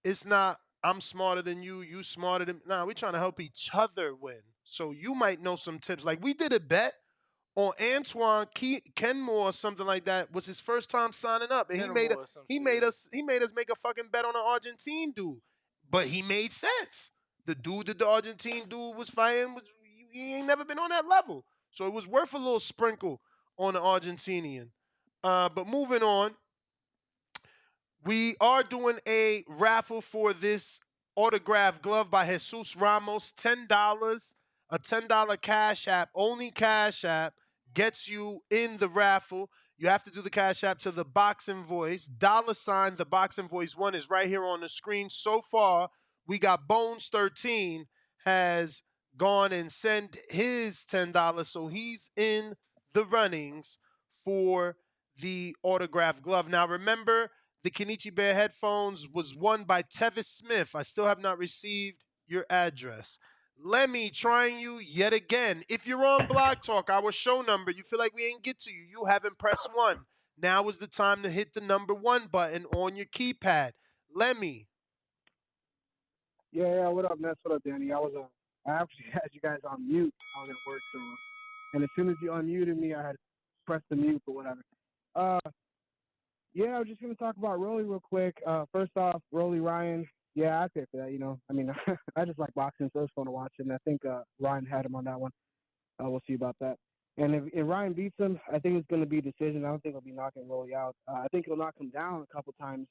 it's not I'm smarter than you smarter than. Nah, we're trying to help each other win. So you might know some tips. Like we did a bet on Antoine Kenmore or something like that. Was his first time signing up, and Kenmore or some shit. he made us make a fucking bet on an Argentine dude. But he made sense. The dude that the Argentine dude was fighting was he ain't never been on that level. So it was worth a little sprinkle on the Argentinian. But moving on, we are doing a raffle for this autographed glove by Jesus Ramos. $10. A $10 cash app, only cash app, gets you in the raffle. You have to do the cash app to the Boxing Voice. $ the Boxing Voice 1 is right here on the screen. So far, we got Bones 13 has gone and sent his $10. So he's in the runnings for the autographed glove. Now remember, the Kenichi Bear headphones was won by Tevis Smith. I still have not received your address. Lemmy trying you yet again. If you're on Blog Talk, our show number, you feel like we ain't get to you, you haven't pressed 1. Now is the time to hit the number 1 button on your keypad. Lemmy. Yeah, what up, Ness? What up, Danny? I actually had you guys on mute. I was at work, so, and as soon as you unmuted me, I had pressed the mute or whatever. Yeah, I was just gonna talk about Rolly real quick. First off, Rolly Ryan. Yeah, I pay for that. You know, I mean, I just like boxing, so it's fun to watch. And I think Ryan had him on that one. We'll see about that. And if Ryan beats him, I think it's going to be a decision. I don't think he'll be knocking Rolly out. I think he'll knock him down a couple times,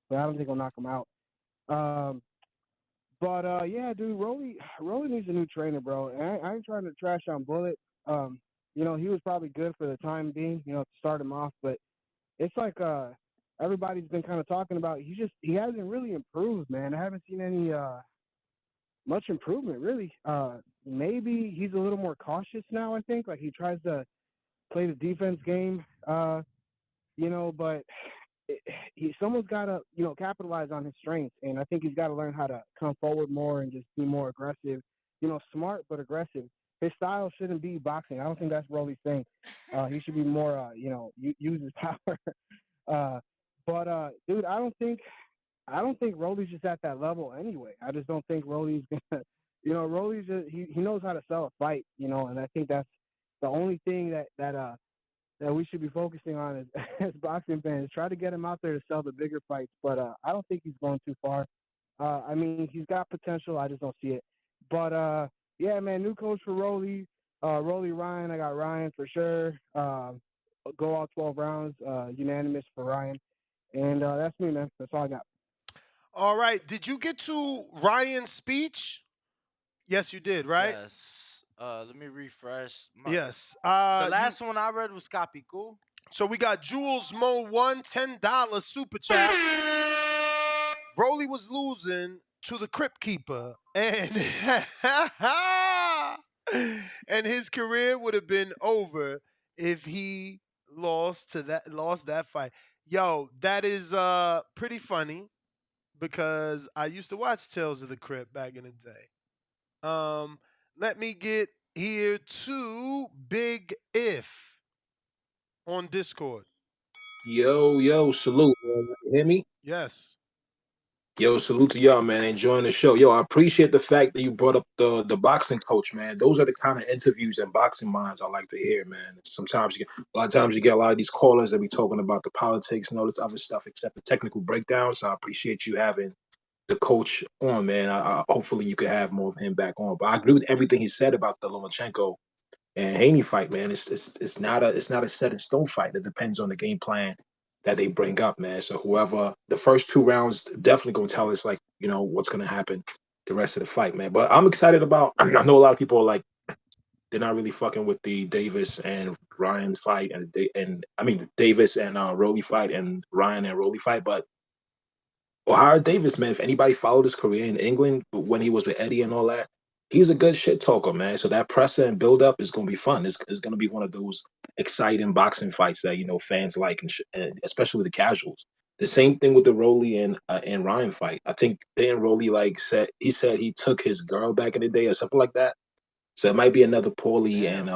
but I don't think he'll knock him out. But yeah, dude, Rolly needs a new trainer, bro. And I ain't trying to trash on Bullet. You know, he was probably good for the time being, you know, to start him off, but it's like everybody's been kind of talking about he hasn't really improved, man. I haven't seen any much improvement really. Maybe he's a little more cautious now, I think. Like he tries to play the defense game, you know, but someone's got to, you know, capitalize on his strengths, and I think he's got to learn how to come forward more and just be more aggressive, you know, smart but aggressive. his style shouldn't be boxing. I don't think that's Rolly's thing. He should be more, use his power. Dude, I don't think Rolly's just at that level anyway. I just don't think Rolly's gonna, Rolly's just, he knows how to sell a fight, and I think that's the only thing that we should be focusing on as boxing fans. Try to get him out there to sell the bigger fights, but I don't think he's going too far. I mean, he's got potential. I just don't see it. But yeah, man, new coach for Rolly, Rolly Ryan. I got Ryan for sure. Go all 12 rounds, unanimous for Ryan, and that's me, man. That's all I got. All right. Did you get to Ryan's speech? Yes, you did, right? Yes. Let me refresh. Yes. The last one I read was Capicu. So we got Jules Mo $10 super chat. Rolly was losing to the Crypt Keeper, and and his career would have been over if he lost that fight. Yo, that is pretty funny because I used to watch Tales of the Crypt back in the day. Let me get here to Big If on Discord. Yo, salute, man. You hear me? Yes. Yo, salute to y'all, man. Enjoying the show. Yo, I appreciate the fact that you brought up the boxing coach, man. Those are the kind of interviews and boxing minds I like to hear, man. Sometimes a lot of times you get a lot of these callers that be talking about the politics and all this other stuff, except the technical breakdowns. So I appreciate you having the coach on, man. Hopefully you could have more of him back on. But I agree with everything he said about the Lomachenko and Haney fight, man. It's not a set in stone fight. It depends on the game plan that they bring up, man. So whoever the first 2 rounds definitely gonna tell us like, what's gonna happen the rest of the fight, man. But I'm excited about I know a lot of people are like they're not really fucking with the Davis and Ryan fight and I mean Davis and Rolly fight and Ryan and Rolly fight, but Ohara Davies, man, if anybody followed his career in England when he was with Eddie and all that, he's a good shit talker, man. So that presser and build up is going to be fun. It's going to be one of those exciting boxing fights that fans like, and especially the casuals. The same thing with the Rolly and Ryan fight. I think Dan Rolly said he took his girl back in the day or something like that. So it might be another Paulie and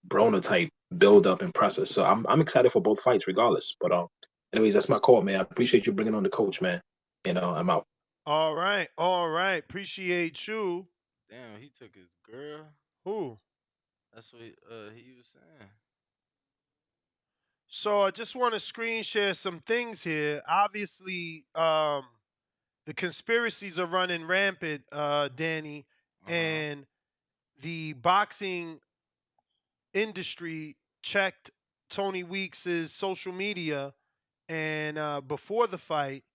Broner type build up and presser. So I'm excited for both fights regardless. But anyways, that's my call, man. I appreciate you bringing on the coach, man. I'm out. All right. Appreciate you. Damn, he took his girl. Who? That's what he was saying. So I just want to screen share some things here. Obviously, the conspiracies are running rampant, Danny, and the boxing industry checked Tony Weeks's social media, and before the fight,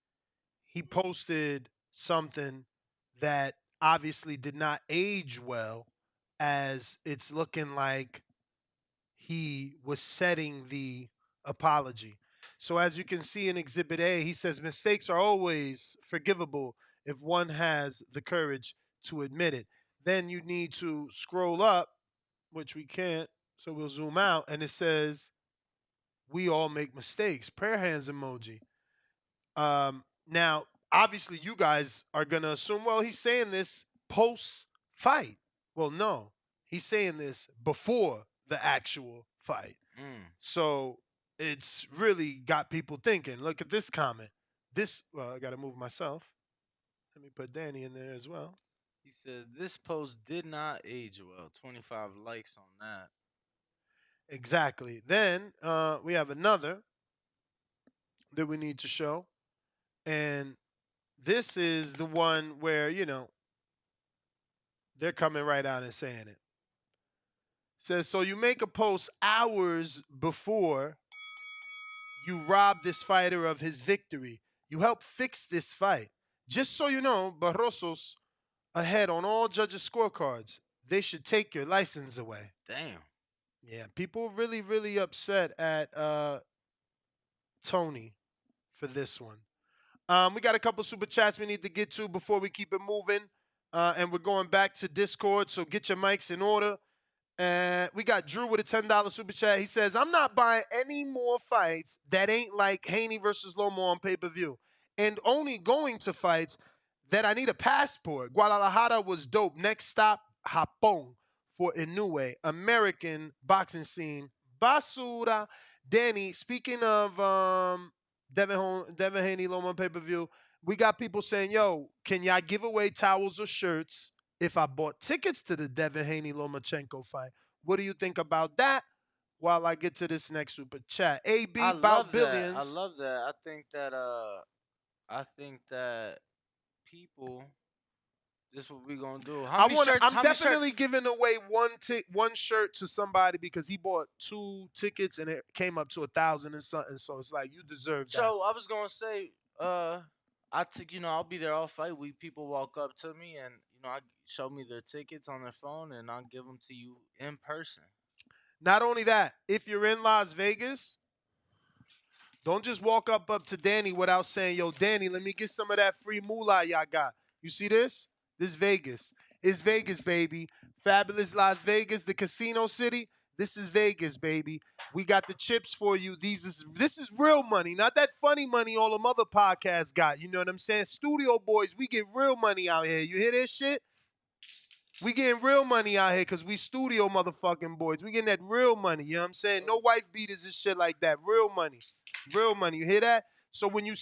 he posted something that obviously did not age well, as it's looking like he was setting the apology. So as you can see in Exhibit A, he says mistakes are always forgivable if one has the courage to admit it. Then you need to scroll up, which we can't, so we'll zoom out, and it says, we all make mistakes. Prayer hands emoji. Now, obviously, you guys are going to assume, well, he's saying this post fight. Well, no, he's saying this before the actual fight. So it's really got people thinking. Look at this comment. I got to move myself. Let me put Danny in there as well. He said, this post did not age well. 25 likes on that. Exactly. Then we have another that we need to show. And this is the one where, they're coming right out and saying it. Says, so you make a post hours before you rob this fighter of his victory. You help fix this fight. Just so you know, Barroso's ahead on all judges' scorecards. They should take your license away. Damn. Yeah, people really, really upset at Tony for this one. We got a couple super chats we need to get to before we keep it moving. And we're going back to Discord, so get your mics in order. We got Drew with a $10 super chat. He says, I'm not buying any more fights that ain't like Haney versus Lomo on pay-per-view. And only going to fights that I need a passport. Guadalajara was dope. Next stop, Japón for Inoue. American boxing scene. Basura. Danny, speaking of Devin Haney Loma pay-per-view, we got people saying, yo, can y'all give away towels or shirts if I bought tickets to the Devin Haney Lomachenko fight? What do you think about that? While I get to this next super chat. AB I about love that. I billions. love that. I think that people. This what we gonna do. How many shirts? I'm How many definitely shirts? giving away one shirt to somebody because he bought 2 tickets and it came up to 1,000 and something. So it's like you deserve that. So I was gonna say, I took, I'll be there all fight week. People walk up to me and I show me their tickets on their phone, and I'll give them to you in person. Not only that, if you're in Las Vegas, don't just walk up to Danny without saying, yo, Danny, let me get some of that free moolah y'all got. You see this? This Vegas. It's Vegas, baby. Fabulous Las Vegas, the casino city. This is Vegas, baby. We got the chips for you. This is real money, not that funny money all them other podcasts got. You know what I'm saying? Studio boys, we get real money out here. You hear this shit? We getting real money out here because we studio motherfucking boys. We getting that real money. You know what I'm saying? No wife beaters and shit like that. Real money. Real money. You hear that? So when you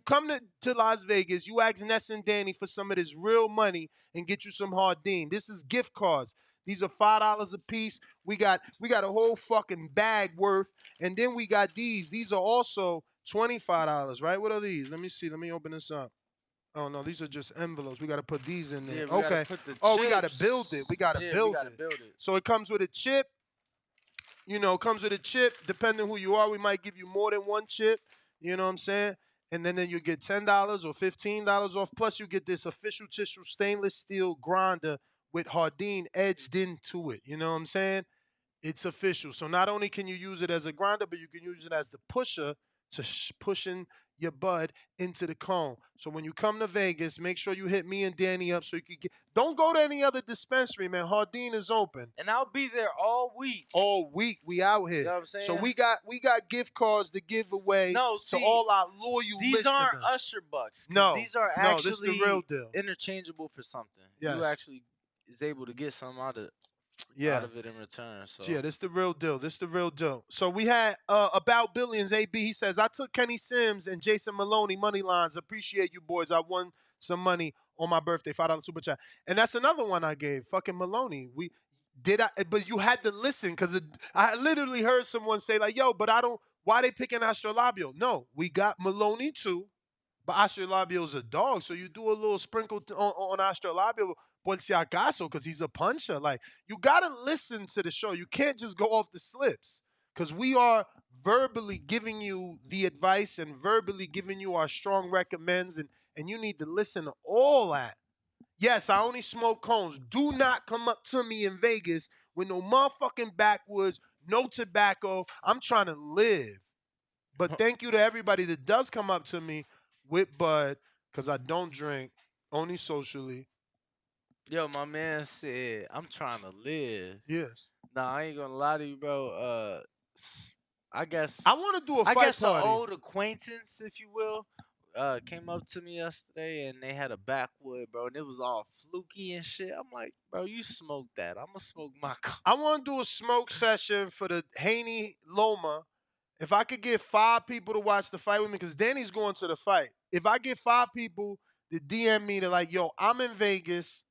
come to Las Vegas, you ask Ness and Danny for some of this real money and get you some Hardin. This is gift cards. These are $5 a piece. We got a whole fucking bag worth. And then we got these. These are also $25, right? What are these? Let me see. Let me open this up. Oh no, these are just envelopes. We got to put these in there. Yeah, we Okay. gotta put the Oh, we got to chips. build it. We got to Yeah, we build gotta it. build it. So it comes with a chip. Comes with a chip. Depending who you are, we might give you more than one chip. You know what I'm saying? And then you get $10 or $15 off. Plus, you get this official tissue stainless steel grinder with Hardin edged into it. You know what I'm saying? It's official. So not only can you use it as a grinder, but you can use it as the pusher to pushing your bud into the cone. So when you come to Vegas, make sure you hit me and Danny up so you can get. Don't go to any other dispensary, man. Hardin is open And I'll be there all week. all week. We out here. You know what I'm saying? So we got gift cards to give away No, to see, all our loyal these listeners. aren't Usher bucks. No, these are no, actually this is the real deal. interchangeable for something. Yes. You actually is able to get something out of it in return. So Yeah, this the real deal. This the real deal. So we had about billions. AB, he says, I took Kenny Sims and Jason Maloney money lines. Appreciate you boys. I won some money on my birthday. $5 super chat. And that's another one I gave. Fucking Maloney. But you had to listen because I literally heard someone say like, yo, but I don't. Why they picking Astrolabio? No, we got Maloney too. But Astrolabio's a dog, so you do a little sprinkle on Astrolabio por si acaso, because he's a puncher. Like, you gotta listen to the show. You can't just go off the slips, because we are verbally giving you the advice and verbally giving you our strong recommends, and you need to listen to all that. Yes, I only smoke cones. Do not come up to me in Vegas with no motherfucking backwoods, no tobacco. I'm trying to live. But thank you to everybody that does come up to me with bud, because I don't drink, only socially. Yo, my man said, I'm trying to live. Yes. Nah, I ain't gonna lie to you, bro. I guess I want to do a fight an party. old acquaintance, if you will, came up to me yesterday and they had a backwood, bro, and it was all fluky and shit. I'm like, bro, you smoke that. I'm gonna smoke my I want to do a smoke session for the Haney Loma. If I could get 5 people to watch the fight with me, because Danny's going to the fight. If I get 5 people to DM me, they're like, yo, I'm in Vegas.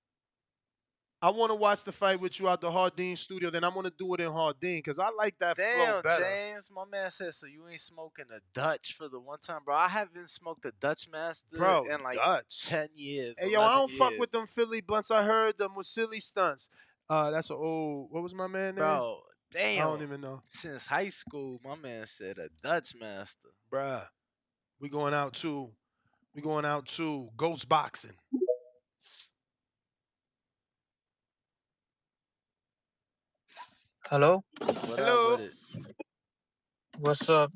I want to watch the fight with you out the Hardin studio. Then I'm going to do it in Hardin because I like that flow Damn, better. James, my man said, so you ain't smoking a Dutch for the one time, bro. I haven't smoked a Dutch Master Bro, in like Dutch. 10 years. Hey, yo, I don't 11 fuck years. with them Philly blunts. I heard them with silly stunts. That's an old, what was my man name? Bro, damn. I don't even know. Since high school, my man said a Dutch Master. Bruh, we going out too. We going out too. Ghost boxing. Hello. Hello. What's up?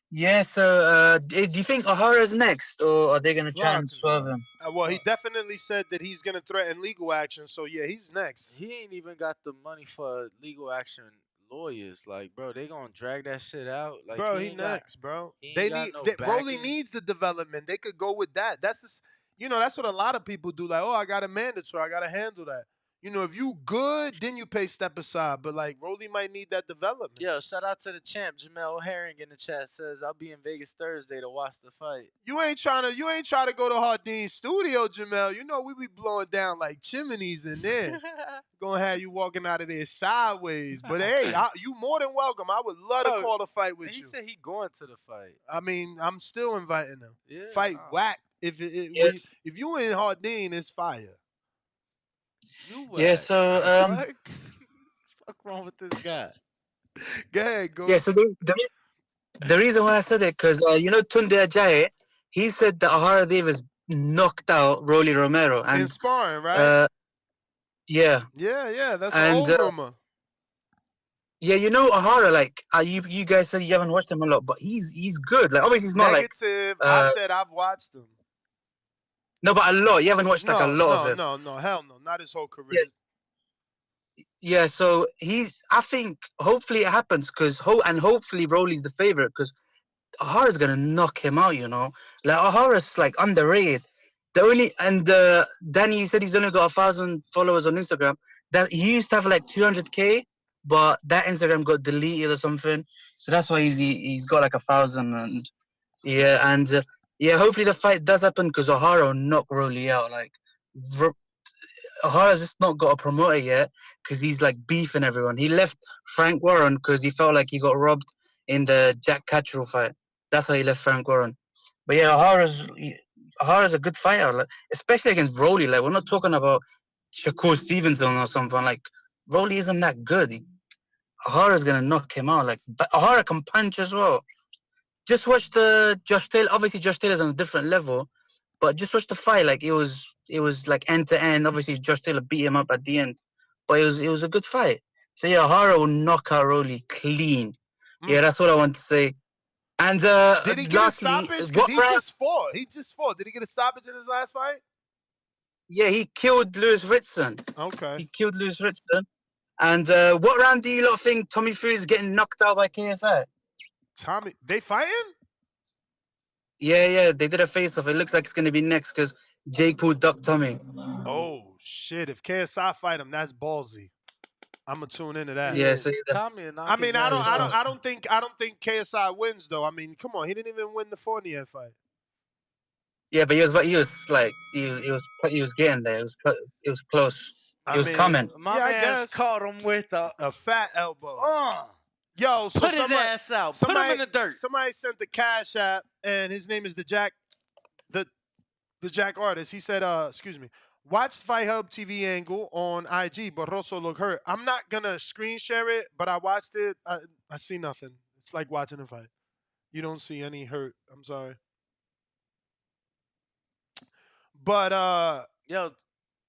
Yeah, so do you think Ohara's next, or are they gonna try and swerve him? Well, he definitely said that he's gonna threaten legal action. So yeah, he's next. He ain't even got the money for legal action lawyers. Like, bro, they gonna drag that shit out. Like, Bro, he he ain't got- next, bro. he ain't They got need no Rolly backing. needs the development. They could go with that. That's that's what a lot of people do. Like, oh, I got a mandatory. I got to handle that. You know, if you good, then you pay step aside. But like Rolly might need that development. Yo, shout out to the champ, Jamel Herring in the chat says I'll be in Vegas Thursday to watch the fight. You ain't trying to go to Hardeen's studio, Jamel. You know we be blowing down like chimneys in there. Gonna have you walking out of there sideways. But hey, you more than welcome. I would love to call a fight with he you. said he going to the fight. I mean, I'm still inviting him. Yeah, Fight whack. If you in Hardeen, it's fire. You whack. Yeah, so Fuck wrong with this guy? Go ahead, go. yeah, so the reason why I said it because you know Tunde Ajayi, he said that Ohara Davies knocked out Rolly Romero and in sparring, right? Yeah. Yeah, that's And, an old rumor. Yeah, you know Ohara, like you guys said you haven't watched him a lot, but he's good. Like obviously he's not Negative. like I said I've watched him. No, but a lot. You haven't watched like a lot of him. No, hell no, not his whole career. Yeah, so I think hopefully it happens because hopefully Rolly's the favorite because Ohara's gonna knock him out. You know, like Ohara's like underrated. Danny, you said he's only got 1,000 followers on Instagram. That he used to have like 200K, but that Instagram got deleted or something. So that's why he's got like 1,000 and yeah, hopefully the fight does happen because Ohara will knock Rolly out. Like Ohara's just not got a promoter yet because he's like beefing everyone. He left Frank Warren because he felt like he got robbed in the Jack Catchell fight. That's why he left Frank Warren. But yeah, Ohara's a good fighter, like, especially against Rolly. Like we're not talking about Shakur Stevenson or something. Like Rolly isn't that good. Ohara's gonna knock him out. Like, but Ohara can punch as well. Just watch the Josh Taylor. Obviously, Josh Taylor's on a different level, but just watch the fight. Like it was like end to end. Obviously, Josh Taylor beat him up at the end, but it was a good fight. So yeah, Ohara will knock out Rolly clean. Yeah, that's what I want to say. And did he get a stoppage? Because he just fought. Did he get a stoppage in his last fight? Yeah, he killed Lewis Ritson. Okay. He killed Lewis Ritson. And what round do you lot think Tommy Fury's getting knocked out by KSI? Tommy, they fighting? Yeah, they did a face-off. It looks like it's going to be next because Jake Paul ducked Tommy. Oh, shit. If KSI fight him, that's ballsy. I'm gonna tune into that. Yeah, so Tommy. I mean, I don't think KSI wins though. I mean, come on, he didn't even win the Fournier fight. Yeah, but he was getting there. It was close. It was coming. My man caught him with a fat elbow. Yo, so put his ass out. Put him in the dirt. Somebody sent the Cash App, and his name is the Jack artist. He said, excuse me, watch Fight Hub TV angle on IG. Barroso look hurt. I'm not gonna screen share it, but I watched it. I see nothing. It's like watching a fight. You don't see any hurt. I'm sorry. But yo,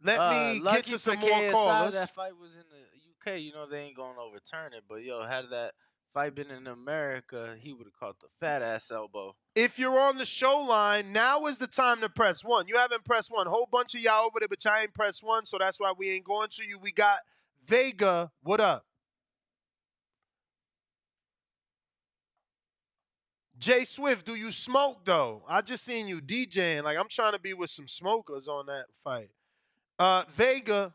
let me get to some more KSI, callers. That fight was in the UK. You know they ain't gonna overturn it. But yo, had that fight been in America, he would have caught the fat ass elbow. If you're on the show line, now is the time to press 1. You haven't pressed 1. Whole bunch of y'all over there, but y'all ain't pressed 1, so that's why we ain't going to you. We got Vega. What up? Jay Swift, do you smoke though? I just seen you DJing. Like I'm trying to be with some smokers on that fight. Vega.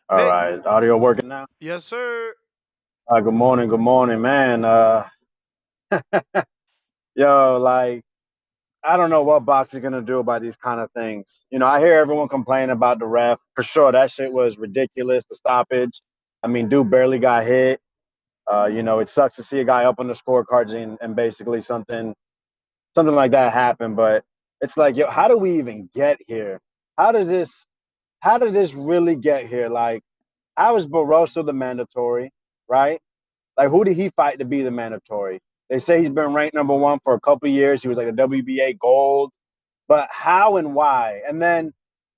All right, audio working now? Yes, sir. Good morning, man. Yo, like, I don't know what boxing gonna do about these kind of things. You know, I hear everyone complain about the ref. For sure, that shit was ridiculous, the stoppage. I mean, dude barely got hit. You know, it sucks to see a guy up on the scorecards and basically something like that happen. But it's like, yo, how do we even get here? How did this really get here? Like, how is Barroso the mandatory, right? Like, who did he fight to be the mandatory? They say he's been ranked number 1 for a couple of years. He was like a WBA gold. But how and why? And then,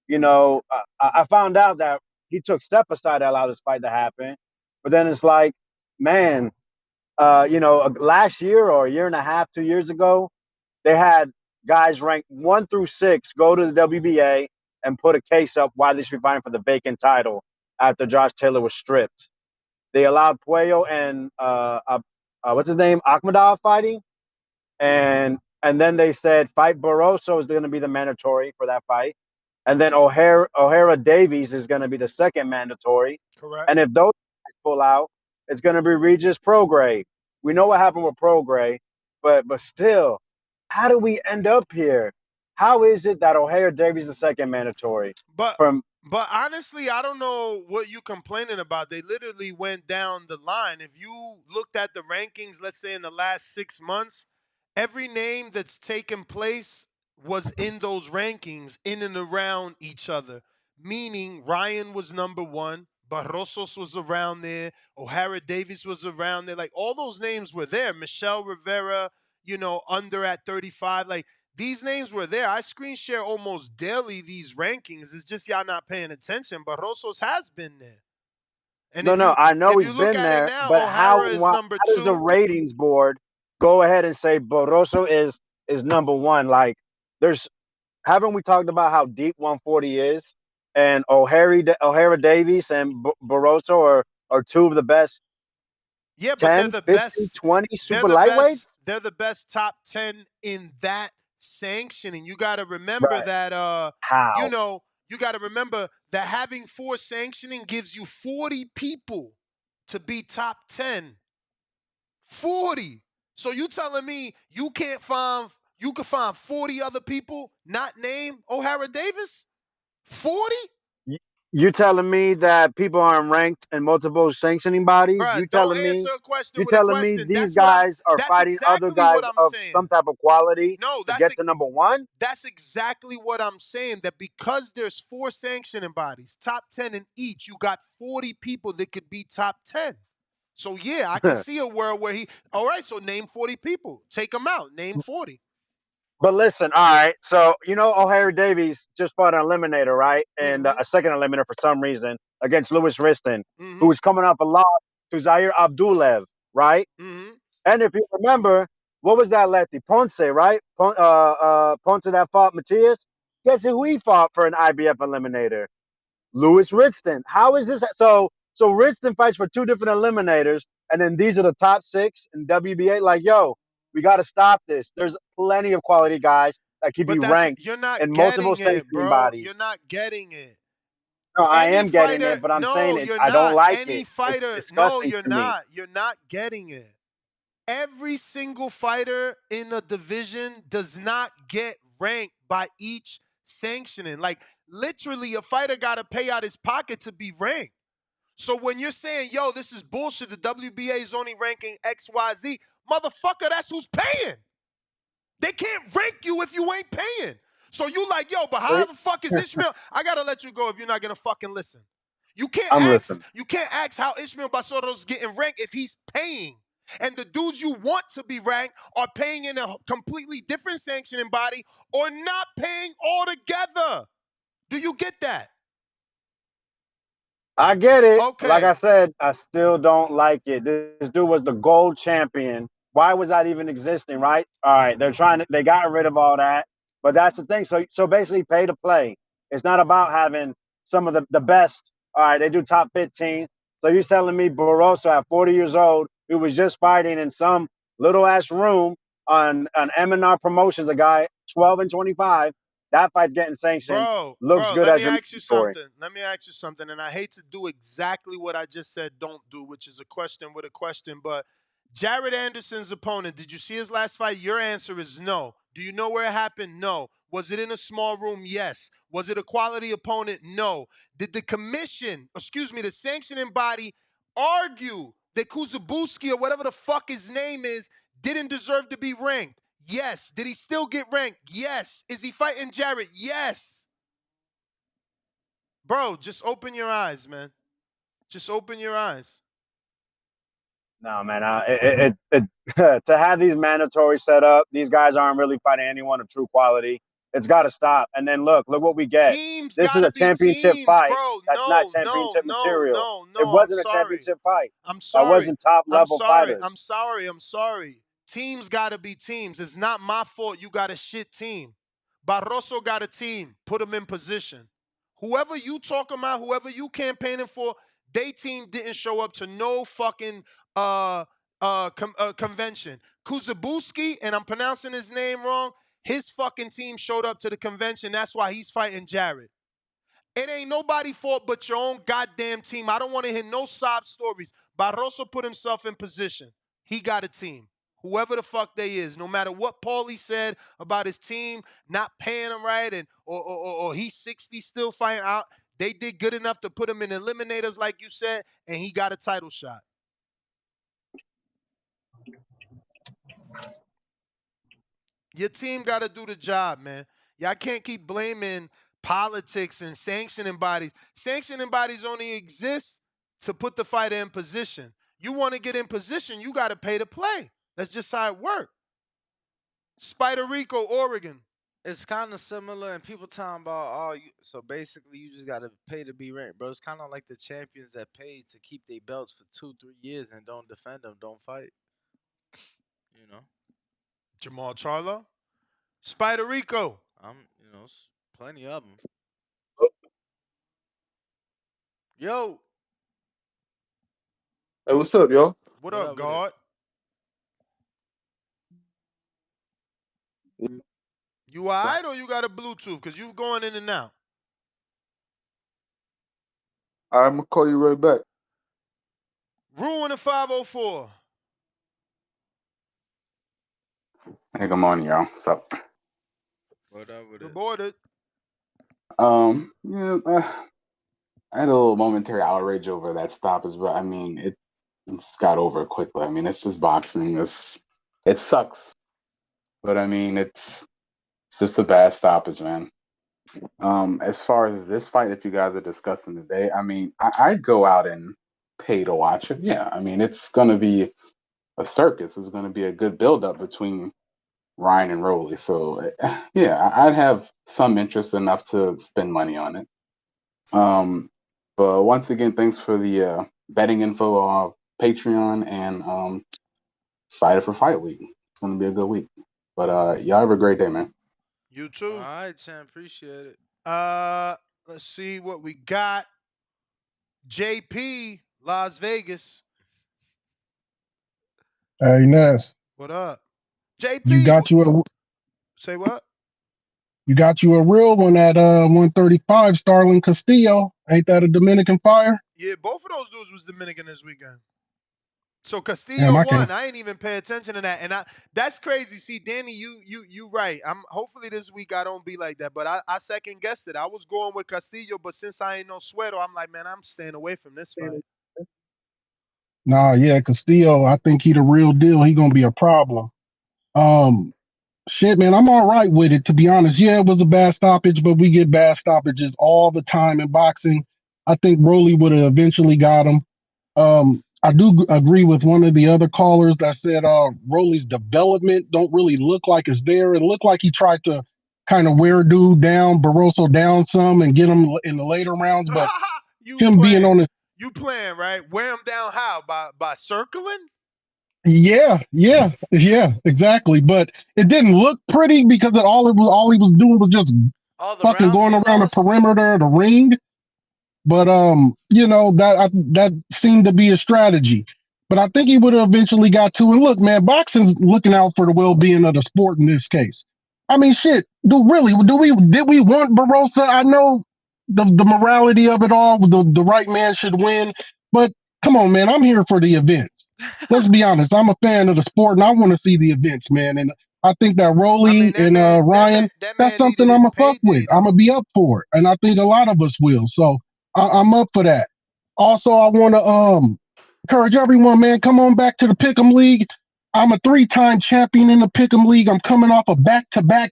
you know, I found out that he took step aside to allow this fight to happen. But then it's like, man, you know, last year or a year and a half, 2 years ago, they had guys ranked 1 through 6 go to the WBA and put a case up why they should be fighting for the vacant title after Josh Taylor was stripped. They allowed Puello and what's his name, Akhmadov fighting, and and then they said fight Barroso is going to be the mandatory for that fight, and then Ohara Davies is going to be the second mandatory. Correct. And if those guys pull out, it's going to be Regis Prograis. We know what happened with Prograis, but still, how do we end up here? How is it that Ohara Davies is the second mandatory? But From but honestly, I don't know what you complaining about. They literally went down the line. If you looked at the rankings, let's say in the last 6 months, every name that's taken place was in those rankings in and around each other. Meaning Ryan was number one, Barrosos was around there, Ohara Davies was around there. Like all those names were there. Michelle Rivera, under at 35. Like these names were there. I screen share almost daily these rankings. It's just y'all not paying attention. But Rossos has been there. And no, if no, you I know if he's you look been at it there, now, but how O'Hara is number does the 2. ratings board go ahead and say Barroso is number one? Like, there's haven't we talked about how deep 140 is, and O'Hara Davies and Barroso are two of the best Yeah, but they're 10, the 15, best. 20 They're super the best. lightweights? They're the best top 10 in that sanctioning. You got to remember Right. that How? you got to remember that having 4 sanctioning gives you 40 people to be top 10. 40. So you telling me you could find 40 other people not named O'Hara Davis? 40? You telling me that people aren't ranked in multiple sanctioning bodies? Bruh, You don't telling answer me a question you with a telling me question. these guys are That's fighting other exactly guys what I'm of saying. some type of quality No, to get to number one? that's exactly what I'm saying. That because there's 4 sanctioning bodies, top 10 in each, you got 40 people that could be top 10. So yeah, I can see a world where all right, so name 40 people. Take them out. Name 40. But listen, all right. So O'Hara Davies just fought an eliminator, right? And Mm-hmm. a second eliminator for some reason against Lewis Riston, who Mm-hmm. was coming off a loss to Zaire Abdulev, right? Mm-hmm. And if you remember, what was that lefty? Ponce, right? Ponce that fought Matias. Guess who he fought for an IBF eliminator? Lewis Riston. How is this? So Riston fights for 2 different eliminators, and then these are the top 6 in WBA. Like, yo, we got to stop this. There's plenty of quality guys that can be But ranked you're not in multiple getting it, sanctioning bro. You're bodies. not getting it. No, I Any am getting fighter, it, but I'm saying no, it. you're I don't not. like Any it. It's fighter, no, disgusting you're to me. not. You're not getting it. Every single fighter in a division does not get ranked by each sanctioning. Like literally, a fighter got to pay out his pocket to be ranked. So when you're saying, yo, this is bullshit, the WBA is only ranking XYZ, motherfucker, that's who's paying. They can't rank you if you ain't paying. So you like, yo, but how the fuck is Ishmael? I gotta let you go if you're not gonna fucking listen. You can't I'm ask, listening. you can't ask how Ishmael Basoro's getting ranked if he's paying. And the dudes you want to be ranked are paying in a completely different sanctioning body or not paying altogether. Do you get that? I get it. Like Okay. I said, I still don't like it. This dude was the gold champion. Why was that even existing, right? All right, they got rid of all that. But that's the thing. So basically pay to play. It's not about having some of the best. All right, they do top 15. So you're telling me Barroso at 40 years old, who was just fighting in some little ass room on M&R Promotions, a guy 12 and 25, that fight's getting sanctioned, looks Bro, good let as me your ask you mandatory. something. Let me ask you something. And I hate to do exactly what I just said don't do, which is a question with a question. But Jared Anderson's opponent, did you see his last fight? Your answer is no. Do you know where it happened? No. Was it in a small room? Yes. Was it a quality opponent? No. Did the commission, the sanctioning body, argue that Kuzabuski or whatever the fuck his name is didn't deserve to be ranked? Yes. Did he still get ranked? Yes. Is he fighting Jared? Yes. Bro, just open your eyes, man. Just open your eyes. No, man. To have these mandatory set up, these guys aren't really fighting anyone of true quality. It's got to stop. And then look what we get. Teams This is gotta a be championship teams, fight. bro. That's not No, championship material. It I'm wasn't a sorry. championship fight. I'm That sorry. wasn't top I'm level sorry. fighters. I'm sorry. I'm sorry. Teams gotta be teams. It's not my fault you got a shit team. Barroso got a team. Put him in position. Whoever you talking about, whoever you campaigning for, they team didn't show up to no fucking convention. Kuzabuski, and I'm pronouncing his name wrong, his fucking team showed up to the convention. That's why he's fighting Jared. It ain't nobody fault but your own goddamn team. I don't want to hear no sob stories. Barroso put himself in position. He got a team. Whoever the fuck they is, no matter what Paulie said about his team not paying him right and or he's 60 still fighting out, they did good enough to put him in eliminators, like you said, and he got a title shot. Your team got to do the job, man. Y'all can't keep blaming politics and sanctioning bodies. Sanctioning bodies only exist to put the fighter in position. You want to get in position, you got to pay to play. That's just how it works. Spider Rico, Oregon. It's kind of similar, and people talking about, oh, so basically you just gotta pay to be ranked, bro. It's kind of like the champions that pay to keep their belts for 2-3 years and don't defend them, don't fight. You know, Jamal Charlo. Spider Rico. plenty of them. Yo, Hey, what's up, y'all? What up, God? You all right or you got a Bluetooth? Because you going in and out. I'm gonna call you right back. Ruin the 504. Hey, good morning, y'all. What's up? What up with it? Reported. Yeah, I had a little momentary outrage over that stoppage, but I mean, it's got over quickly. I mean, it's just boxing. It sucks, but I mean, it's just a bad stoppage, man. As far as this fight that you guys are discussing today, I mean, I'd go out and pay to watch it. Yeah, I mean, it's gonna be a circus. It's gonna be a good build-up between Ryan and Rowley. So yeah, I'd have some interest enough to spend money on it. But once again, thanks for the betting info on Patreon and excited for fight week. It's gonna be a good week. But y'all have a great day, man. You too. All right, champ. Appreciate it. Let's see what we got. JP, Las Vegas. Hey, Ness. What up? JP, You got say what? you got you a real one at 135, Starling Castillo. Ain't that a Dominican fire? Yeah, both of those dudes was Dominican this weekend. So Castillo Damn, I won. can't. I ain't even pay attention to that, and that's crazy. See, Danny, you right. I'm hopefully this week I don't be like that, but I second guessed it. I was going with Castillo, but since I ain't no Suero, I'm like, man, I'm staying away from this fight. Nah, yeah, Castillo. I think he the real deal. He gonna be a problem. Um, Shit, man, I'm all right with it. To be honest, yeah, it was a bad stoppage, but we get bad stoppages all the time in boxing. I think Rolly would have eventually got him. I do agree with one of the other callers that said Rolly's development don't really look like it's there. It looked like he tried to kind of wear dude down, Barroso down some, and get him in the later rounds. But him being on his You playing, right? Wear him down how? By circling? yeah, exactly. But it didn't look pretty because all he was doing was just All the fucking rounds going he around the lost. perimeter of the ring. But that seemed to be a strategy. But I think he would have eventually got to. And look, man, boxing's looking out for the well-being of the sport in this case. I mean, shit. Did we want Barossa? I know the morality of it all. The right man should win. But come on, man, I'm here for the events. Let's be honest. I'm a fan of the sport, and I want to see the events, man. And I think that Rolly and Ryan, that's something I'm gonna fuck with. I'm gonna be up for it, and I think a lot of us will. So I'm up for that. Also, I want to encourage everyone, man, come on back to the Pick'em League. I'm a 3-time champion in the Pick'em League. I'm coming off of back-to-back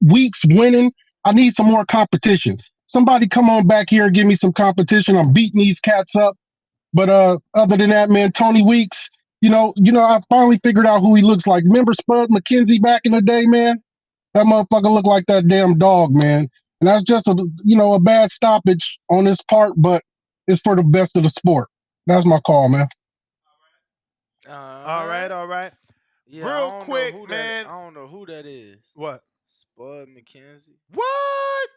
weeks winning. I need some more competition. Somebody come on back here and give me some competition. I'm beating these cats up. But other than that, man, Tony Weeks, I finally figured out who he looks like. Remember Spud McKenzie back in the day, man? That motherfucker looked like that damn dog, man. And that's just a bad stoppage on his part, but it's for the best of the sport. That's my call, man. All right. Yeah, Real I don't quick, know who man. I don't know who that is. What? Spud McKenzie. What?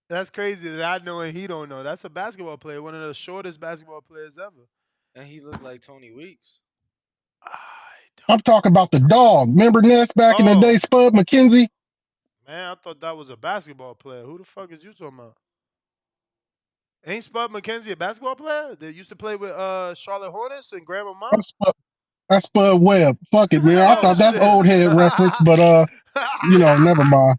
That's crazy that I know and he don't know. That's a basketball player, one of the shortest basketball players ever. And he looked like Tony Weeks. I'm talking about the dog. Remember Ness back in the day, Oh, Spud McKenzie? man, I thought that was a basketball player. Who the fuck is you talking about? Ain't Spud McKenzie a basketball player that used to play with Charlotte Hornets and Grandma Ma? That's Spud Webb. Fuck it, man. I Oh thought that's shit. old head reference, but never mind.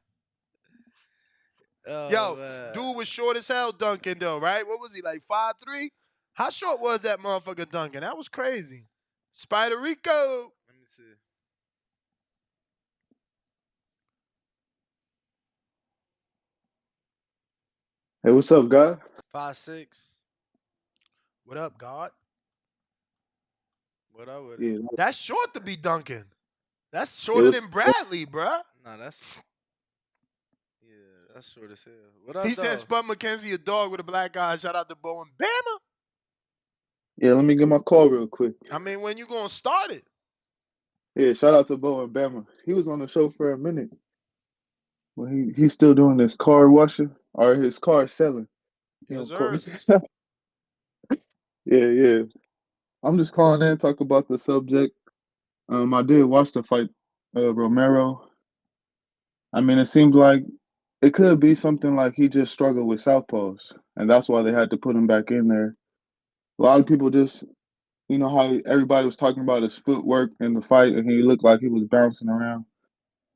Oh Yo, man. dude was short as hell dunking though, right? What was he like 5'3"? How short was that motherfucker dunking? That was crazy. Spider Rico. Let me see. Hey, what's up, guy? 5'6". What up, God? What up with it? Yeah, That's short to be dunking. That's it shorter was. than Bradley, bruh. Nah, that's short as hell. What He up said though? Spud McKenzie a dog with a black eye. Shout out to Bo and Bama. Yeah, let me get my call real quick. I mean, when you gonna start it? Yeah, shout out to Bo and Bama. He was on the show for a minute. Well, he's still doing his car washing or his car selling. Yes, Of sir. course. Yeah. I'm just calling in talk about the subject. I did watch the fight, Romero. I mean, it seemed like it could be something like he just struggled with southpaws, and that's why they had to put him back in there. A lot of people just, how everybody was talking about his footwork in the fight, and he looked like he was bouncing around.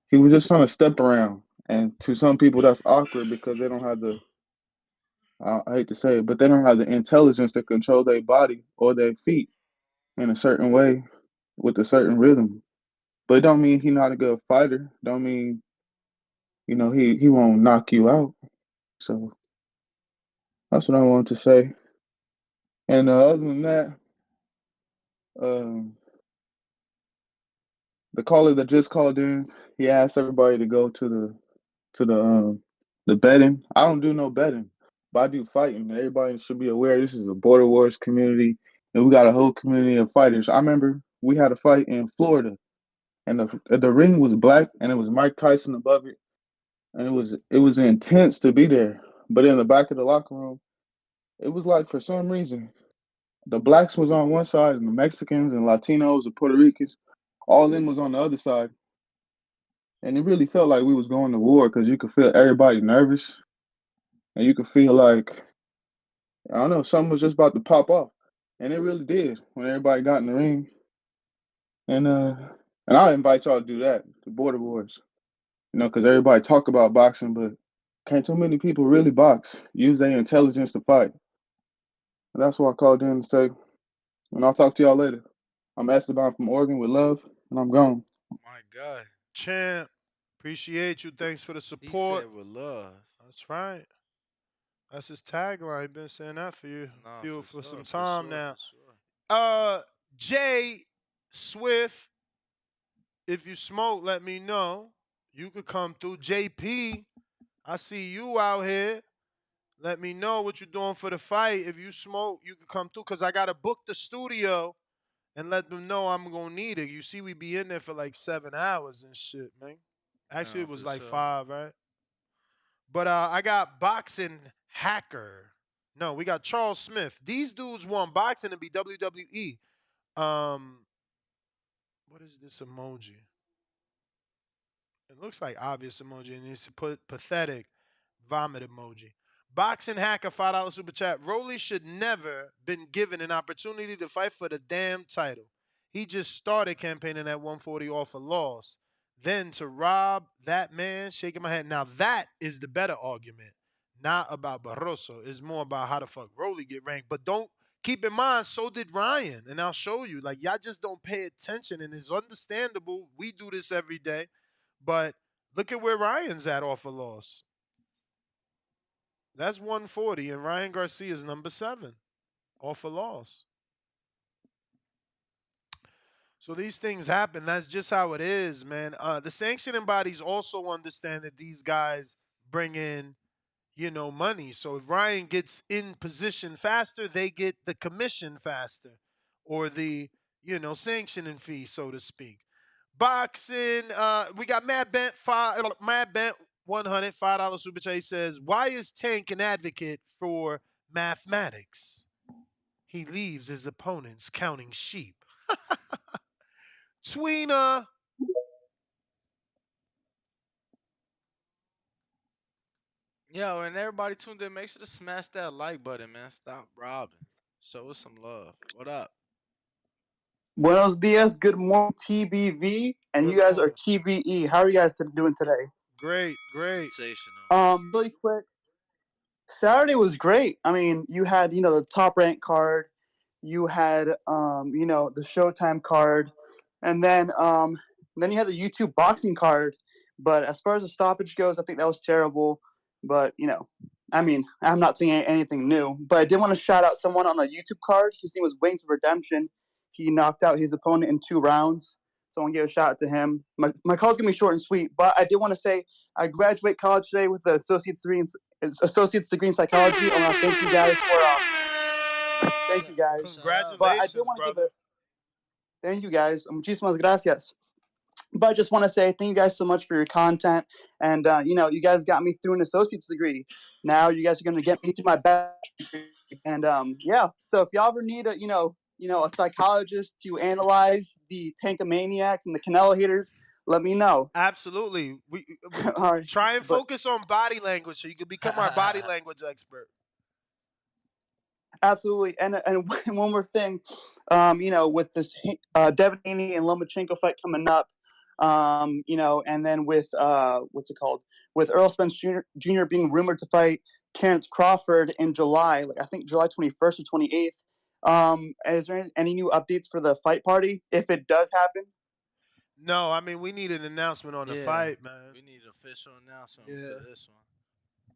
He was just trying to step around, and to some people that's awkward because they don't have the, I hate to say it, but they don't have the intelligence to control their body or their feet in a certain way with a certain rhythm. But it don't mean he's not a good fighter. Don't mean, he won't knock you out. So that's what I wanted to say. And other than that, um, the caller that just called in, he asked everybody to go to the betting. I don't do no betting, but I do fighting. Everybody should be aware this is a border wars community, and we got a whole community of fighters. I remember we had a fight in Florida, and the ring was black, and it was Mike Tyson above it, and it was intense to be there. But in the back of the locker room, it was like for some reason the blacks was on one side, and the Mexicans and Latinos and Puerto Ricans, all of them was on the other side. And it really felt like we was going to war because you could feel everybody nervous, and you could feel like I don't know something was just about to pop off, and it really did when everybody got in the ring. And I invite y'all to do that, the border wars, because everybody talk about boxing, but can't too many people really box, use their intelligence to fight. And that's why I called in to say, and I'll talk to y'all later. I'm Esteban from Oregon with love, and I'm gone. My God. Champ. Appreciate you. Thanks for the He support. said with love. That's right. That's his tagline. Been saying that for you Nah, for some for time sure, now. for sure. Jay Swift, if you smoke, let me know. You could come through. JP, I see you out here. Let me know what you're doing for the fight. If you smoke, you can come through because I got to book the studio and let them know I'm going to need it. You see, we be in there for like 7 hours and shit, man. Actually, Nah, it was for like sure. 5, right? But I got Boxing Hacker. No, we got Charles Smith. These dudes want boxing to be WWE. What is this emoji? It looks like obvious emoji, and it's put pathetic vomit emoji. Boxing Hacker $5 super chat. Rolly should never been given an opportunity to fight for the damn title. He just started campaigning at 140 off a loss. Then to rob that man, shaking my head. Now that is the better argument. Not about Barroso. It's more about how the fuck Rolly get ranked. But don't keep in mind, so did Ryan. And I'll show you. Like, y'all just don't pay attention. And it's understandable. We do this every day. But look at where Ryan's at off a loss. That's 140, and Ryan Garcia is number 7 off a loss. So these things happen. That's just how it is, man. The sanctioning bodies also understand that these guys bring in, money. So if Ryan gets in position faster, they get the commission faster, or the, sanctioning fee, so to speak. Boxing. We got Mad Bent 100 $5 super chat. He says, "Why is Tank an advocate for mathematics?" he leaves his opponents counting sheep. Tweener. Yo, and everybody tuned in. Make sure to smash that like button, man. Stop robbing. Show us some love. What up? Buenos dias, good morning, TBV, and Good you guys are morning. TBE. How are you guys doing today? Great, great. Sensational. Really quick, Saturday was great. I mean, you had the top rank card, you had the Showtime card, and then you had the YouTube boxing card. But as far as the stoppage goes, I think that was terrible. But I mean, I'm not saying anything new. But I did want to shout out someone on the YouTube card. His name was Wings of Redemption. He knocked out his opponent in 2 rounds. So I want to give a shout out to him. My call's gonna be short and sweet, but I did want to say I graduate college today with the associate's degree in psychology. I want to thank you guys for thank you guys. But I did Congratulations, want to give brother. a thank you guys. Muchísimas gracias. But I just want to say thank you guys so much for your content, and you guys got me through an associate's degree. Now you guys are going to get me through my bachelor's degree, and yeah. So if y'all ever need a psychologist to analyze the tankomaniacs and the Canelo haters, let me know. Absolutely. We All right, try and but focus on body language so you can become our body language expert. absolutely, and one more thing, with this Devin Haney and Lomachenko fight coming up, and then with what's it called, with Earl Spence Jr. being rumored to fight Terrence Crawford in July, like I think July 21st or 28th. Is there any new updates for the fight party if it does happen? No, I mean we need an announcement on the Yeah, fight, man. we need an official announcement Yeah. for this one.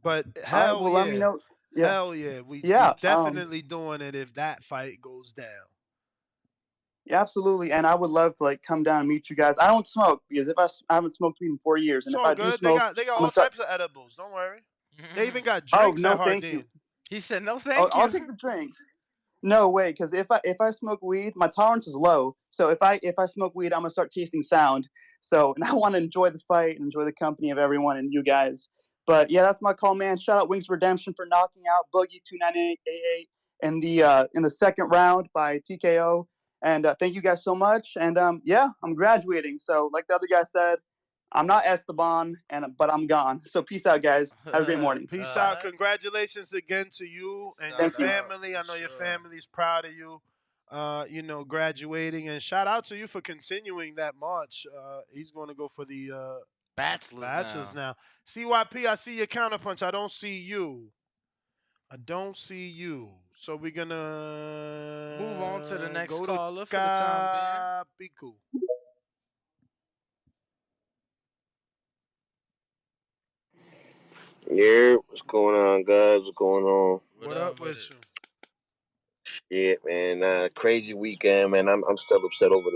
But All right, hell well let me yeah. know. Yeah, Hell yeah. We yeah. definitely doing it if that fight goes down. Yeah, absolutely. And I would love to come down and meet you guys. I don't smoke because I haven't smoked weed in 4 years, It's and if all I do good. They smoke, got they got I'm gonna all start. types of edibles. Don't worry. They even got Oh drinks at no, thank you. Hardin. He said no, Oh, thank I'll you. take the drinks. No way, because if I smoke weed, my tolerance is low. So if I smoke weed, I'm gonna start tasting sound. So and I want to enjoy the fight and enjoy the company of everyone and you guys. But yeah, that's my call, man. Shout out Wings Redemption for knocking out Boogie 29888 in the second round by TKO. And thank you guys so much. And yeah, I'm graduating. So like the other guy said, I'm not Esteban, but I'm gone. So peace out, guys. Have a great morning. Peace out. Congratulations again to you and your Thank you. family. I know your family's proud of you. Graduating, and shout out to you for continuing that march. He's going to go for the Bachelors now. CYP, I see your counterpunch. I don't see you. I don't see you. So we're gonna Move on to the next go to caller for the time being. Kapiku. Yeah, what's going on, guys? What's going on? What up with you? Yeah, man. Crazy weekend, man. I'm still upset over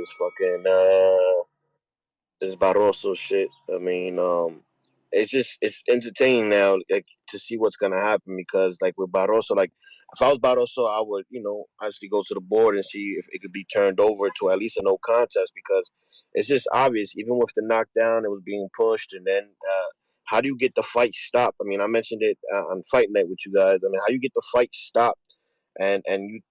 this Barroso shit. I mean, it's entertaining now, like to see what's gonna happen because like with Barroso, like if I was Barroso, I would actually go to the board and see if it could be turned over to at least a no contest because it's just obvious. Even with the knockdown, it was being pushed, and then how do you get the fight stopped? I mean, I mentioned it on Fight Night with you guys. I mean, how do you get the fight stopped and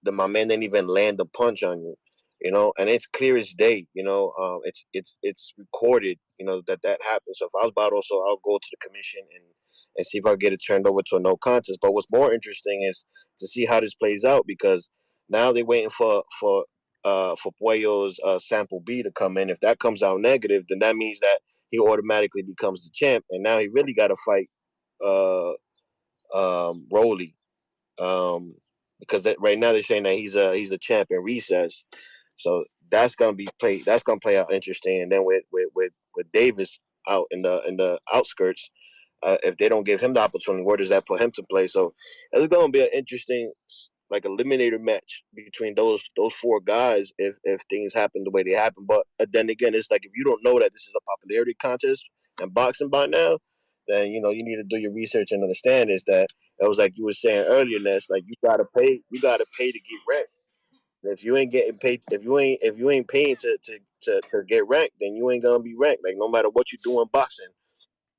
my man didn't even land a punch on you, and it's clear as day, it's recorded, that happened. So if I was Barroso, I'll go to the commission and see if I get it turned over to a no contest. But what's more interesting is to see how this plays out because now they're waiting for Puello's sample B to come in. If that comes out negative, then that means that he automatically becomes the champ, and now he really got to fight uh Rolly, um, because right now they're saying that he's a champ in recess. So that's gonna be play. That's gonna play out interesting. And then with Davis out in the outskirts, if they don't give him the opportunity, where does that put him to play? So it's gonna be an interesting like eliminator match between those four guys if things happen the way they happen. But then again, it's like if you don't know that this is a popularity contest and boxing by now, then you need to do your research and understand is that it was like you were saying earlier, Ness, like you gotta pay to get ranked. If you ain't getting paid, if you ain't paying to get ranked, then you ain't gonna be ranked. Like no matter what you do in boxing,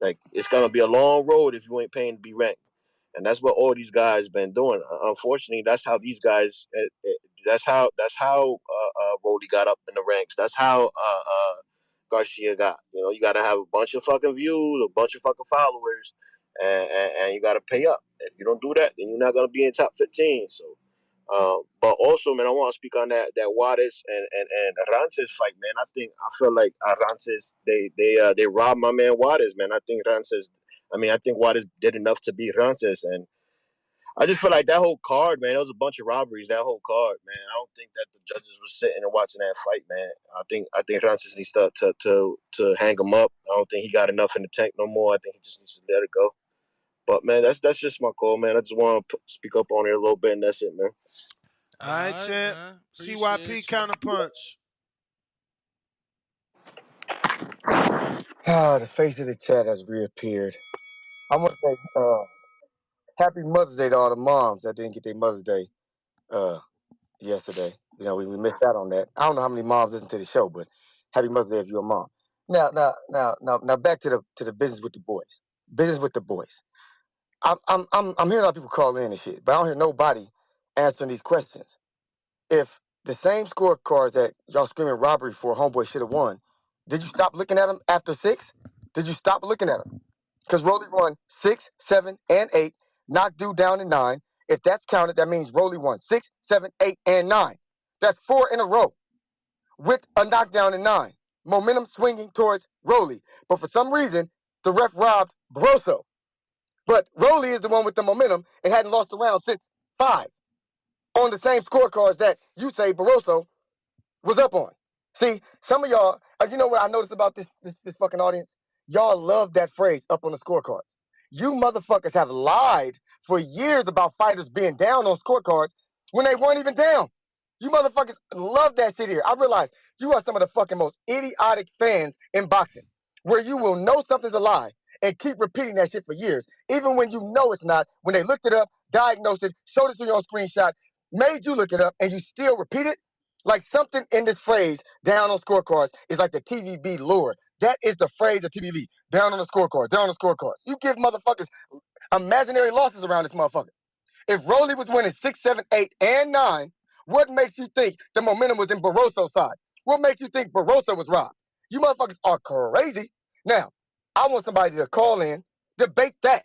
like it's gonna be a long road if you ain't paying to be ranked. and that's what all these guys been doing. Unfortunately, that's how these guys. That's how Rolly got up in the ranks. That's how Garcia got. You got to have a bunch of fucking views, a bunch of fucking followers, and you got to pay up. If you don't do that, then you're not gonna be in top 15. So. But also, man, I want to speak on that Juarez and Arantes fight, man. I feel like Arantes they robbed my man Juarez, man. I think Juarez did enough to beat Arantes, and I just feel like that whole card, man. It was a bunch of robberies. That whole card, man. I don't think that the judges were sitting and watching that fight, man. I think Arantes needs to hang him up. I don't think he got enough in the tank no more. I think he just needs to let it go. But man, that's just my call, man. I just want to speak up on it a little bit, and that's it, man. All right, All right, champ. man. CYP Appreciate you. counterpunch. Ah, the face of the chat has reappeared. I want to say happy Mother's Day to all the moms that didn't get their Mother's Day yesterday. We missed out on that. I don't know how many moms listen to the show, but happy Mother's Day if you're a mom. Now, back to the business with the boys. Business with the boys. I'm hearing a lot of people call in and shit, but I don't hear nobody answering these questions. If the same scorecards that y'all screaming robbery for, homeboy should have won, did you stop looking at them after 6? Did you stop looking at them? Because Rolly won 6, 7, and 8, knocked dude down in 9. If that's counted, that means Rolly won 6, 7, 8, and 9. That's 4 in a row with a knockdown in 9. Momentum swinging towards Rolly. But for some reason, the ref robbed Barroso. But Rolly is the one with the momentum and hadn't lost a round since 5 on the same scorecards that you say Barroso was up on. See, some of y'all, you know what I noticed about this fucking audience? Y'all love that phrase, up on the scorecards. You motherfuckers have lied for years about fighters being down on scorecards when they weren't even down. You motherfuckers love that shit here. I realize you are some of the fucking most idiotic fans in boxing, where you will know something's a lie and keep repeating that shit for years, even when you know it's not, when they looked it up, diagnosed it, showed it to you on screenshot, made you look it up, and you still repeat it. Like something in this phrase, down on scorecards, is like the TVB lure. That is the phrase of TVB. Down on the scorecards, down on the scorecards. You give motherfuckers imaginary losses around this motherfucker. If Rolly was winning 6, 7, 8, and 9, what makes you think the momentum was in Barroso's side? What makes you think Barroso was robbed? You motherfuckers are crazy. Now, I want somebody to call in, debate that,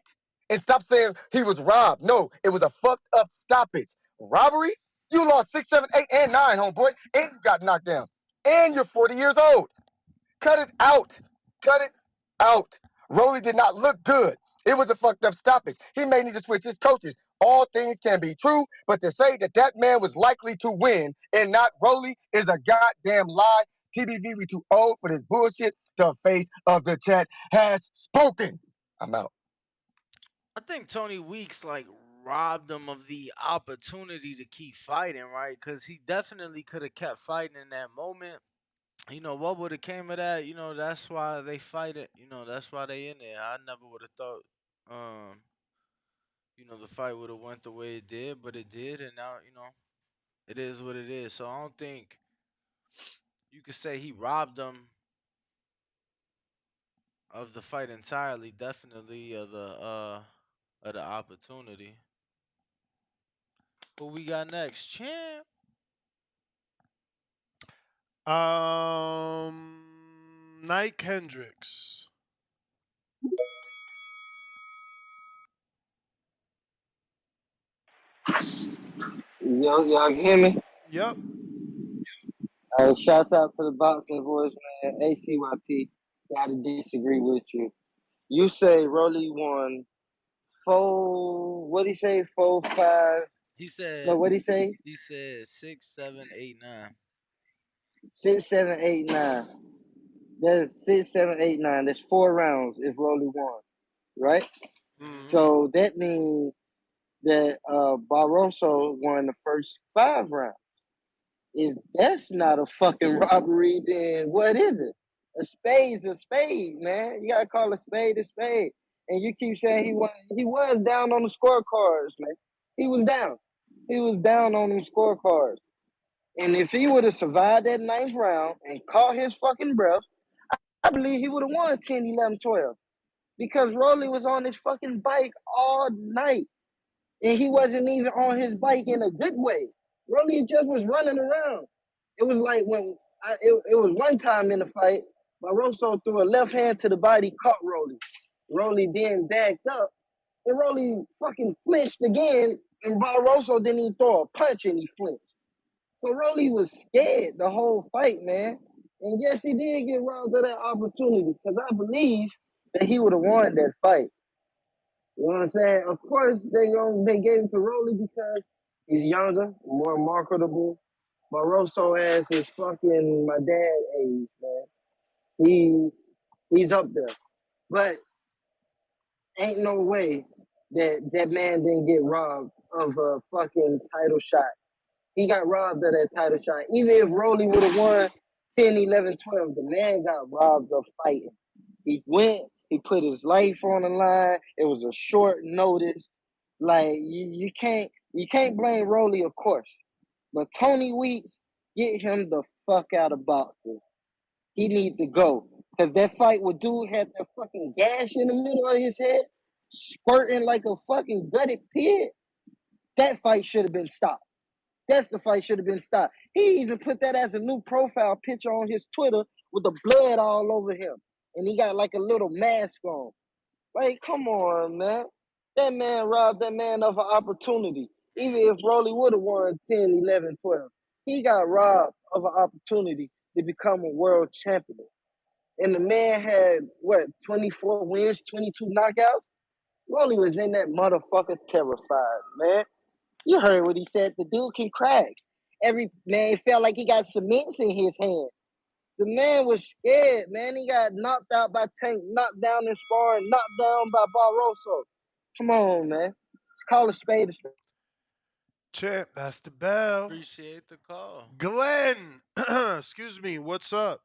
and stop saying he was robbed. No, it was a fucked up stoppage. Robbery? You lost 6, 7, 8, and 9, homeboy, and you got knocked down. And you're 40 years old. Cut it out. Cut it out. Rolly did not look good. It was a fucked up stoppage. He may need to switch his coaches. All things can be true, but to say that that man was likely to win and not Rolly is a goddamn lie. TBV, we too old for this bullshit. The face of the chat has spoken. I'm out. I think Tony Weeks like robbed him of the opportunity to keep fighting, right? Because he definitely could have kept fighting in that moment. What would have came of that? That's why they fight it. That's why they in there. I never would have thought, the fight would have went the way it did, but it did, and now it is what it is. So I don't think you could say he robbed them of the fight entirely. Definitely of the opportunity. Who we got next, champ? Nike Hendricks. Y'all can hear me? Yep. Shouts out to the boxing voice, man. ACYP. Gotta disagree with you. You say Rolly won 4, what'd he say? 4, 5. He said No, what'd he say? 6, 7, 8, 9. 6, 7, 8, 9. That's 6, 7, 8, 9. That's 4 rounds if Rolly won, right? Mm-hmm. So that means that Barroso won the first 5 rounds. If that's not a fucking robbery, then what is it? A spade's a spade, man. You gotta call a spade a spade. And you keep saying he was down on the scorecards, man. He was down. He was down on them scorecards. And if he would have survived that 9th round and caught his fucking breath, I believe he would have won 10, 11, 12. Because Rolly was on his fucking bike all night. and he wasn't even on his bike in a good way. Rolly just was running around. It was like it was one time in the fight, Barroso threw a left hand to the body, caught Rolly. Rolly then backed up, and Rolly fucking flinched again, and Barroso didn't even throw a punch, and he flinched. So Rolly was scared the whole fight, man. And yes, he did get robbed of that opportunity, because I believe that he would have won that fight. You know what I'm saying? Of course, they gave it to Rolly because he's younger, more marketable. Barroso has his fucking my dad age, man. He's up there, but ain't no way that man didn't get robbed of a fucking title shot. He got robbed of that title shot. Even if Rolly would have won 10, 11, 12, the man got robbed of fighting. He went, he put his life on the line. It was a short notice. Like you can't blame Rolly, of course. But Tony Weeks, get him the fuck out of boxing. He need to go. Cause that fight with dude had that fucking gash in the middle of his head, squirting like a fucking gutted pig. That fight should have been stopped. That's the fight should have been stopped. He even put that as a new profile picture on his Twitter with the blood all over him. And he got like a little mask on. Like, come on, man. That man robbed that man of an opportunity. Even if Rolly would have won 10, 11, 12, he got robbed of an opportunity to become a world champion. And the man had, what, 24 wins, 22 knockouts? Rolly was in that motherfucker terrified, man. You heard what he said. The dude can crack. Every man felt like he got cements in his hand. The man was scared, man. He got knocked out by Tank, knocked down in sparring, knocked down by Barroso. Come on, man. Call a spade a spade. Champ, that's the bell. Appreciate the call. Glenn, excuse me, what's up?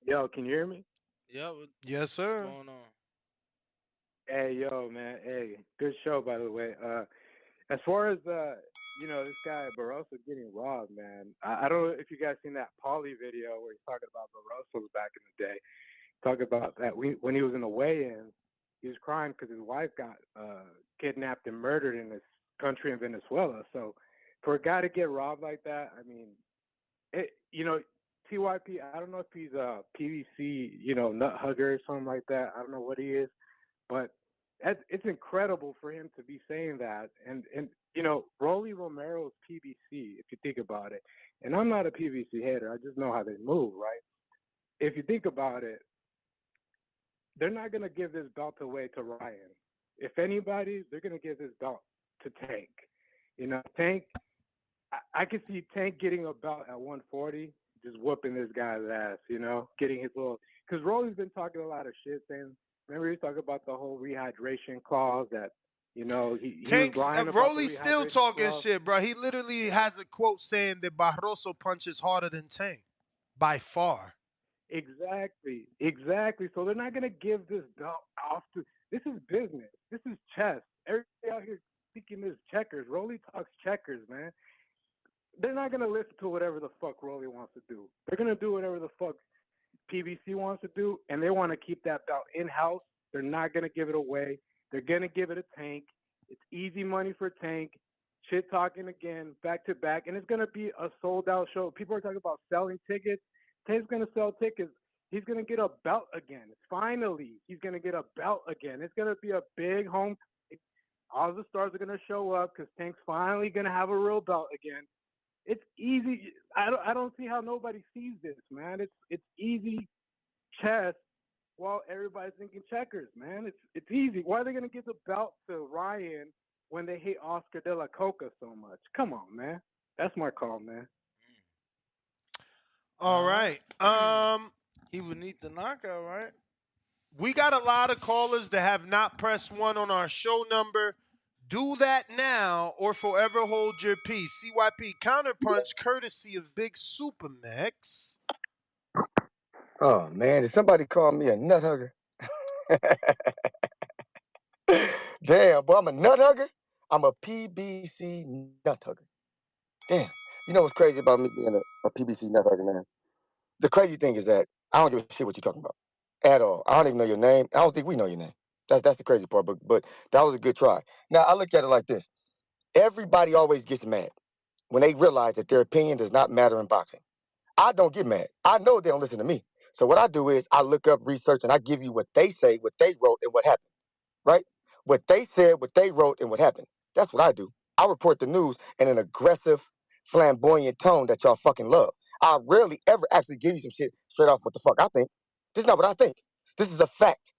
Yo, can you hear me? Yeah, Yes, what's sir. going on? Hey, yo, man. Hey, good show, by the way. As far as this guy Barroso getting robbed, man. I don't know if you guys seen that Paulie video where he's talking about Barroso's back in the day. Talking about that when he was in the weigh-in, he was crying because his wife got kidnapped and murdered in this country in Venezuela. So for a guy to get robbed like that, I mean, TYP, I don't know if he's a PVC, nut hugger or something like that. I don't know what he is, but it's incredible for him to be saying that. And Rolly Romero's PVC, if you think about it. And I'm not a PVC hater. I just know how they move, right? If you think about it, they're not going to give this belt away to Ryan. If anybody, they're going to give this belt to Tank. Tank, I could see Tank getting a belt at 140, just whooping this guy's ass, getting his little. Because Rolly's been talking a lot of shit, saying, remember he was talking about the whole rehydration clause that, he was Tank's lying about the Rolly's still rehydration talking clause. shit, bro. He literally has a quote saying that Barroso punches harder than Tank by far. Exactly. So they're not going to give this belt off to. This is business. This is chess. Everybody out here speaking this checkers. Rolly talks checkers, man. They're not going to listen to whatever the fuck Rolly wants to do. They're going to do whatever the fuck PBC wants to do, and they want to keep that belt in-house. They're not going to give it away. They're going to give it a Tank. It's easy money for Tank. Shit talking again, back to back, and it's going to be a sold-out show. People are talking about selling tickets. Tank's going to sell tickets. He's going to get a belt again. Finally, he's going to get a belt again. It's going to be a big home. All the stars are going to show up because Tank's finally going to have a real belt again. It's easy. I don't see how nobody sees this, man. It's easy chess while everybody's thinking checkers, man. It's easy. Why are they going to give the belt to Ryan when they hate Oscar De La Coca so much? Come on, man. That's my call, man. All right. He would need the knockout, right? We got a lot of callers that have not pressed one on our show number. Do that now or forever hold your peace. CYP counterpunch courtesy of Big Supermax. Oh man, did somebody call me a nut hugger? Damn, boy, I'm a nut hugger. I'm a PBC nut hugger. Damn. You know what's crazy about me being a PBC nut hugger, man? The crazy thing is that I don't give a shit what you're talking about at all. I don't even know your name. I don't think we know your name. That's the crazy part. But that was a good try. Now I look at it like this: everybody always gets mad when they realize that their opinion does not matter in boxing. I don't get mad. I know they don't listen to me. So what I do is I look up research and I give you what they say, what they wrote, and what happened. Right? What they said, what they wrote, and what happened. That's what I do. I report the news in an aggressive, flamboyant tone that y'all fucking love. I rarely ever actually give you some shit straight off what the fuck I think. This is not what I think. This is a fact.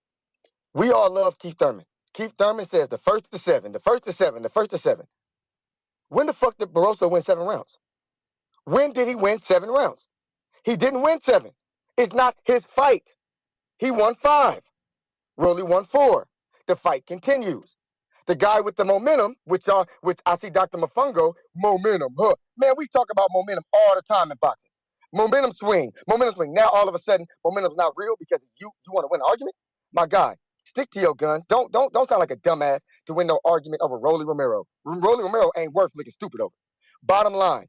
We all love Keith Thurman. Keith Thurman says the first to seven, the first to seven, the first to seven. When the fuck did Barroso win 7 rounds? When did he win 7 rounds? He didn't win 7. It's not his fight. He won 5. Rolly won 4. The fight continues. The guy with the momentum, which I see Dr. Mafungo, momentum, huh? Man, we talk about momentum all the time in boxing. Momentum swing, momentum swing. Now all of a sudden, momentum's not real because you want to win an argument? My guy, stick to your guns. Don't sound like a dumbass to win no argument over Rolly Romero. Rolly Romero ain't worth looking stupid over. Bottom line,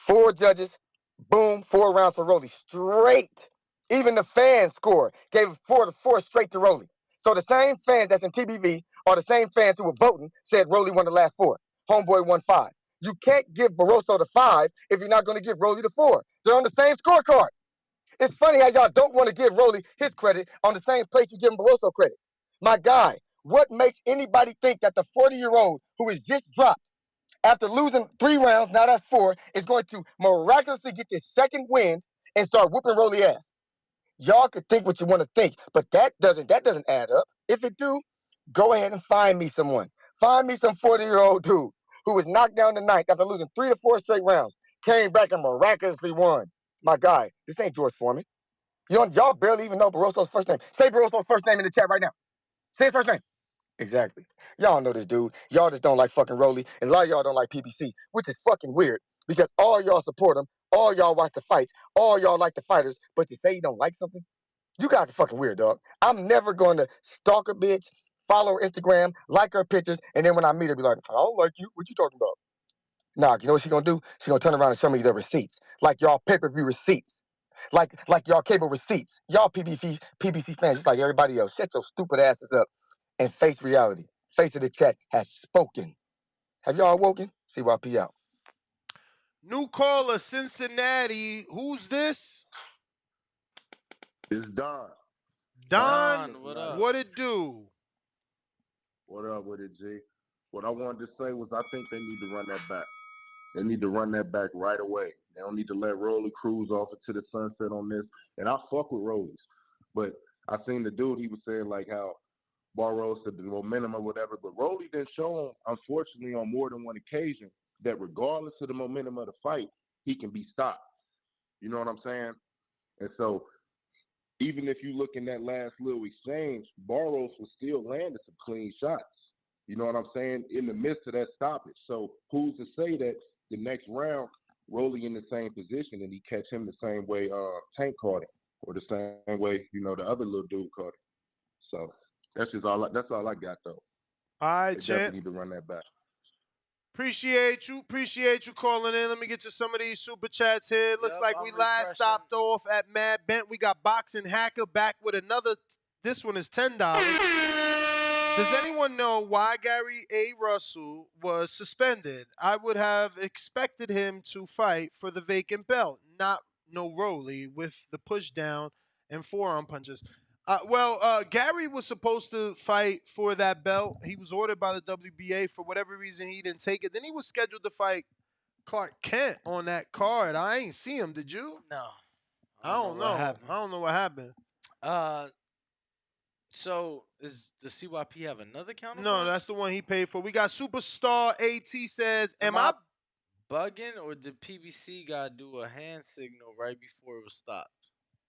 4 judges, boom, 4 rounds for Rolly. Straight. Even the fans score. Gave 4 straight to Rolly. So the same fans that's in TBV are the same fans who were voting said Rolly won the last 4. Homeboy won 5. You can't give Barroso the 5 if you're not going to give Rolly the 4. They're on the same scorecard. It's funny how y'all don't want to give Rolly his credit on the same place you give him Barroso credit. My guy, what makes anybody think that the 40-year-old who is just dropped after losing 3 rounds, now that's 4, is going to miraculously get this second win and start whooping Rolly ass? Y'all can think what you want to think, but that doesn't add up. If it do, go ahead and find me someone. Find me some 40-year-old dude who was knocked down tonight after losing 3 to 4 straight rounds, came back and miraculously won. My guy, this ain't George Foreman. Y'all barely even know Barroso's first name. Say Barroso's first name in the chat right now. Say his first name. Exactly. Y'all know this dude. Y'all just don't like fucking Rolly, and a lot of y'all don't like PBC, which is fucking weird because all y'all support him, all y'all watch the fights, all y'all like the fighters, but to say you don't like something, you guys are fucking weird, dog. I'm never going to stalk a bitch, follow her Instagram, like her pictures, and then when I meet her, be like, I don't like you. What you talking about? Nah, you know what she gonna do? She gonna turn around and show me the receipts, like y'all pay-per-view receipts, like y'all cable receipts. Y'all PBC fans, just like everybody else, shut your stupid asses up and face reality. Face of the chat has spoken. Have y'all awoken? CYP out. New caller, Cincinnati. Who's this? It's Don. Don, Don, what up? what it do? What up with it, G? What I wanted to say was I think they need to run that back. They need to run that back right away. They don't need to let Rolly cruise off into the sunset on this. And I fuck with Rollies. But I seen the dude, he was saying like how Barrow said the momentum or whatever. But Rolly did show, unfortunately, on more than one occasion that regardless of the momentum of the fight, he can be stopped. You know what I'm saying? And so even if you look in that last little exchange, Barros was still landing some clean shots. You know what I'm saying? In the midst of that stoppage. So who's to say that the next round, Rolly in the same position and he catch him the same way Tank caught him, or the same way, the other little dude caught him. So that's all I got though. All right, They champ. definitely need to run that back. Appreciate you. Appreciate you calling in. Let me get to some of these super chats here. Looks like we last stopped off at Mad Bent. We got Boxing Hacker back with another. This one is $10. Does anyone know why Gary A. Russell was suspended? I would have expected him to fight for the vacant belt, not no Rolly with the push down and forearm punches. Gary was supposed to fight for that belt. He was ordered by the WBA. For whatever reason, he didn't take it. Then he was scheduled to fight Clark Kent on that card. I ain't see him. Did you? No. I don't know. I don't know what happened. So does the CYP have another counterpart? No, that's the one he paid for. We got Superstar AT says, am I bugging, or did PBC guy do a hand signal right before it was stopped?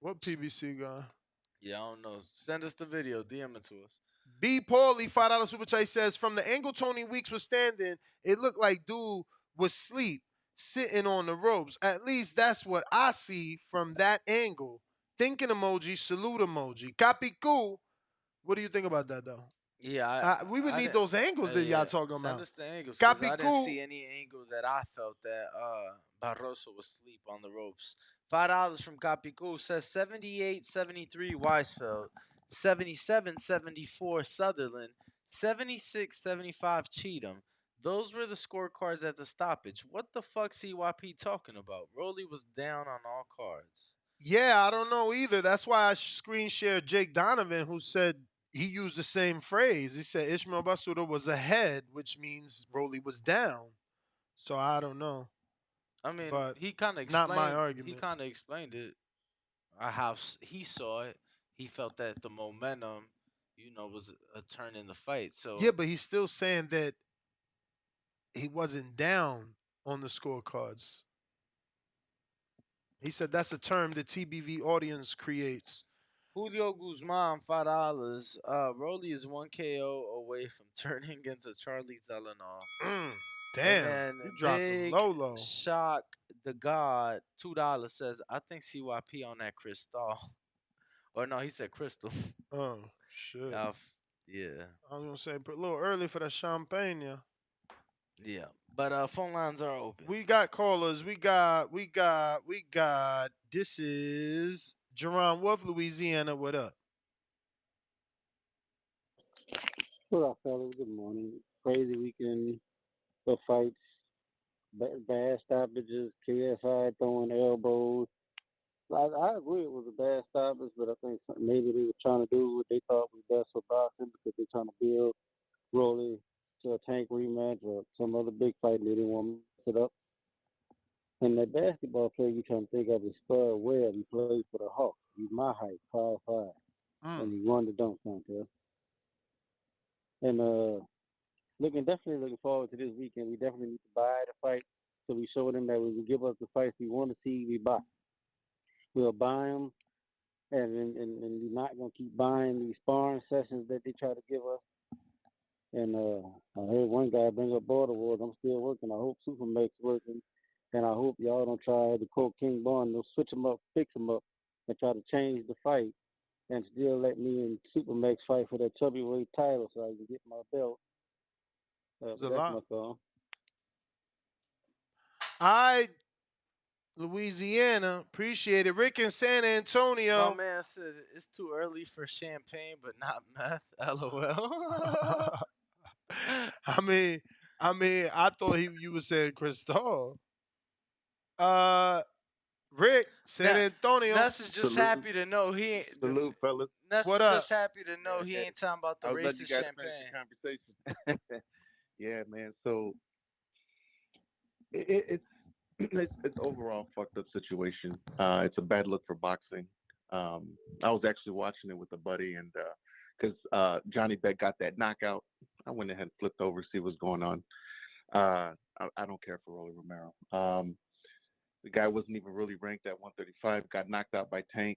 What PBC guy? Yeah, I don't know. Send us the video. DM it to us. B. Paulie, $5 super chat says, from the angle Tony Weeks was standing, it looked like dude was asleep, sitting on the ropes. At least that's what I see from that angle. Thinking emoji, salute emoji. Capicu. What do you think about that, though? Yeah, we would need those angles that y'all talking about. Send us the angles, because I didn't Capicu. see any angle that I felt that Barroso was asleep on the ropes. $5 from Capicu says 78-73 Weisfeld. 77-74 Sutherland, 76-75 Cheatham. Those were the scorecards at the stoppage. What the fuck CYP talking about? Rolly was down on all cards. Yeah, I don't know either. That's why I screen shared Jake Donovan, who said he used the same phrase. He said Ishmael Basuda was ahead, which means Rolly was down. So I don't know, I mean, but he kind of not my explained. He argument. kind of explained it. How he saw it. He felt that the momentum, was a turn in the fight. Yeah, So but he's still saying that he wasn't down on the scorecards. He said that's a term the TBV audience creates. Julio Guzman, $5. Rolly is 1 KO away from turning into Charlie Zelenoff. And Damn, then you dropped him Big low. Shock the God, $2 says, I think CYP on that Crystal. Or no, he said Crystal. Oh shit. Yeah. I was gonna say a little early for the champagne. Yeah. But phone lines are open. We got callers. We got. This is Jerron Wolf, Louisiana. What up? What up, fellas? Good morning. Crazy weekend of fights, bad stoppages, KSI throwing elbows. I agree it was a bad stoppage, but I think maybe they were trying to do what they thought was best for boxing because they're trying to build Rolly to a Tank rematch or some other big fight and they didn't want to mess it up. And that basketball player you trying to think of is Spud Webb. He plays for the Hawks. He's my height, 5'5", and he won the dunk contest. And definitely looking forward to this weekend. We definitely need to buy the fight, so we show them that when you give us the fights we want to see, we buy. We'll buy them, and we're not gonna keep buying these sparring sessions that they try to give us. And I heard one guy bring up Border Wars. I'm still working. I hope Supermax working, and I hope y'all don't try the Colt King Bond. They'll switch them up, fix them up, and try to change the fight, and still let me and Supermax fight for that heavyweight title so I can get my belt. There's But a that's lot. my call. Louisiana. Appreciate it. Rick in San My Antonio. man said it's too early for champagne, but not meth. LOL. I thought you were saying Cristal. Rick, San Now, Antonio. Ness is just happy to know he ain't. Salute, fellas. Ness What is up? just happy to know he ain't talking about the I was letting you racist guys finish champagne. the conversation. Yeah, man. So it's overall fucked up situation. It's a bad look for boxing. I was actually watching it with a buddy, and because Johnny Beck got that knockout, I went ahead and flipped over to see what's going on. I don't care for Rolly Romero. The guy wasn't even really ranked at 135. Got knocked out by Tank.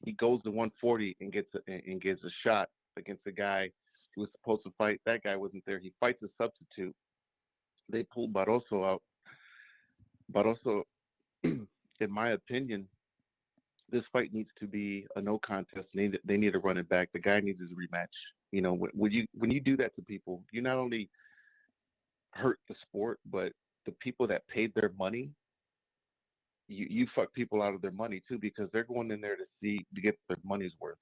He goes to 140 and gets a shot against a guy who was supposed to fight. That guy wasn't there. He fights a substitute. They pulled Barroso out. Barroso, in my opinion, this fight needs to be a no contest. They need to run it back. The guy needs his rematch. You know, when you do that to people, you not only hurt the sport, but the people that paid their money, you fuck people out of their money too, because they're going in there to get their money's worth.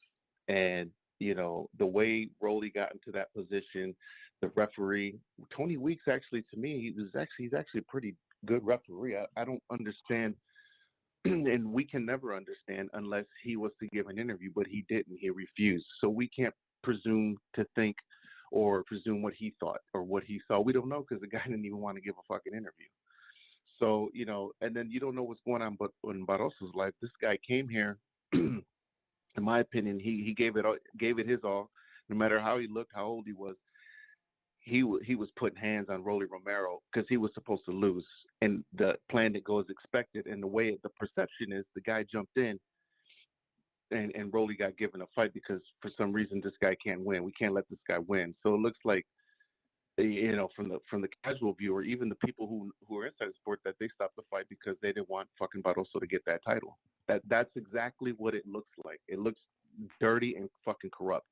And you know the way Rolly got into that position, the referee Tony Weeks, actually, to me, he's actually a pretty good referee. I don't understand, and we can never understand unless he was to give an interview, but he didn't. He refused. So we can't presume to think or presume what he thought or what he saw. We don't know because the guy didn't even want to give a fucking interview. So, you know, and then you don't know what's going on but in Barroso's life. This guy came here, in my opinion, he gave it his all. No matter how he looked, how old he was, he was putting hands on Rolly Romero because he was supposed to lose, and the plan didn't go as expected. And the way the perception is, the guy jumped in, and Rolly got given a fight because for some reason this guy can't win. We can't let this guy win. So it looks like, you know, from the casual viewer, even the people who are inside the sport, that they stopped the fight because they didn't want fucking Barroso to get that title. That's exactly what it looks like. It looks dirty and fucking corrupt.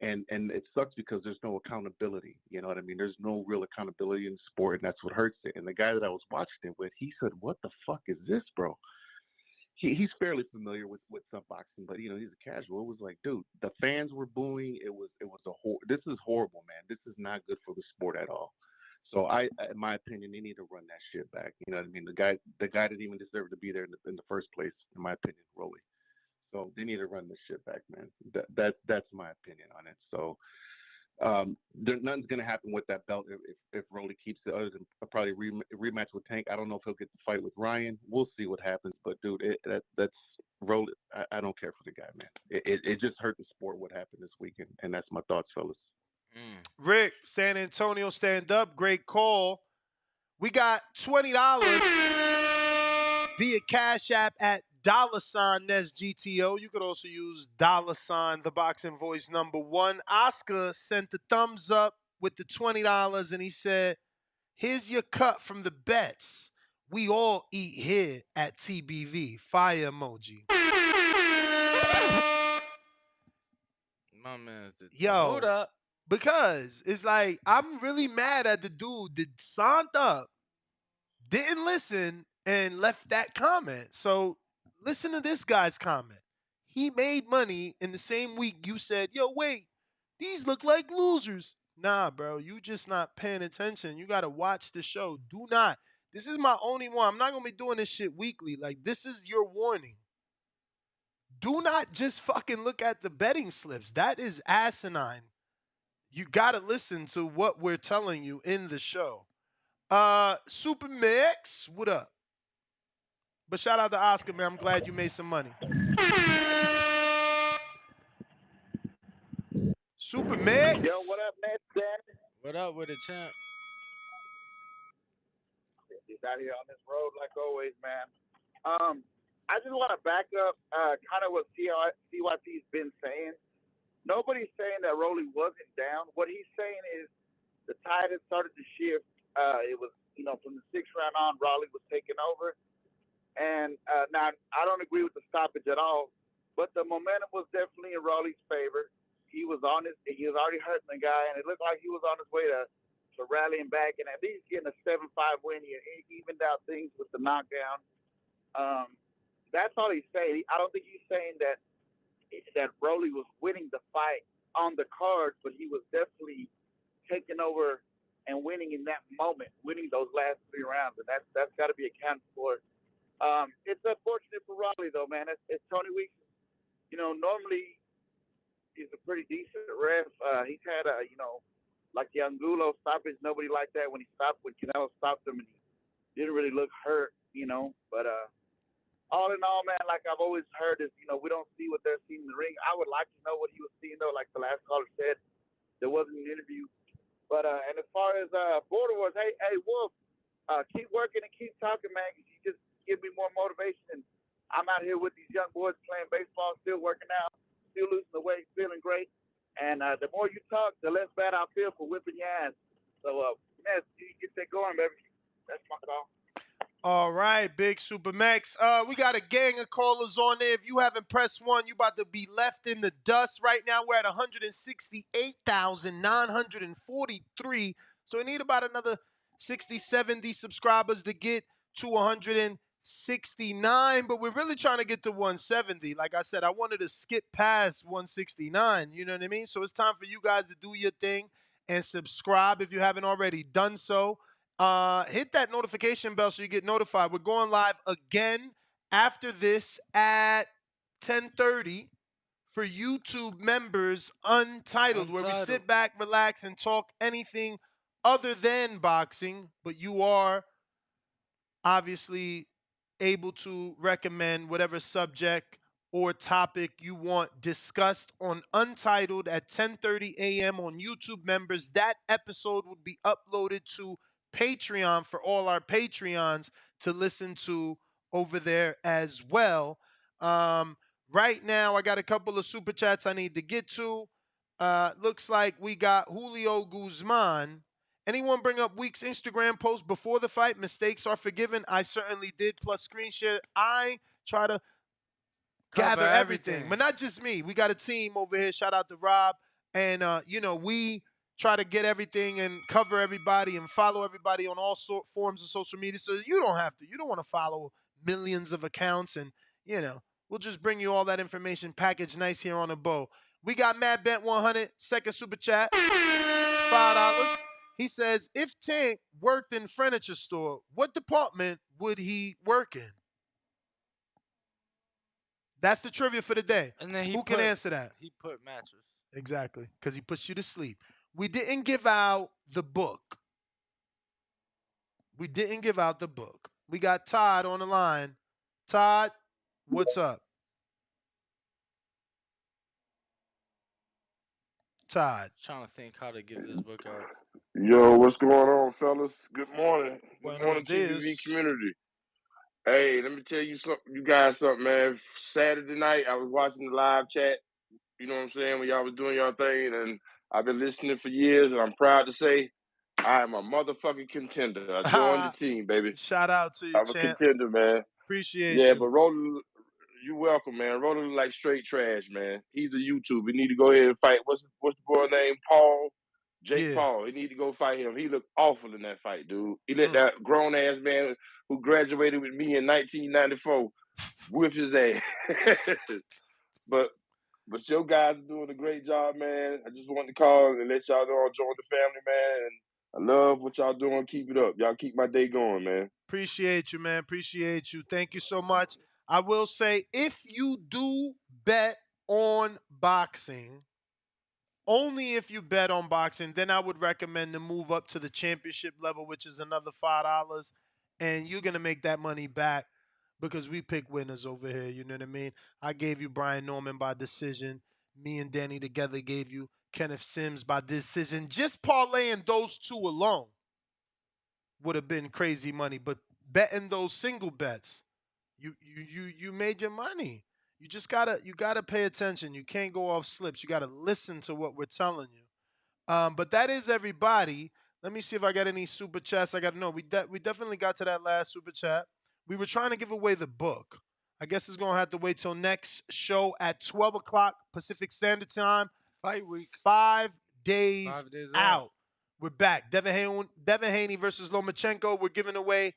And it sucks because there's no accountability. You know what I mean? There's no real accountability in sport, and that's what hurts it. And the guy that I was watching it with, he said, "What the fuck is this, bro?" he's fairly familiar with some boxing, but he's a casual. It was like, dude, the fans were booing. This is horrible, man. This is not good for the sport at all. So in my opinion, they need to run that shit back. You know what I mean? The guy didn't even deserve to be there in the first place, in my opinion, Rolly. So they need to run this shit back, man. That's my opinion on it. So nothing's gonna happen with that belt if Rolly keeps it, other than probably rematch with Tank. I don't know if he'll get the fight with Ryan. We'll see what happens. But dude, that's Rolly. I don't care for the guy, man. It just hurt the sport what happened this weekend, and that's my thoughts, fellas. Rick, San Antonio, stand up. Great call. We got $20 via Cash App at $NESGTO. You could also use $ the boxing voice #1. Oscar sent the thumbs up with the $20 and he said, "Here's your cut from the bets. We all eat here at TBV." Fire emoji. My man, Yo, hold up. because it's like I'm really mad at the dude that signed up, didn't listen, and left that comment. So listen to this guy's comment. He made money in the same week you said, "Yo, wait, these look like losers." Nah, bro, you just not paying attention. You got to watch the show. Do not. This is my only one. I'm not going to be doing this shit weekly. Like, this is your warning. Do not just fucking look at the betting slips. That is asinine. You got to listen to what we're telling you in the show. Super Mix, what up? But shout out to Oscar, man. I'm glad you made some money. Super Mix. Yo, what up, man? Dan? What up with it, champ? He's out here on this road like always, man. I just want to back up kind of what CYP's been saying. Nobody's saying that Rolly wasn't down. What he's saying is the tide had started to shift. It was, from the 6th round on, Rolly was taking over. And now, I don't agree with the stoppage at all, but the momentum was definitely in Rolly's favor. He was already hurting the guy, and it looked like he was on his way to rallying back and at least getting a 7-5 win. He evened out things with the knockdown. That's all he's saying. I don't think he's saying that Rolly was winning the fight on the card, but he was definitely taking over and winning in that moment, winning those last 3 rounds, and that's got to be accounted for. It's unfortunate for Rolly, though, man. It's Tony Weeks. Normally he's a pretty decent ref. He's had like the Angulo stoppage. Nobody liked that when Canelo stopped him, and he didn't really look hurt, But all in all, man, like I've always heard is, we don't see what they're seeing in the ring. I would like to know what he was seeing, though. Like the last caller said, there wasn't an interview. But and as far as Border Wars, hey Wolf, keep working and keep talking, man. You just give me more motivation. And I'm out here with these young boys playing baseball, still working out, still losing the weight, feeling great. And the more you talk, the less bad I feel for whipping your ass. So, man, you get that going, baby. That's my call. All right, big Super Max. We got a gang of callers on there. If you haven't pressed 1, you about to be left in the dust. Right now, we're at 168,943. So we need about another 60, 70 subscribers to get to 169. But we're really trying to get to 170. Like I said, I wanted to skip past 169. You know what I mean? So it's time for you guys to do your thing and subscribe if you haven't already done so. Hit that notification bell so you get notified. We're going live again after this at 10:30 for YouTube members Untitled, where we sit back, relax, and talk anything other than boxing, but you are obviously able to recommend whatever subject or topic you want discussed on Untitled at 10:30 a.m. on YouTube members. That episode would be uploaded to Patreon for all our Patreons to listen to over there as well. Right now, I got a couple of super chats I need to get to. Looks like we got Julio Guzman. Anyone bring up Week's Instagram post before the fight? Mistakes are forgiven. I certainly did. Plus screen share. I try to gather everything, but not just me. We got a team over here. Shout out to Rob. And, we try to get everything and cover everybody and follow everybody on all forms of social media. So you don't have to. You don't want to follow millions of accounts and, we'll just bring you all that information packaged nice here on a bow. We got Matt Bent 100, second super chat, $5. He says, if Tank worked in furniture store, what department would he work in? That's the trivia for the day. And then Who can answer that? He put mattress. Exactly, because he puts you to sleep. We didn't give out the book. We got Todd on the line. Todd, what's up? Todd. Trying to think how to give this book out. Yo, what's going on, fellas? Good morning. Good Buenos morning, TVV dias. community. Hey, let me tell you guys something, man. Saturday night, I was watching the live chat, you know what I'm saying, when y'all was doing y'all thing, and I've been listening for years, and I'm proud to say I am a motherfucking contender. I joined the team, baby. Shout out to you, I'm a champ. contender, man. Appreciate Yeah, you. but Roller, you welcome, man. Roller look like straight trash, man. He's a YouTube. We need to go ahead and fight. What's the boy name? Paul? Jake Paul. He need to go fight him. He looked awful in that fight, dude. He let that grown ass man who graduated with me in 1994 whip his ass. but your guys are doing a great job, man. I just wanted to call and let y'all know I joined the family, man. And I love what y'all doing. Keep it up. Y'all keep my day going, man. Appreciate you, man. Appreciate you. Thank you so much. I will say, if you do bet on boxing, only if you bet on boxing, then I would recommend to move up to the championship level, which is another $5, and you're gonna make that money back because we pick winners over here. You know what I mean? I gave you Brian Norman by decision. Me and Danny together gave you Kenneth Sims by decision. Just parlaying those two alone would have been crazy money, but betting those single bets, you made your money. You gotta pay attention. You can't go off slips. You gotta listen to what we're telling you. But that is everybody. Let me see if I got any super chats. I got no. We definitely got to that last super chat. We were trying to give away the book. I guess it's gonna have to wait till next show at 12 o'clock Pacific Standard Time. Fight week. 5 days, 5 days out. We're back. Devin Haney versus Lomachenko. We're giving away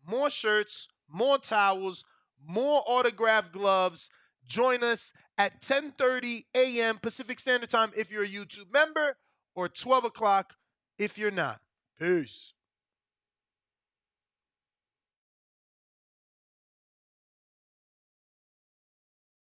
more shirts, more towels, more autographed gloves. Join us at 10:30 a.m. Pacific Standard Time if you're a YouTube member, or 12 o'clock if you're not. Peace.